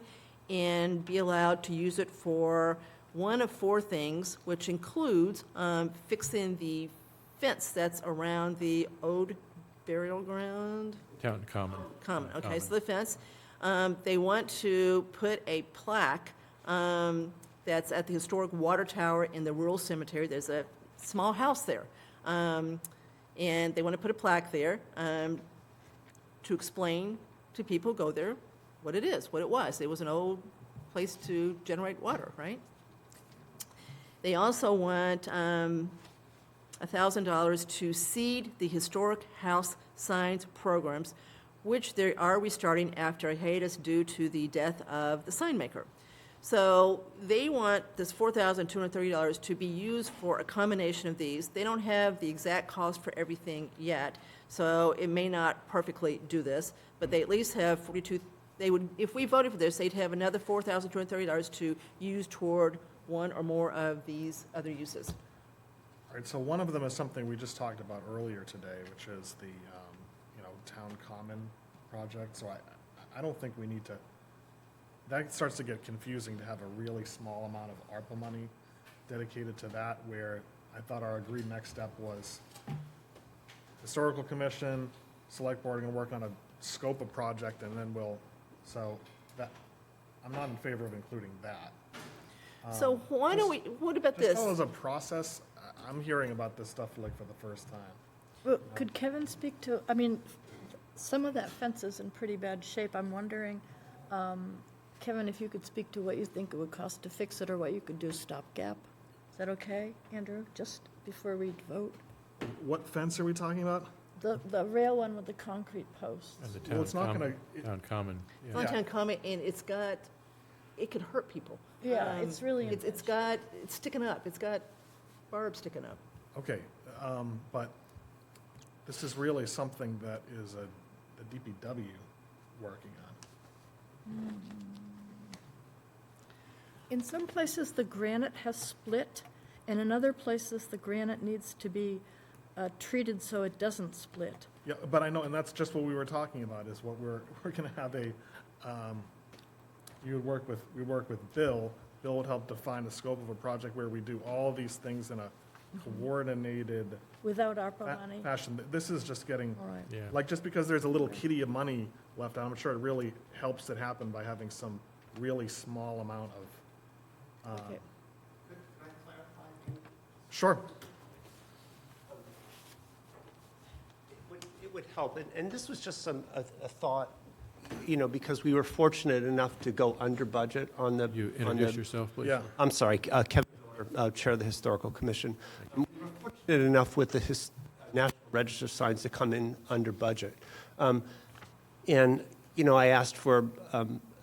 and be allowed to use it for one of 4 things, which includes fixing the fence that's around the old burial ground. Town Common. Common, okay, Common. so the fence. They want to put a plaque that's at the historic water tower in the rural cemetery. There's a small house there. And they want to put a plaque there to explain to people who go there what it is, what it was. It was an old place to generate water, right? They also want $1,000 to seed the historic house signs programs, which they are restarting after a hiatus due to the death of the sign maker. So they want this $4,230 to be used for a combination of these. They don't have the exact cost for everything yet, so it may not perfectly do this, but they at least have 42, they would, if we voted for this, they'd have another $4,230 to use toward one or more of these other uses. All right, so one of them is something we just talked about earlier today, which is the, town common project. So I don't think we need to, that starts to get confusing to have a really small amount of ARPA money dedicated to that, where I thought our agreed next step was Historical Commission, Select Board are gonna work on a scope of project, and then so that, I'm not in favor of including that. So why don't we, what about this? Just as a process, I'm hearing about this stuff like for the first time. Well, could Kevin speak to, I mean, some of that fence is in pretty bad shape. I'm wondering, Kevin, if you could speak to what you think it would cost to fix it or what you could do stopgap. Is that okay, Andrew, just before we vote? What fence are we talking about? The rail one with the concrete posts. And the Well, it's not gonna- Town Common. yeah. Downtown Common, and it's got, it could hurt people. Yeah, it's really in It's got, it's sticking up, it's got barbs sticking up. Okay, but this is really something that is the DPW working on. In some places, the granite has split, and in other places, the granite needs to be treated so it doesn't split. Yeah, but I know, and that's just what we were talking about, is what we're gonna have a, we work with Bill. Bill would help define the scope of a project where we do all these things in a coordinated Without ARPA money? fashion. This is just getting, All right. Yeah. like, just because there's a little kitty of money left out, I'm sure it really helps it happen by having some really small amount of, Okay. sure. It would help, and this was just a thought, because we were fortunate enough to go under budget on the. You introduce yourself, please? Yeah. I'm sorry, Kevin Miller, Chair of the Historical Commission. We were fortunate enough with the National Register signs to come in under budget. And, I asked for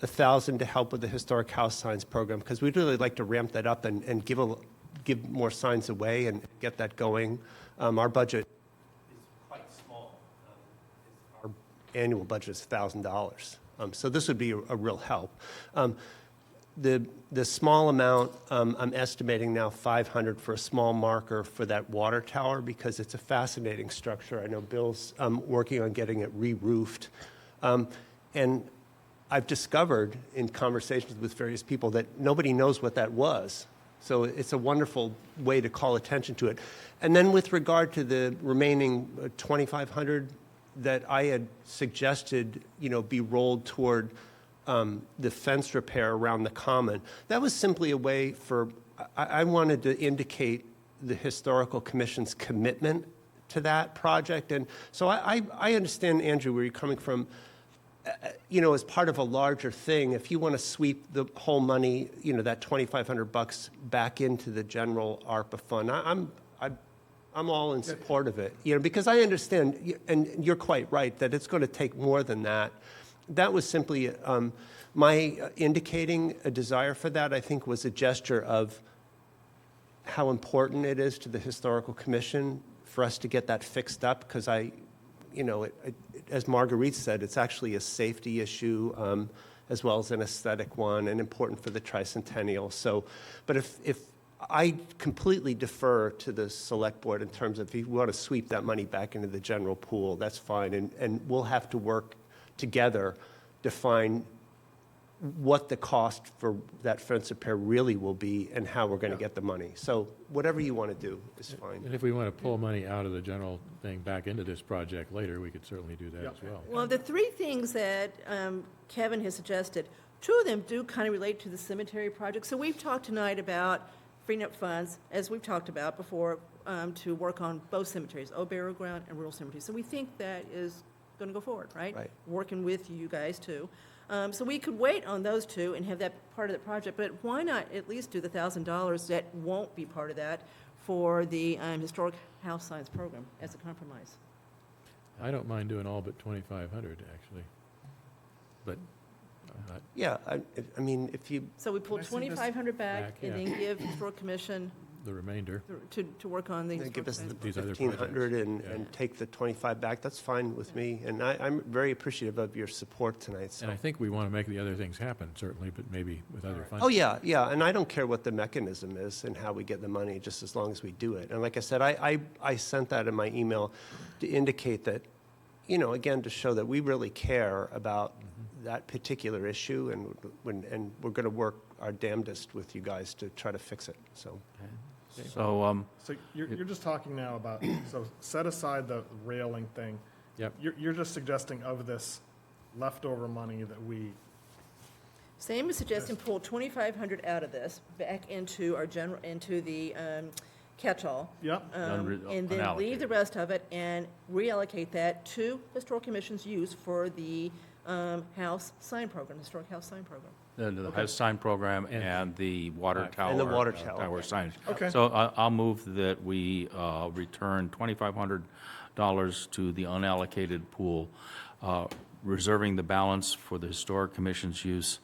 1,000 to help with the Historic House Signs program, because we'd really like to ramp that up and give more signs away and get that going. Our budget is quite small. Our annual budget is $1,000. So this would be a real help. The small amount, I'm estimating now 500 for a small marker for that water tower, because it's a fascinating structure. I know Bill's working on getting it re-roofed. And I've discovered in conversations with various people that nobody knows what that was. So it's a wonderful way to call attention to it. And then with regard to the remaining 2,500 that I had suggested, be rolled toward the fence repair around the common, that was simply a way for, I wanted to indicate the Historical Commission's commitment to that project. And so I understand, Andrew, where you're coming from. As part of a larger thing, if you want to sweep the whole money, that $2,500 back into the general ARPA fund, I'm all in support of it. Because I understand, and you're quite right, that it's going to take more than that. That was simply my indicating a desire for that. I think was a gesture of how important it is to the Historical Commission for us to get that fixed up, because as Marguerite said, it's actually a safety issue as well as an aesthetic one, and important for the tricentennial. So, but if I completely defer to the Select Board in terms of if you want to sweep that money back into the general pool, that's fine, and we'll have to work together to find what the cost for that fence repair really will be and how we're going to get the money. So whatever you want to do is fine. And if we want to pull money out of the general thing back into this project later, we could certainly do that as well. Well, the three things that Kevin has suggested, two of them do kind of relate to the cemetery project. So we've talked tonight about freeing up funds, as we've talked about before, to work on both cemeteries, Old Burial Ground and Rural Cemetery. So we think that is going to go forward, right? Right. Working with you guys, too. So we could wait on those two and have that part of the project, but why not at least do the $1,000 that won't be part of that for the Historic House Signs program as a compromise? I don't mind doing all but 2,500, actually. But I'm not, Yeah, I mean, if you, So we pull Can I see this? $2,500 back Back, and yeah. then give Historic Commission the remainder. to work on the. give us the These other 1,500 projects, yeah. and take the 25 back, that's fine with me. And I'm very appreciative of your support tonight. So. And I think we want to make the other things happen, certainly, but maybe with other funding. Oh, yeah, and I don't care what the mechanism is and how we get the money, just as long as we do it. And like I said, I sent that in my email to indicate that, again, to show that we really care about that particular issue, and we're going to work our damnedest with you guys to try to fix it, so. So, So you're just talking now about, so set aside the railing thing. Yep. You're just suggesting of this leftover money that we, Sam is suggesting pull 2,500 out of this, back into our general, into the catch-all. yep, And then leave the rest of it and reallocate that to Historic Commission's use for the house sign program, Historic House Sign Program. the house sign program and the water tower. And the water tower. Tower signage. Okay. So I'll move that we return $2,500 to the unallocated pool, reserving the balance for the Historic Commission's use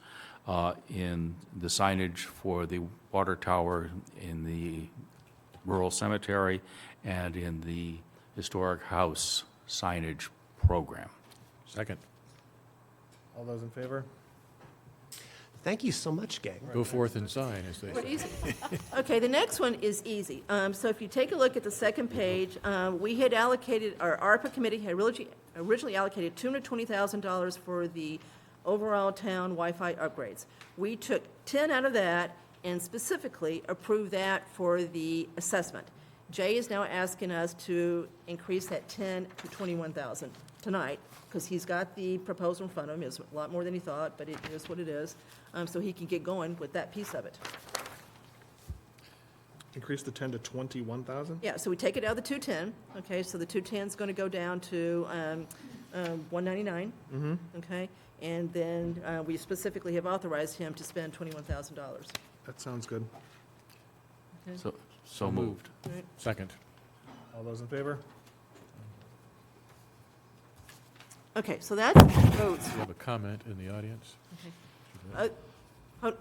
in the signage for the water tower, in the rural cemetery, and in the historic house signage program. Second. all those in favor? Thank you so much, gang. Go forth and sign, as they What say. easy. Okay, the next one is easy. So if you take a look at the second page, we had allocated, our ARPA committee had originally allocated $220,000 for the overall town Wi-Fi upgrades. We took 10 out of that and specifically approved that for the assessment. Jay is now asking us to increase that 10 to 21,000 tonight, because he's got the proposal in front of him. It's a lot more than he thought, but it is what it is, so he can get going with that piece of it. Increase the 10 to 21,000? Yeah, so we take it out of the 210, okay, so the 210 is going to go down to 199, okay? And then we specifically have authorized him to spend $21,000. That sounds good. So moved. Second. All those in favor? Okay, so that's votes. Do you have a comment in the audience?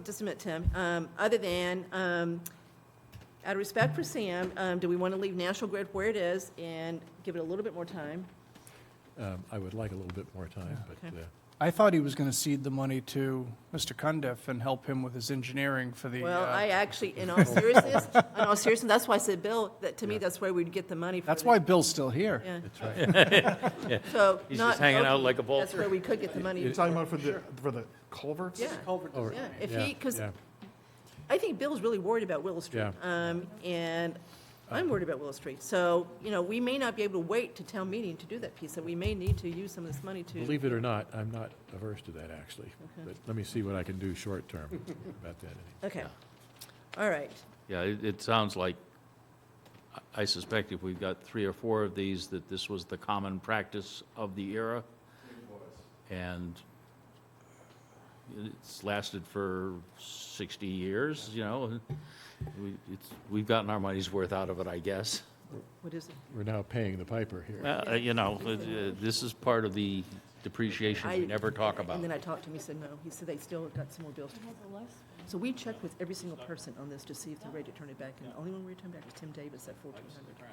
Just a minute, Tim. Other than, out of respect for Sam, do we want to leave National Grid where it is and give it a little bit more time? I would like a little bit more time, but Okay. I thought he was going to cede the money to Mr. Cundiff and help him with his engineering for the. Well, I actually, in all seriousness, that's why I said, Bill, that to me, that's where we'd get the money for. That's why Bill's still here. Yeah. that's right. So He's not. just hanging out okay, like a vulture. That's where we could get the money. You're talking about for the culverts? Yeah, Oh, yeah. If yeah, he, because yeah. I think Bill's really worried about Willow Street. Yeah. And I'm worried about Willow Street. So, we may not be able to wait to town meeting to do that piece, so we may need to use some of this money to. Believe it or not, I'm not averse to that, actually. But let me see what I can do short-term about that. Okay. All right. Yeah, it sounds like, I suspect if we've got 3 or 4 of these, that this was the common practice of the era. And it's lasted for 60 years, We've gotten our money's worth out of it, I guess. What is it? We're now paying the piper here. This is part of the depreciation we never talk about. And then I talked to him, he said no. He said they still got some more bills to pay. So we checked with every single person on this to see if they're ready to turn it back, and the only one we returned back was Tim Davis at 1,400.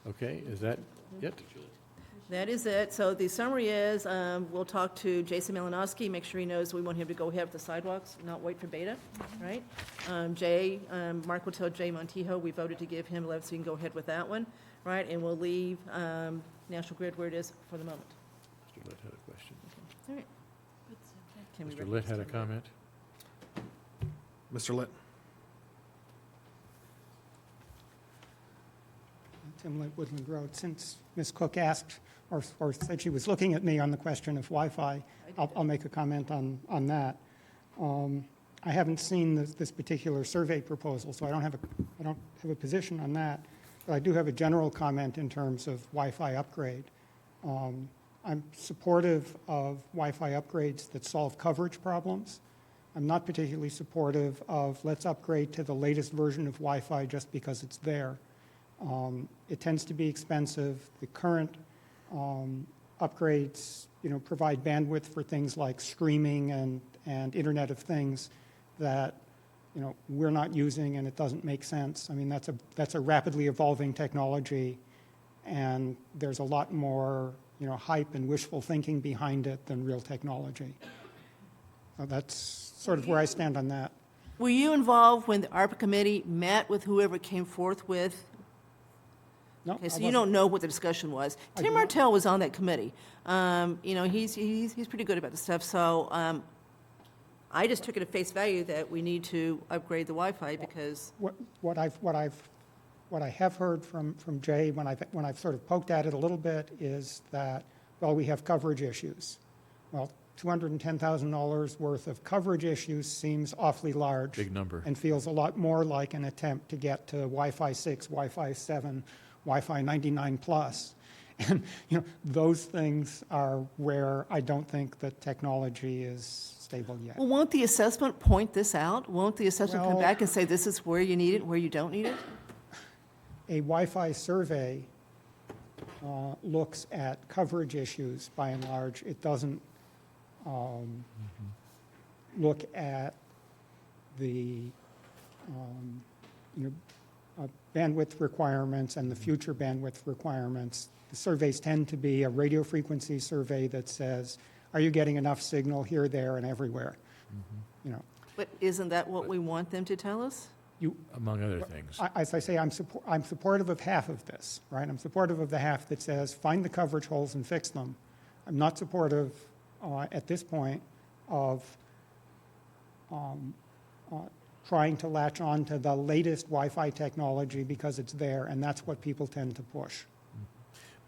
Okay, is that it? That is it. So the summary is, we'll talk to Jason Malinowski, make sure he knows we want him to go ahead with the sidewalks, not wait for Beta, right? Mark will tell Jay Montijo, we voted to give him 11, so he can go ahead with that one, right? And we'll leave National Grid where it is for the moment. Mr. Litt had a question. All right. Can we Mr. Litt had a recognize comment? Mr. Litt? Tim Litt, Woodland Road. Since Ms. Cook asked or said she was looking at me on the question of Wi-Fi, I'll make a comment on that. I haven't seen this particular survey proposal, so I don't have a position on that. But I do have a general comment in terms of Wi-Fi upgrade. I'm supportive of Wi-Fi upgrades that solve coverage problems. I'm not particularly supportive of let's upgrade to the latest version of Wi-Fi just because it's there. It tends to be expensive. The current upgrades, provide bandwidth for things like streaming and Internet of Things that, we're not using, and it doesn't make sense. I mean, that's a rapidly evolving technology, and there's a lot more, hype and wishful thinking behind it than real technology. So that's sort of where I stand on that. Were you involved when the ARPA committee met with whoever came forth with? No, Okay, so I you wasn't. don't know what the discussion was. I Tim do not. Martell was on that committee. He's pretty good about this stuff, so I just took it at face value that we need to upgrade the Wi-Fi because, What I have heard from Jay when I've sort of poked at it a little bit is that, well, we have coverage issues. Well, $210,000 worth of coverage issues seems awfully large. Big number. And feels a lot more like an attempt to get to Wi-Fi 6, Wi-Fi 7, Wi-Fi 99 plus. And, those things are where I don't think that technology is stable yet. well, won't the assessment point this out? Won't the assessment come Well- back and say this is where you need it, where you don't need it? A Wi-Fi survey looks at coverage issues by and large. It doesn't look at the bandwidth requirements and the future bandwidth requirements. The surveys tend to be a radio frequency survey that says, are you getting enough signal here, there, and everywhere? You know, But isn't that what we want them to tell us? Among other things. as I say, I'm supportive of half of this, right? I'm supportive of the half that says, find the coverage holes and fix them. I'm not supportive at this point of trying to latch on to the latest Wi-Fi technology because it's there, and that's what people tend to push.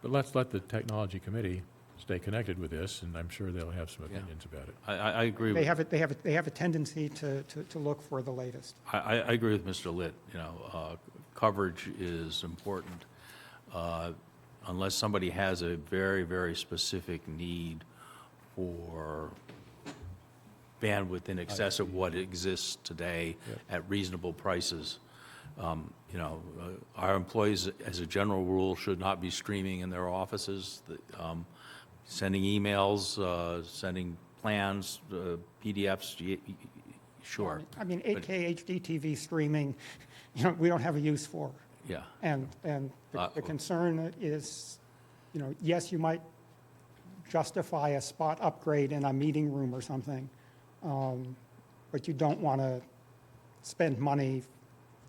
But let's let the technology committee stay connected with this, and I'm sure they'll have some opinions about it. I agree. They have a tendency to look for the latest. I agree with Mr. Litt. You know, coverage is important. Unless somebody has a very, very specific need for bandwidth in excess of what exists today at reasonable prices. You know, our employees, as a general rule, should not be streaming in their offices, sending emails, sending plans, PDFs, sure. I mean, 8K HD TV streaming, you know, we don't have a use for. Yeah. And the concern is, you know, yes, you might justify a spot upgrade in a meeting room or something, but you don't want to spend money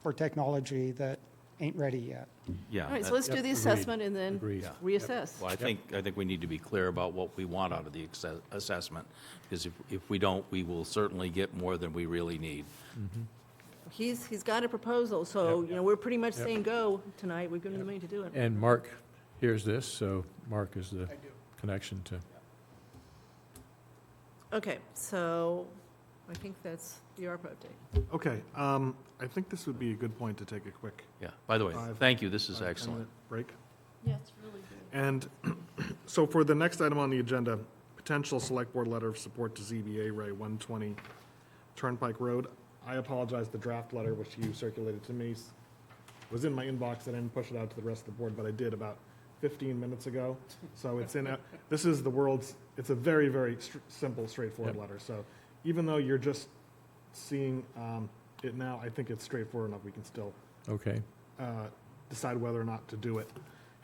for technology that ain't ready yet. Yeah. All right, so let's do the assessment and then Agreed. reassess. Well, I think we need to be clear about what we want out of the assessment, because if we don't, we will certainly get more than we really need. He's got a proposal, so, you know, we're pretty much saying go tonight. We've given him the money to do it. And Mark hears this, so Mark is the connection to. Okay, so I think that's the ARPA update. Okay, I think this would be a good point to take a quick Yeah. By the way, thank you. This is 10-minute excellent. break. Yeah, it's really good. And so for the next item on the agenda, potential select board letter of support to ZBA Ray 120 Turnpike Road. I apologize, the draft letter which you circulated to me was in my inbox. I didn't push it out to the rest of the board, but I did about 15 minutes ago. So it's this is the world's, it's a very, very simple, straightforward letter. So even though you're just seeing it now, I think it's straightforward enough. We can still Okay. decide whether or not to do it.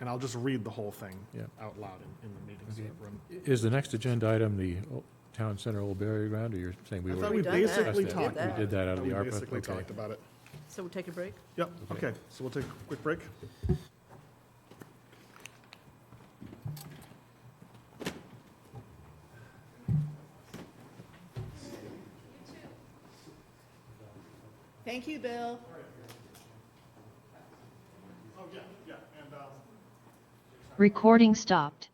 And I'll just read the whole thing Yeah. out loud in the meeting. So everyone- Is the next agenda item the Town Center Old Burial Ground, or you're saying we I were? thought we done that. basically We did talked. that. We did that out of the We ARPA? basically Okay. talked about it. So we'll take a break? Yep, okay, so we'll take a quick break. Thank you, Bill. Oh, yeah, and, Recording stopped.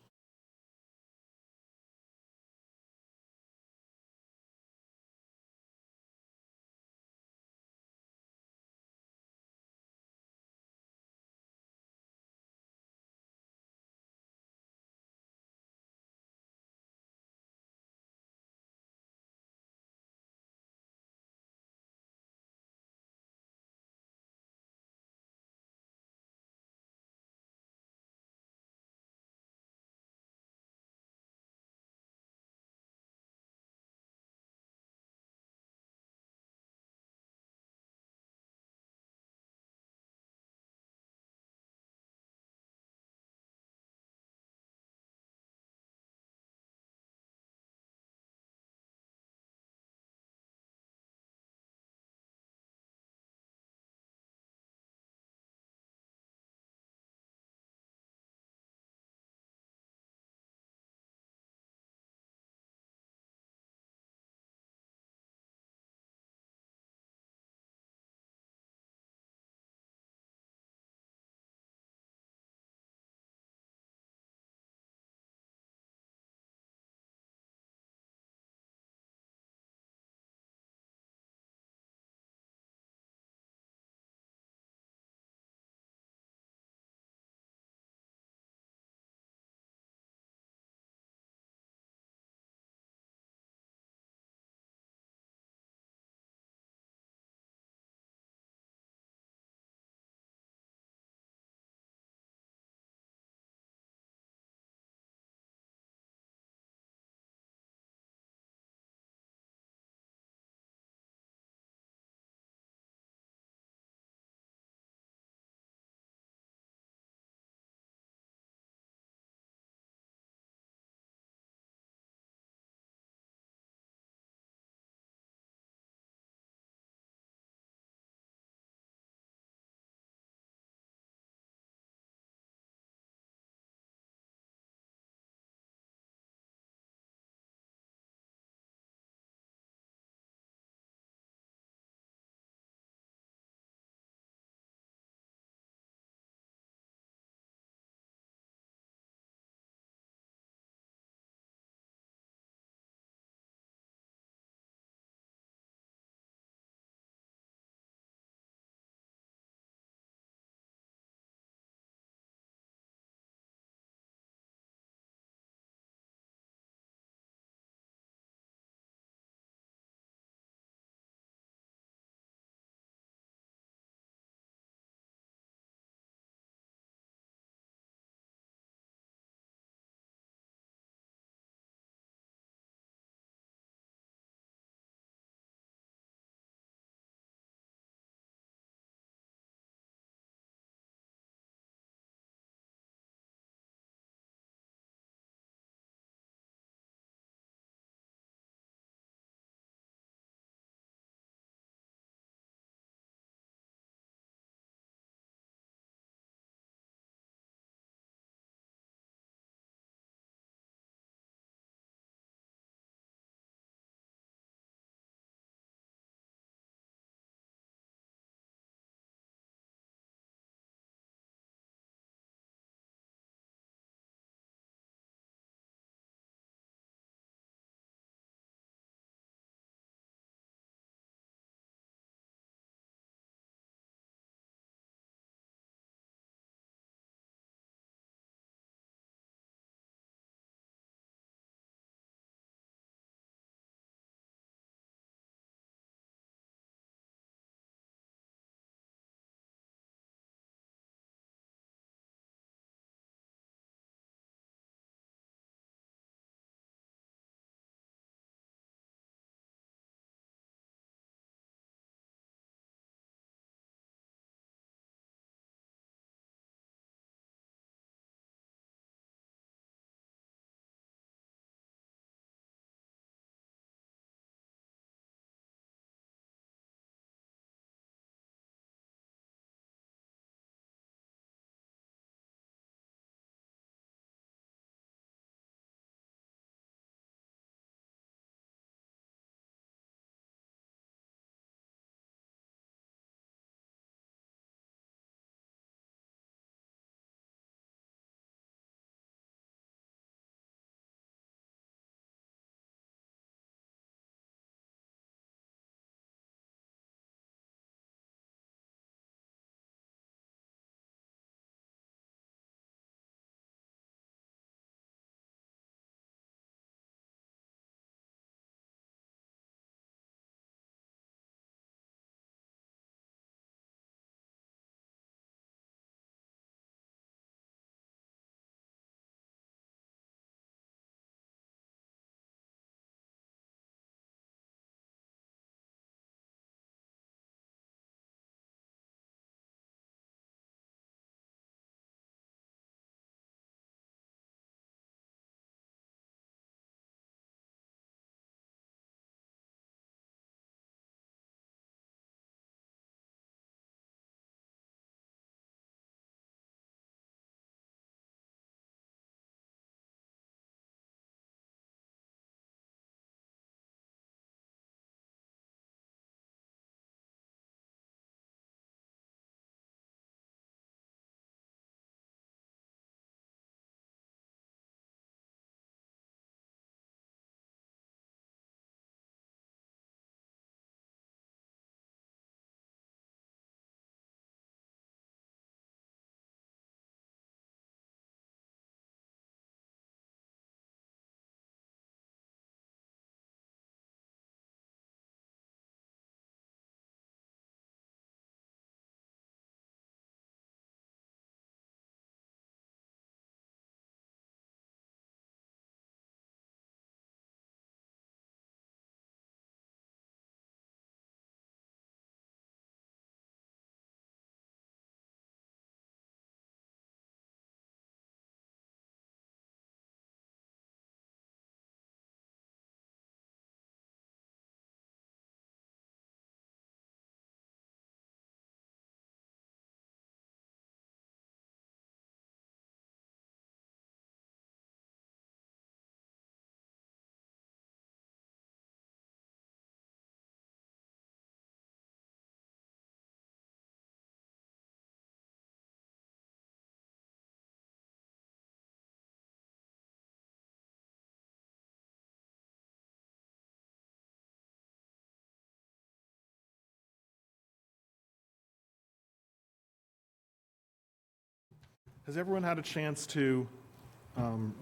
Has everyone had a chance to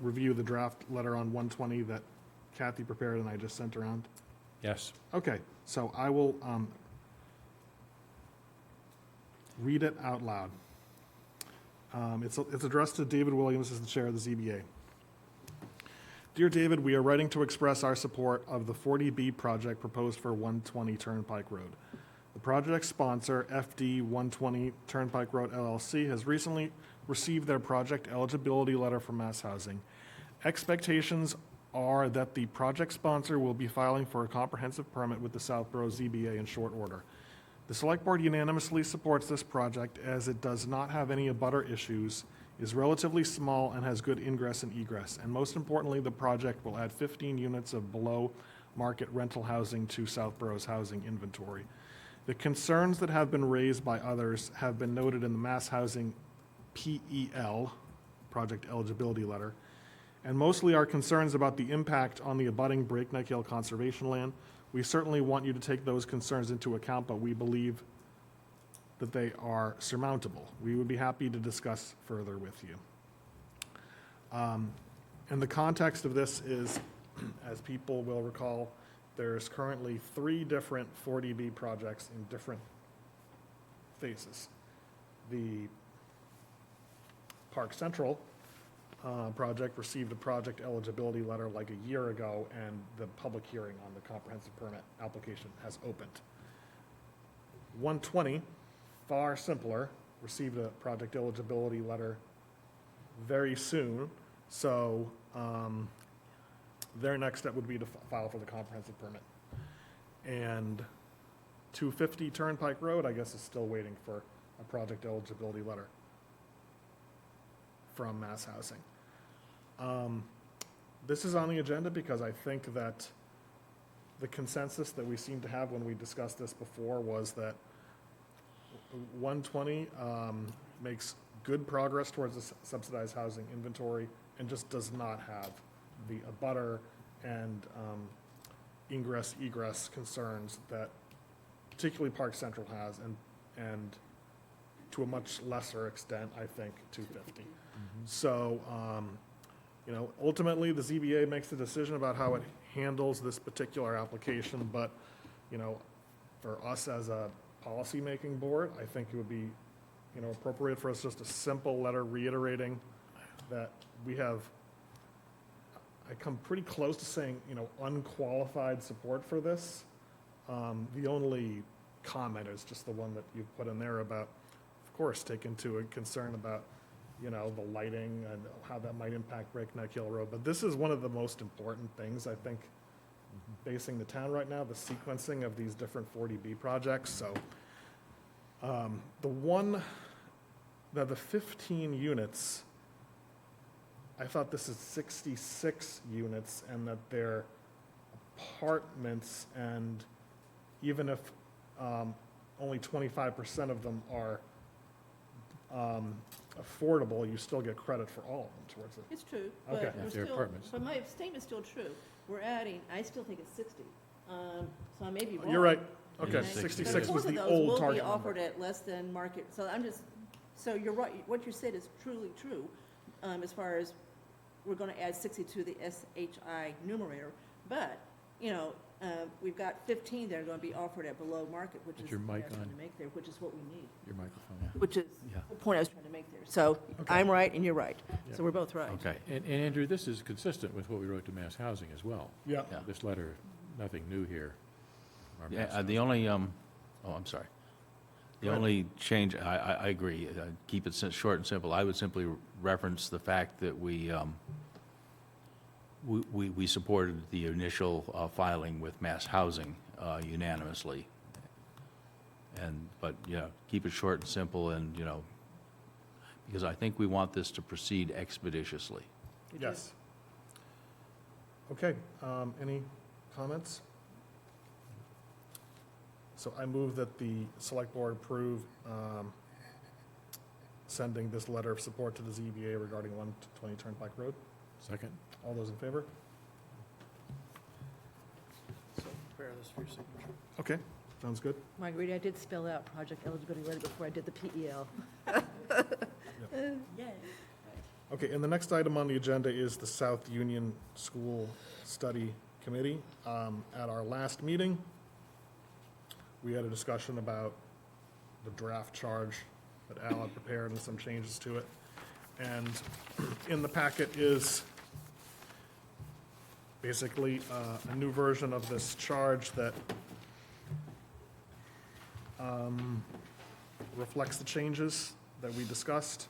review the draft letter on 120 that Kathy prepared and I just sent around? Yes. Okay, so I will read it out loud. It's addressed to David Williams as the chair of the ZBA. Dear David, we are writing to express our support of the 40B project proposed for 120 Turnpike Road. The project sponsor, FD 120 Turnpike Road LLC, has recently received their project eligibility letter from Mass Housing. Expectations are that the project sponsor will be filing for a comprehensive permit with the Southborough ZBA in short order. The Select Board unanimously supports this project as it does not have any abutter issues, is relatively small, and has good ingress and egress. And most importantly, the project will add 15 units of below-market rental housing to Southborough's housing inventory. The concerns that have been raised by others have been noted in the Mass Housing PEL, project eligibility letter, and mostly are concerns about the impact on the abutting Breakneck Hill conservation land. We certainly want you to take those concerns into account, but we believe that they are surmountable. We would be happy to discuss further with you. And the context of this is, as people will recall, there's currently 3 different 40B projects in different phases. The Park Central project received a project eligibility letter like a year ago, and the public hearing on the comprehensive permit application has opened. 120, far simpler, received a project eligibility letter very soon, so their next step would be to file for the comprehensive permit. And 250 Turnpike Road, I guess, is still waiting for a project eligibility letter from Mass Housing. This is on the agenda because I think that the consensus that we seem to have when we discussed this before was that 120 makes good progress towards the subsidized housing inventory and just does not have the abutter and ingress egress concerns that particularly Park Central has, and to a much lesser extent, I think, 250. So, ultimately, the ZBA makes the decision about how it handles this particular application, but, for us as a policy-making board, I think it would be, appropriate for us just a simple letter reiterating that we have, I come pretty close to saying, unqualified support for this. The only comment is just the one that you put in there about, of course, take into a concern about, the lighting and how that might impact Breakneck Hill Road. But this is one of the most important things, I think, facing the town right now, the sequencing of these different 40B projects. So the 15 units, I thought this is 66 units, and that they're apartments, and even if only 25% of them are affordable, you still get credit for all of them towards it. It's true, Okay. but we're If they're still, apartments. but my statement's still true. We're adding, I still think it's 60. So I may be wrong. You're right. It Okay, is 60. 66 was the Both old of those will be target offered number. at less than market, so you're right, what you said is truly true, as far as we're gonna add 60 to the SHI numerator, but, we've got 15 that are gonna be offered at below market, which Is is your what I mic was trying on? to make there, which is what we need, Your microphone, yeah. which is Yeah. the point I was trying to make there. So I'm right and you're right, Yeah. so we're both right. Okay. And Andrew, this is consistent with what we wrote to Mass Housing as well. Yeah. Yeah. This letter, nothing new here. from our Yeah, Mass the only, I'm sorry. The Go ahead. only change, I agree, keep it short and simple. I would simply reference the fact that we supported the initial filing with Mass Housing unanimously. But keep it short and simple, and, because I think we want this to proceed expeditiously. Yes. Okay, any comments? So I move that the Select Board approve sending this letter of support to the ZBA regarding 120 Turnpike Road. Second? All those in favor? So prepare this for your signature. Okay, sounds good. Marguerite, I did spell out project eligibility letter before I did the PEL. Okay, and the next item on the agenda is the South Union School Study Committee. At our last meeting, we had a discussion about the draft charge that Al had prepared and some changes to it. And in the packet is basically a new version of this charge that reflects the changes that we discussed.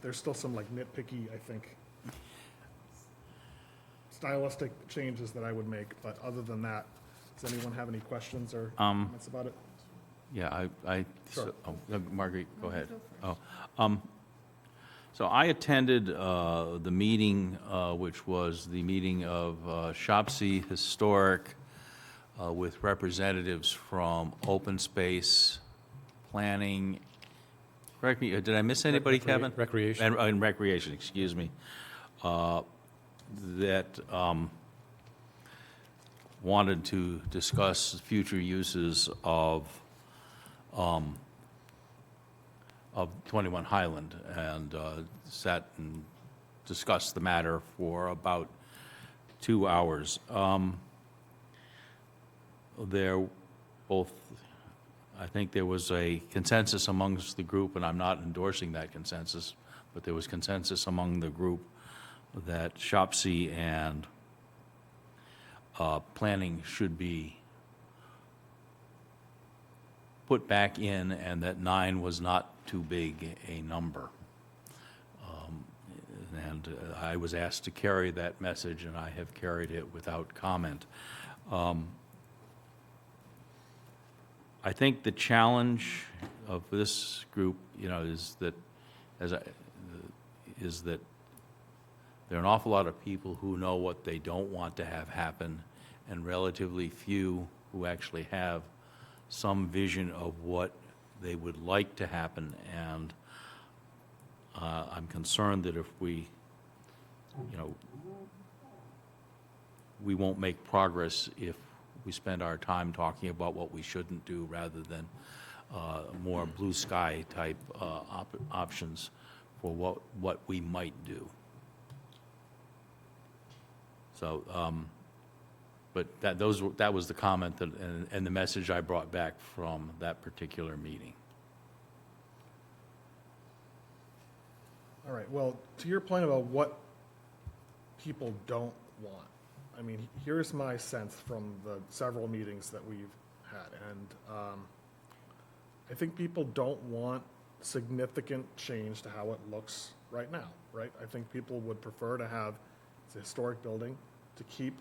There's still some like nitpicky, I think, stylistic changes that I would make, but other than that, does anyone have any questions or comments about it? Yeah, Sure. Marguerite, go ahead. So I attended the meeting, which was the meeting of Shopsy Historic with representatives from Open Space, Planning, correct me, did I miss anybody, Kevin? Recreation. And Recreation, excuse me. That wanted to discuss future uses of 21 Highland, and sat and discussed the matter for about 2 hours. I think there was a consensus amongst the group, and I'm not endorsing that consensus, but there was consensus among the group that Shopsy and planning should be put back in, and that 9 was not too big a number. And I was asked to carry that message, and I have carried it without comment. I think the challenge of this group, is that there are an awful lot of people who know what they don't want to have happen, and relatively few who actually have some vision of what they would like to happen. And I'm concerned that if we won't make progress if we spend our time talking about what we shouldn't do rather than more blue sky type options for what we might do. So, but that was the comment and the message I brought back from that particular meeting. All right, well, to your point about what people don't want, I mean, here's my sense from the several meetings that we've had, and I think people don't want significant change to how it looks right now, right? I think people would prefer to have, it's a historic building, to keep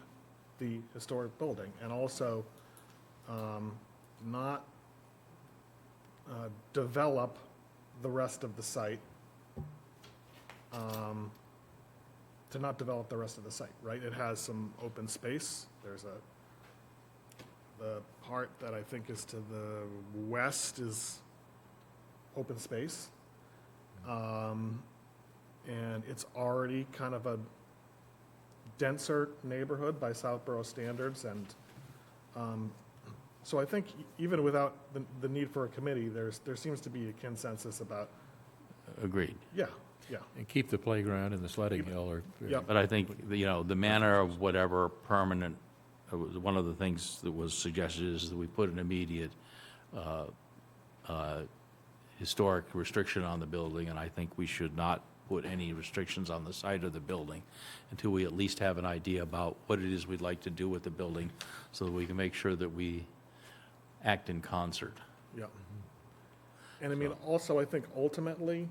the historic building, and also not develop the rest of the site, to not develop the rest of the site, right? It has some open space. There's the part that I think is to the west is open space. And it's already kind of a denser neighborhood by Southborough standards. And so I think even without the need for a committee, there seems to be a consensus about. Agreed. Yeah. Yeah. And keep the playground and the sledding hill or. Yep. But I think, the manner of whatever permanent, one of the things that was suggested is that we put an immediate historic restriction on the building, and I think we should not put any restrictions on the site of the building until we at least have an idea about what it is we'd like to do with the building, so that we can make sure that we act in concert. Yeah. And I mean, also, I think ultimately,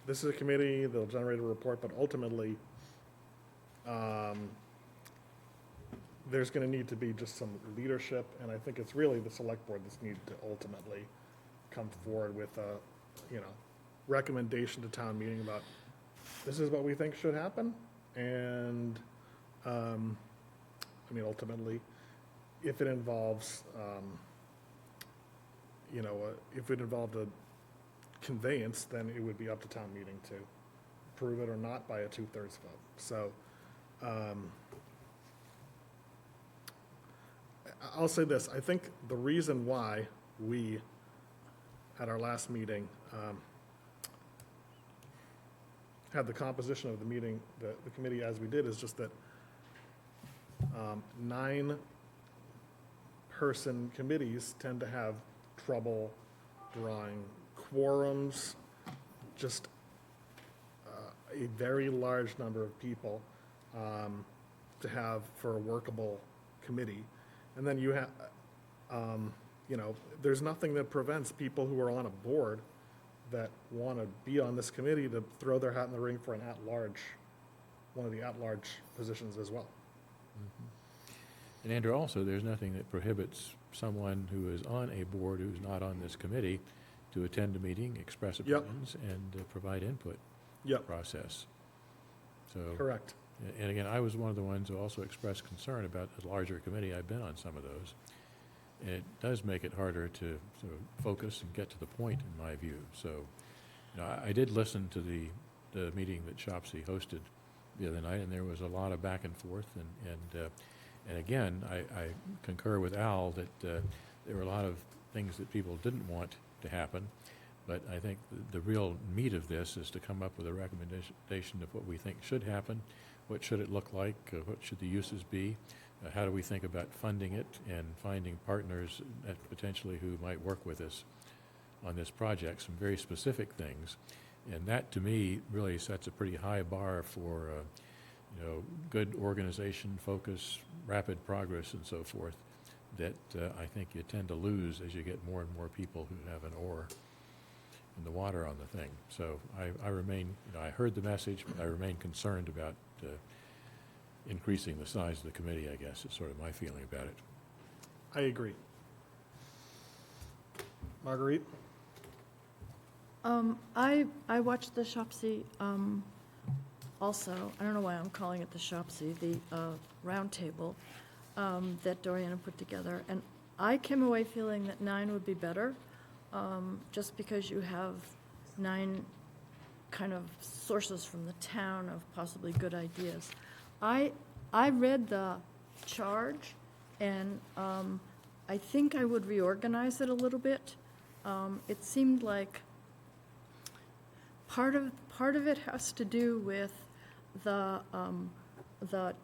this is a committee, they'll generate a report, but ultimately, there's going to need to be just some leadership, and I think it's really the select board that's needed to ultimately come forward with a, recommendation to town meeting about, this is what we think should happen, and, ultimately, if it involves, if it involved a conveyance, then it would be up to town meeting to approve it or not by a 2/3 vote. So, I'll say this, I think the reason why we at our last meeting, had the composition of the meeting, the committee as we did, is just that 9-person committees tend to have trouble drawing quorums, just a very large number of people to have for a workable committee. And then you have, there's nothing that prevents people who are on a board that want to be on this committee to throw their hat in the ring for one of the at-large positions as well. And Andrew, also, there's nothing that prohibits someone who is on a board who's not on this committee to attend a meeting, express Yep. opinions, and provide input. Yep. Process. So. Correct. And again, I was one of the ones who also expressed concern about the larger committee. I've been on some of those. And it does make it harder to sort of focus and get to the point, in my view. So, I did listen to the meeting that Shopsy hosted the other night, and there was a lot of back and forth. And again, I concur with Al that there were a lot of things that people didn't want to happen. But I think the real meat of this is to come up with a recommendation of what we think should happen, what should it look like, what should the uses be, how do we think about funding it, and finding partners that potentially who might work with us on this project, some very specific things. And that, to me, really sets a pretty high bar for good organization, focus, rapid progress, and so forth, that I think you tend to lose as you get more and more people who have an oar in the water on the thing. So I remain, I heard the message, but I remain concerned about increasing the size of the committee, I guess, is sort of my feeling about it. I agree. Marguerite? I watched the Shopsy also. I don't know why I'm calling it the Shopsy, the roundtable that Doriana put together. And I came away feeling that 9 would be better, just because you have 9 kind of sources from the town of possibly good ideas. I read the charge, and I think I would reorganize it a little bit. It seemed like part of it has to do with the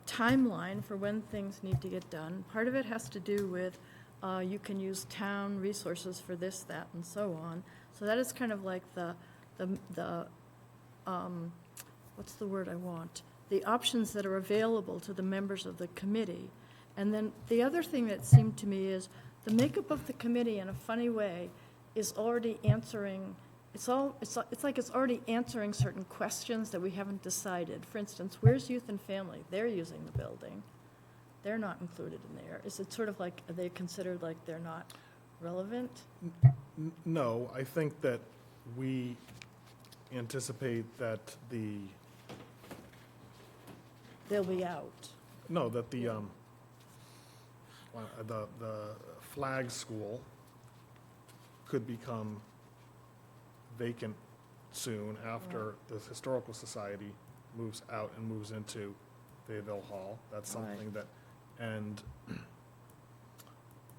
timeline for when things need to get done. Part of it has to do with you can use town resources for this, that, and so on. So that is kind of like the what's the word I want? The options that are available to the members of the committee. And then the other thing that seemed to me is the makeup of the committee, in a funny way, is already answering. It's like it's already answering certain questions that we haven't decided. For instance, where's youth and family? They're using the building. They're not included in there. Is it sort of like, are they considered like they're not relevant? No, I think that we anticipate that They'll be out. no, that the flag school could become vacant soon after the Historical Society moves out and moves into Fayetteville Hall. That's something that, and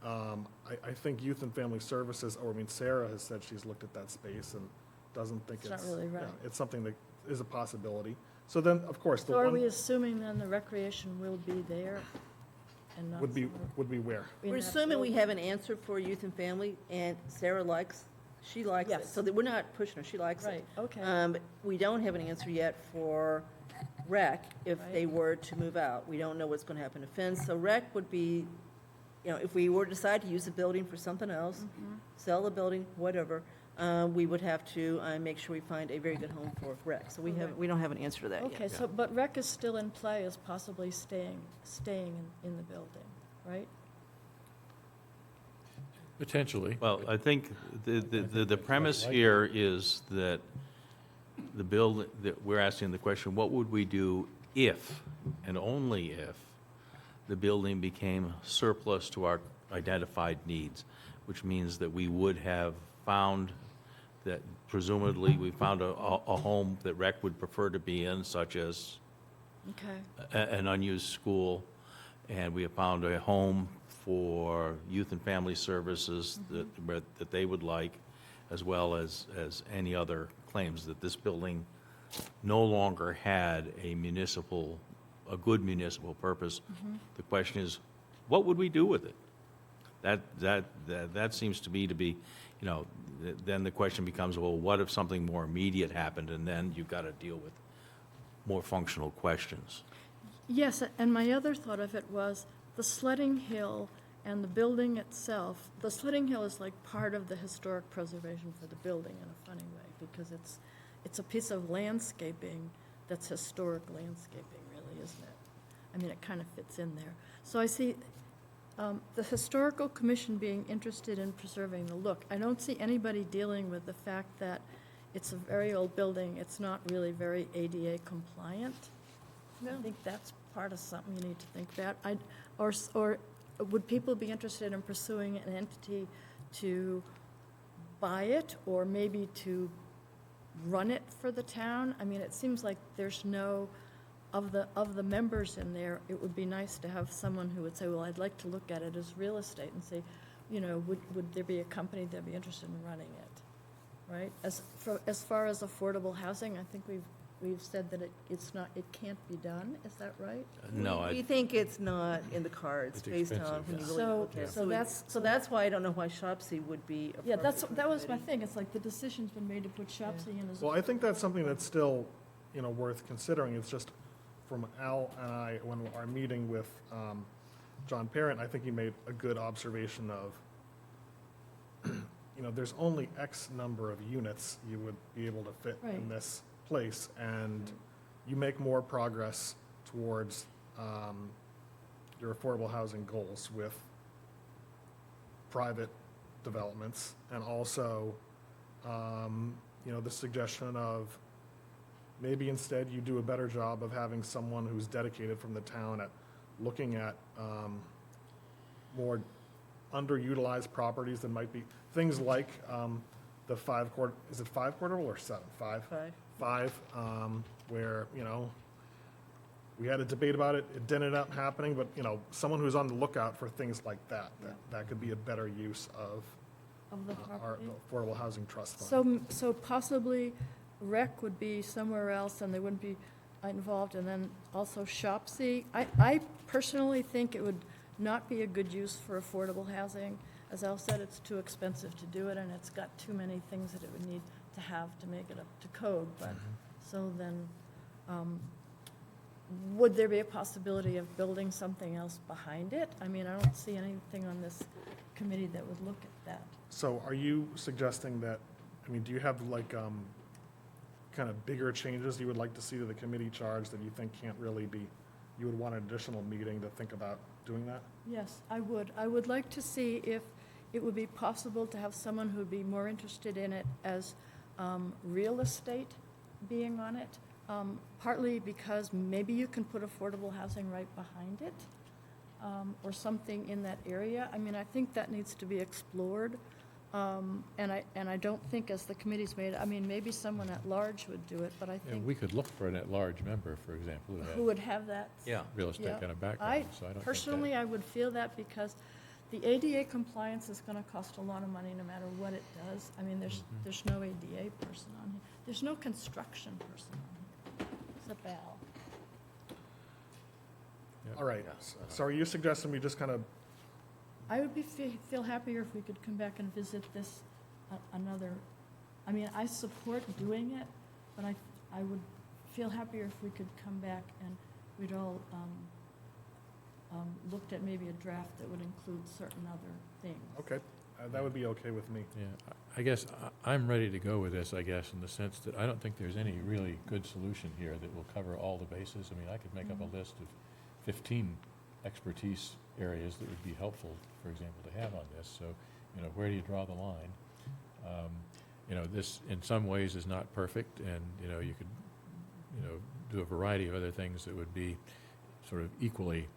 I think Youth and Family Services, Sarah has said she's looked at that space and doesn't think It's not really right. yeah, it's something that is a possibility. So then, of course, So are we assuming then the recreation will be there and not? would be somewhere where? in We're that assuming we building? have an answer for youth and family, and Sarah likes it, Yes. so that we're not pushing her, she likes it. Right, okay. But we don't have an answer yet for rec, if Right. they were to move out. We don't know what's gonna happen to Fence, so rec would be, if we were to decide to use the building for something else, Mm-hmm. sell the building, whatever, we would have to make sure we find a very good home for rec. So we don't have an answer to that yet. Okay, so, but rec is still in play as possibly staying in the building, right? Potentially. Well, I think the premise here is that that we're asking the question, what would we do if, and only if, the building became surplus to our identified needs, which means that we would have found that presumably we found a home that rec would prefer to be in, such as Okay. an unused school, and we have found a home for youth and family services that they would like, as well as any other claims that this building no longer had a good municipal purpose. The question is, what would we do with it? That seems to me to be, then the question becomes, well, what if something more immediate happened, and then you've got to deal with more functional questions. Yes, and my other thought of it was the sledding hill and the building itself. The sledding hill is like part of the historic preservation for the building in a funny way, because it's a piece of landscaping that's historic landscaping, really, isn't it? I mean, it kind of fits in there. So I see the Historical Commission being interested in preserving the look. I don't see anybody dealing with the fact that it's a very old building, it's not really very ADA compliant. I think that's part of something you need to think about. Or would people be interested in pursuing an entity to buy it, or maybe to run it for the town? I mean, it seems like there's no, of the members in there, it would be nice to have someone who would say, well, I'd like to look at it as real estate, and say, would there be a company that'd be interested in running it, right? As far as affordable housing, I think we've said that it can't be done. Is that right? No, We think it's not in the cards It's based on expensive, when you yeah. really So- look at it. so So that's why I don't know why Shopsy would be Yeah, appropriate for that was my committee. thing. It's like the decision's been made to put Shopsy in as a. Well, I think that's something that's still, worth considering. It's just from Al and I, when our meeting with John Parent, I think he made a good observation of, there's only X number of units you would be able to fit in Right. this place, and you make more progress towards your affordable housing goals with private developments, and also, the suggestion of maybe instead you do a better job of having someone who's dedicated from the town at looking at more underutilized properties that might be, things like the is it 5 quarter or 7? 5? 5, where, we had a debate about it, it didn't end up happening, but, someone who's on the lookout for things like that could be a better use of Of the our property. Affordable Housing Trust Fund. So possibly rec would be somewhere else and they wouldn't be involved, and then also Shopsy. I personally think it would not be a good use for affordable housing. As Al said, it's too expensive to do it, and it's got too many things that it would need to have to make it up to code, but, so then, would there be a possibility of building something else behind it? I mean, I don't see anything on this committee that would look at that. So are you suggesting that, do you have kind of bigger changes you would like to see to the committee charge that you think can't really be, you would want an additional meeting to think about doing that? Yes, I would. I would like to see if it would be possible to have someone who would be more interested in it as real estate being on it, partly because maybe you can put affordable housing right behind it, or something in that area. I mean, I think that needs to be explored. And I don't think, as the committee's made, maybe someone at large would do it, but I Yeah, think we could look for an at-large member, for example, who who would have that. Yeah. had real estate Yeah. kind of background, so I don't think that. Personally, I would feel that because the ADA compliance is gonna cost a lot of money no matter what it does. I mean, there's no ADA person on here. There's no construction person on here, except Al. Yeah. All right, so are you suggesting we just kind of, I would feel happier if we could come back and visit this another, I support doing it, but I would feel happier if we could come back and we'd all looked at maybe a draft that would include certain other things. okay, that would be okay with me. Yeah, I guess I'm ready to go with this, in the sense that I don't think there's any really good solution here that will cover all the bases. I could make up a list of 15 expertise areas that would be helpful, for example, to have on this. So, where do you draw the line? This in some ways is not perfect, and, you could, do a variety of other things that would be sort of equally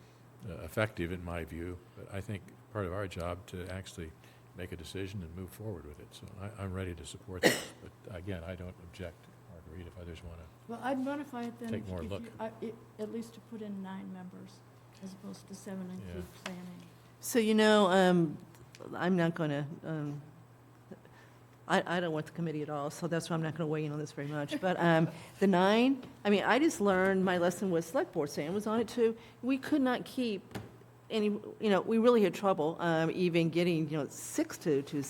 effective in my view. But I think part of our job to actually make a decision and move forward with it. So I'm ready to support this. But again, I don't object, Marguerite, if others want to. Well, I'd modify it then, Take more look. at least to put in 9 members as opposed to 7 and Yeah. include planning. So, I'm not going to I don't want the committee at all, so that's why I'm not going to weigh in on this very much. But the 9, I mean, I just learned my lesson with Select Board. Sam was on it too. We could not keep any, we really had trouble even getting, 6 to. And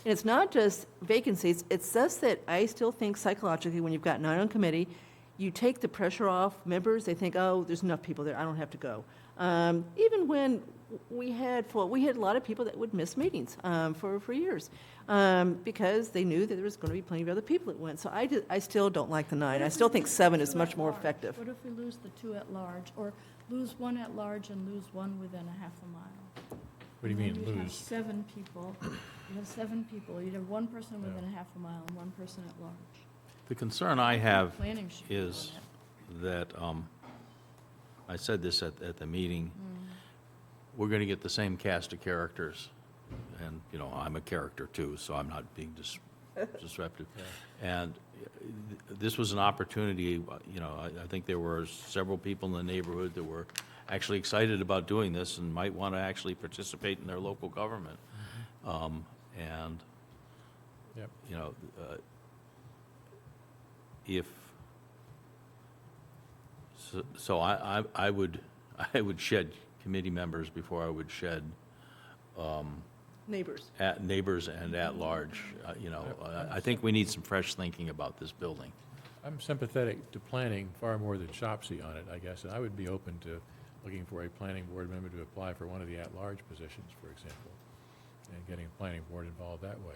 it's not just vacancies, it's just that I still think psychologically, when you've got 9 on committee, you take the pressure off members. They think, oh, there's enough people there, I don't have to go. Even when we had a lot of people that would miss meetings for years because they knew that there was going to be plenty of other people that went. So I still don't like the 9. I still think 7 is much more effective. What if we lose the 2 at large, or lose 1 at large and lose 1 within a half a mile? What do you mean, You'd have lose? 7 people. You'd have 7 people. You'd have 1 person within a half a mile and 1 person at large. The concern I have Planning should be is doing that, I said this at the meeting, we're going to get the same cast of characters. And, I'm a character too, so I'm not being disruptive. And this was an opportunity, I think there were several people in the neighborhood that were actually excited about doing this and might want to actually participate in their local government. And, Yep. If, so I would shed committee members before I would shed Neighbors. neighbors and at large. I think we need some fresh thinking about this building. I'm sympathetic to planning far more than Shopsy on it, I guess, and I would be open to looking for a planning board member to apply for one of the at-large positions, for example, and getting a planning board involved that way.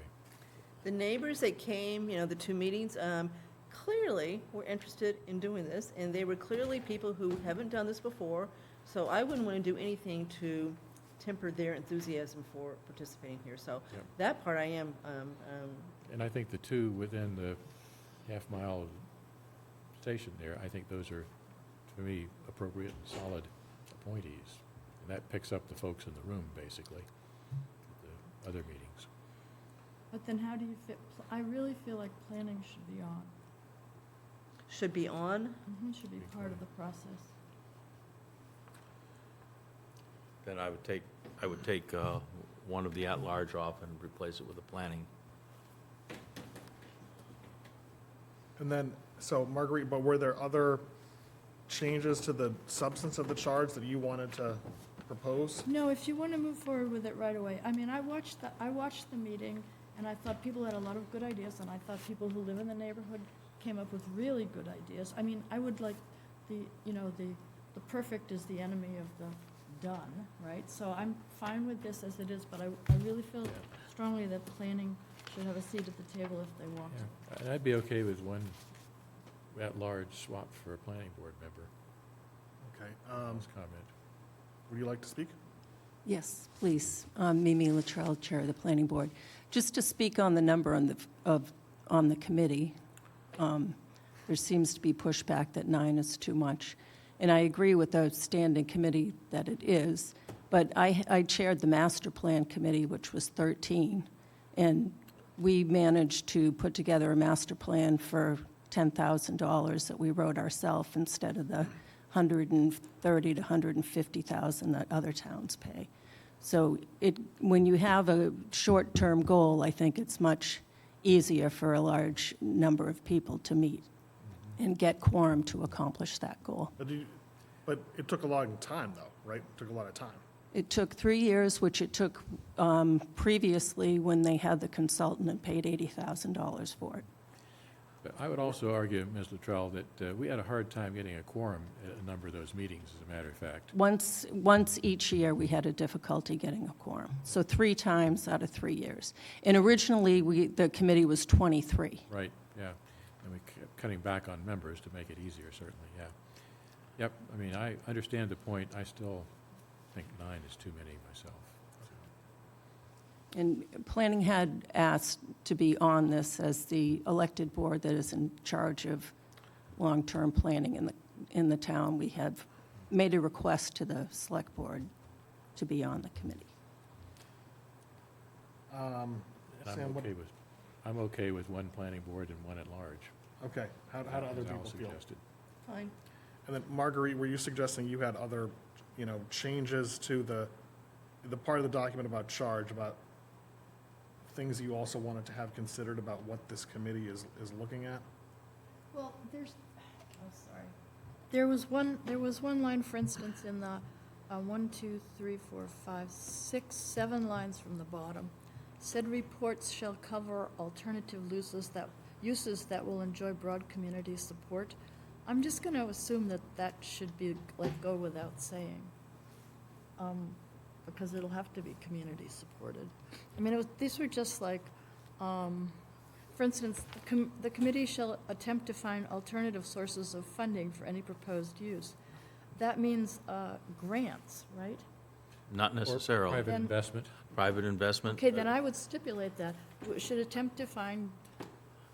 The neighbors that came, the 2 meetings, clearly were interested in doing this, and they were clearly people who haven't done this before, so I wouldn't want to do anything to temper their enthusiasm for participating here. So Yep. that part I am, And I think the 2 within the half-mile station there, I think those are, for me, appropriate, solid appointees. And that picks up the folks in the room, basically, at the other meetings. But then how do you fit, I really feel like planning should be on. should be on. Should be part of the process. Then I would take one of the at-large off and replace it with a planning. And then, so Marguerite, but were there other changes to the substance of the charge that you wanted to propose? No, if you want to move forward with it right away. I mean, I watched the meeting, and I thought people had a lot of good ideas, and I thought people who live in the neighborhood came up with really good ideas. I mean, I would like the perfect is the enemy of the done, right? So I'm fine with this as it is, but I really feel strongly that planning should have a seat at the table if they want to. Yeah, and I'd be okay with one at-large swap for a planning board member. Okay. Last comment. Would you like to speak? Yes, please. Mimi Luttrell, Chair of the Planning Board. Just to speak on the number on the committee, there seems to be pushback that 9 is too much. And I agree with the standing committee that it is, but I chaired the master plan committee, which was 13, and we managed to put together a master plan for $10,000 that we wrote ourselves instead of the $130,000 to $150,000 that other towns pay. So when you have a short-term goal, I think it's much easier for a large number of people to meet and get quorum to accomplish that goal. But it took a long time, though, right? It took a lot of time. It took 3 years, which it took previously when they had the consultant and paid $80,000 for it. But I would also argue, Ms. Luttrell, that we had a hard time getting a quorum at a number of those meetings, as a matter of fact. Once each year, we had a difficulty getting a quorum. So 3 times out of 3 years. And originally, the committee was 23. Right, yeah. And we kept cutting back on members to make it easier, certainly, yeah. Yep, I mean, I understand the point. I still think 9 is too many myself. And planning had asked to be on this as the elected board that is in charge of long-term planning in the town. We have made a request to the select board to be on the committee. And I'm okay with one planning board and one at large. Okay. How do other as Al people feel? suggested. Fine. And then Marguerite, were you suggesting you had other, changes to the part of the document about charge, about things you also wanted to have considered about what this committee is looking at? Well, sorry. There was one line, for instance, in the 1, 2, 3, 4, 5, 6, 7 lines from the bottom. Said reports shall cover alternative uses that will enjoy broad community support. I'm just going to assume that should be let go without saying, because it'll have to be community supported. I mean, these were just like, for instance, the committee shall attempt to find alternative sources of funding for any proposed use. That means grants, right? Not necessarily. Private Then- investment. Private investment. Okay, then I would stipulate that. We should attempt to find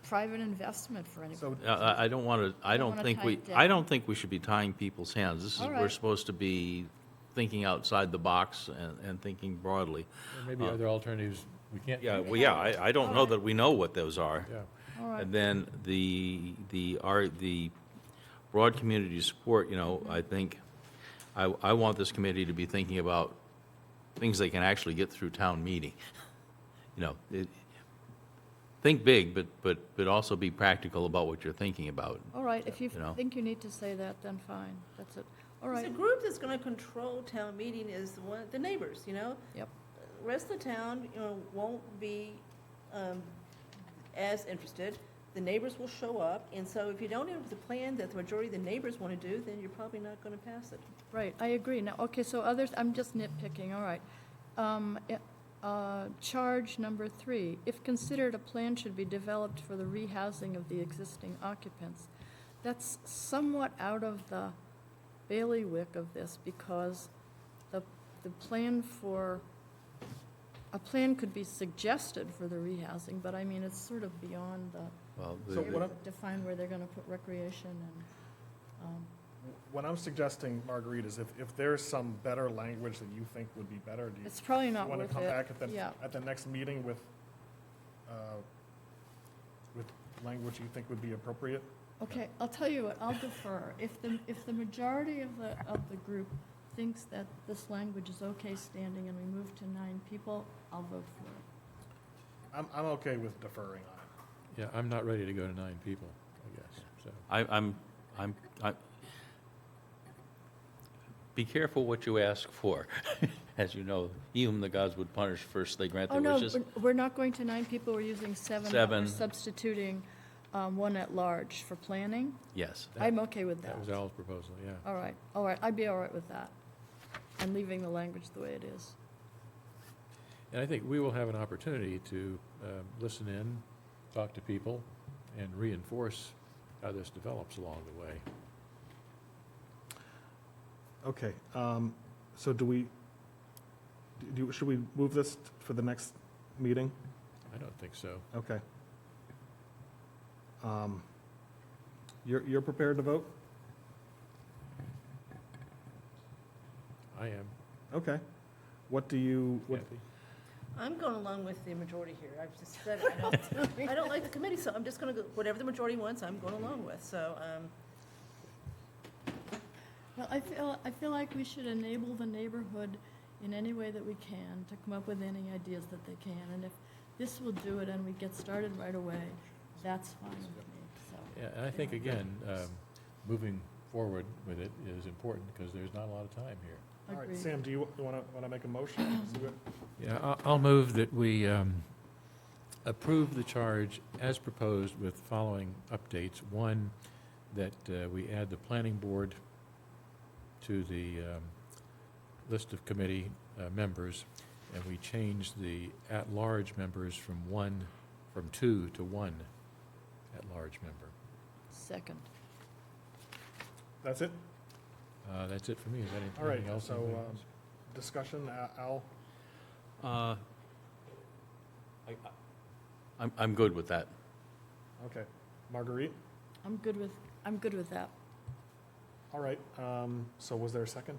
private investment for any. So- I don't want to, I don't wanna think tie we, it I down. don't think we should be tying people's hands. This is, All we're right. supposed to be thinking outside the box and thinking broadly. There may be other alternatives we can't. Yeah, well, yeah, I don't know that we know what those are. Yeah. All right. And then the broad community support, I think, I want this committee to be thinking about things they can actually get through town meeting. Think big, but also be practical about what you're thinking about. All right, if you You know. think you need to say that, then fine. That's it. All The right. group that's gonna control town meeting is the neighbors, you know? Yep. The rest of the town, won't be, as interested. The neighbors will show up, and so if you don't have the plan that the majority of the neighbors wanna do, then you're probably not gonna pass it. Right, I agree. Now, okay, so others, I'm just nitpicking, all right. Charge number 3, if considered, a plan should be developed for the rehousing of the existing occupants. That's somewhat out of the bailiwick of this, because the plan a plan could be suggested for the rehousing, but I mean, it's sort of beyond Well, So what I'm- define where they're gonna put recreation and, What I'm suggesting, Marguerite, is if there's some better language that you think would be better, do you it's probably not want worth to come it. back Yeah. at the next meeting with language you think would be appropriate? Okay, I'll tell you what, I'll defer. If the majority of the group thinks that this language is okay standing and we move to 9 people, I'll vote for it. I'm okay with deferring on it. Yeah, I'm not ready to go to 9 people, I guess, so. I'm be careful what you ask for. As you know, he whom the gods would punish first they grant Oh, their no, wishes. we're not going to 9 people, we're using 7. but We're 7. substituting 1 at large for planning. Yes. I'm okay with That that. was Al's proposal, yeah. All right, I'd be all right with that. And leaving the language the way it is. And I think we will have an opportunity to listen in, talk to people, and reinforce how this develops along the way. Okay, so should we move this for the next meeting? I don't think so. Okay. You're prepared to vote? I am. Okay. What do you, Kathy? I'm going along with the majority here. I've just said, I don't like the committee, so I'm just gonna go, whatever the majority wants, I'm going along with, so, Well, I feel like we should enable the neighborhood in any way that we can to come up with any ideas that they can. And if this will do it and we get started right away, that's fine with me, so. Yeah, and I think, again, moving forward with it is important because there's not a lot of time here. all right, Agreed. Sam, do you want to make a motion? See what- Yeah, I'll move that we approve the charge as proposed with following updates. One, that we add the planning board to the list of committee members, and we change the at-large members from 2 to 1 at-large member. Second. That's it? That's it for me. Is that All right, anything else? so anybody else? discussion, Al? I'm good with that. Okay. Marguerite? I'm good with that. All right, so was there a second?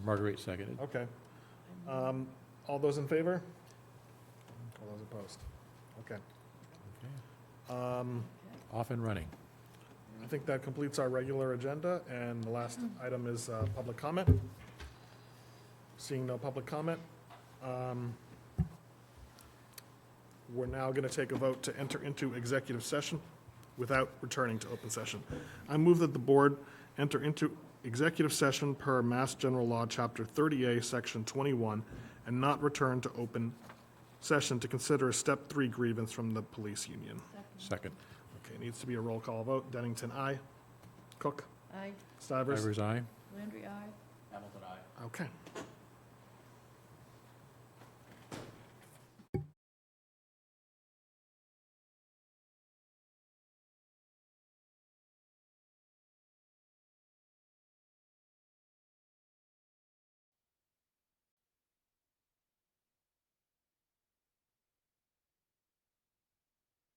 Marguerite seconded. Okay. All those in favor? All those opposed? Okay. Okay. Off and running. I think that completes our regular agenda, and the last item is public comment. Seeing no public comment, We're now going to take a vote to enter into executive session without returning to open session. I move that the board enter into executive session per Mass General Law, Chapter 30A, Section 21, and not return to open session to consider a Step 3 grievance from the police union. Second. Okay, it needs to be a roll call vote. Dennington, aye. Cook? Aye. Stivers? Stivers, aye. Landry, aye. Okay.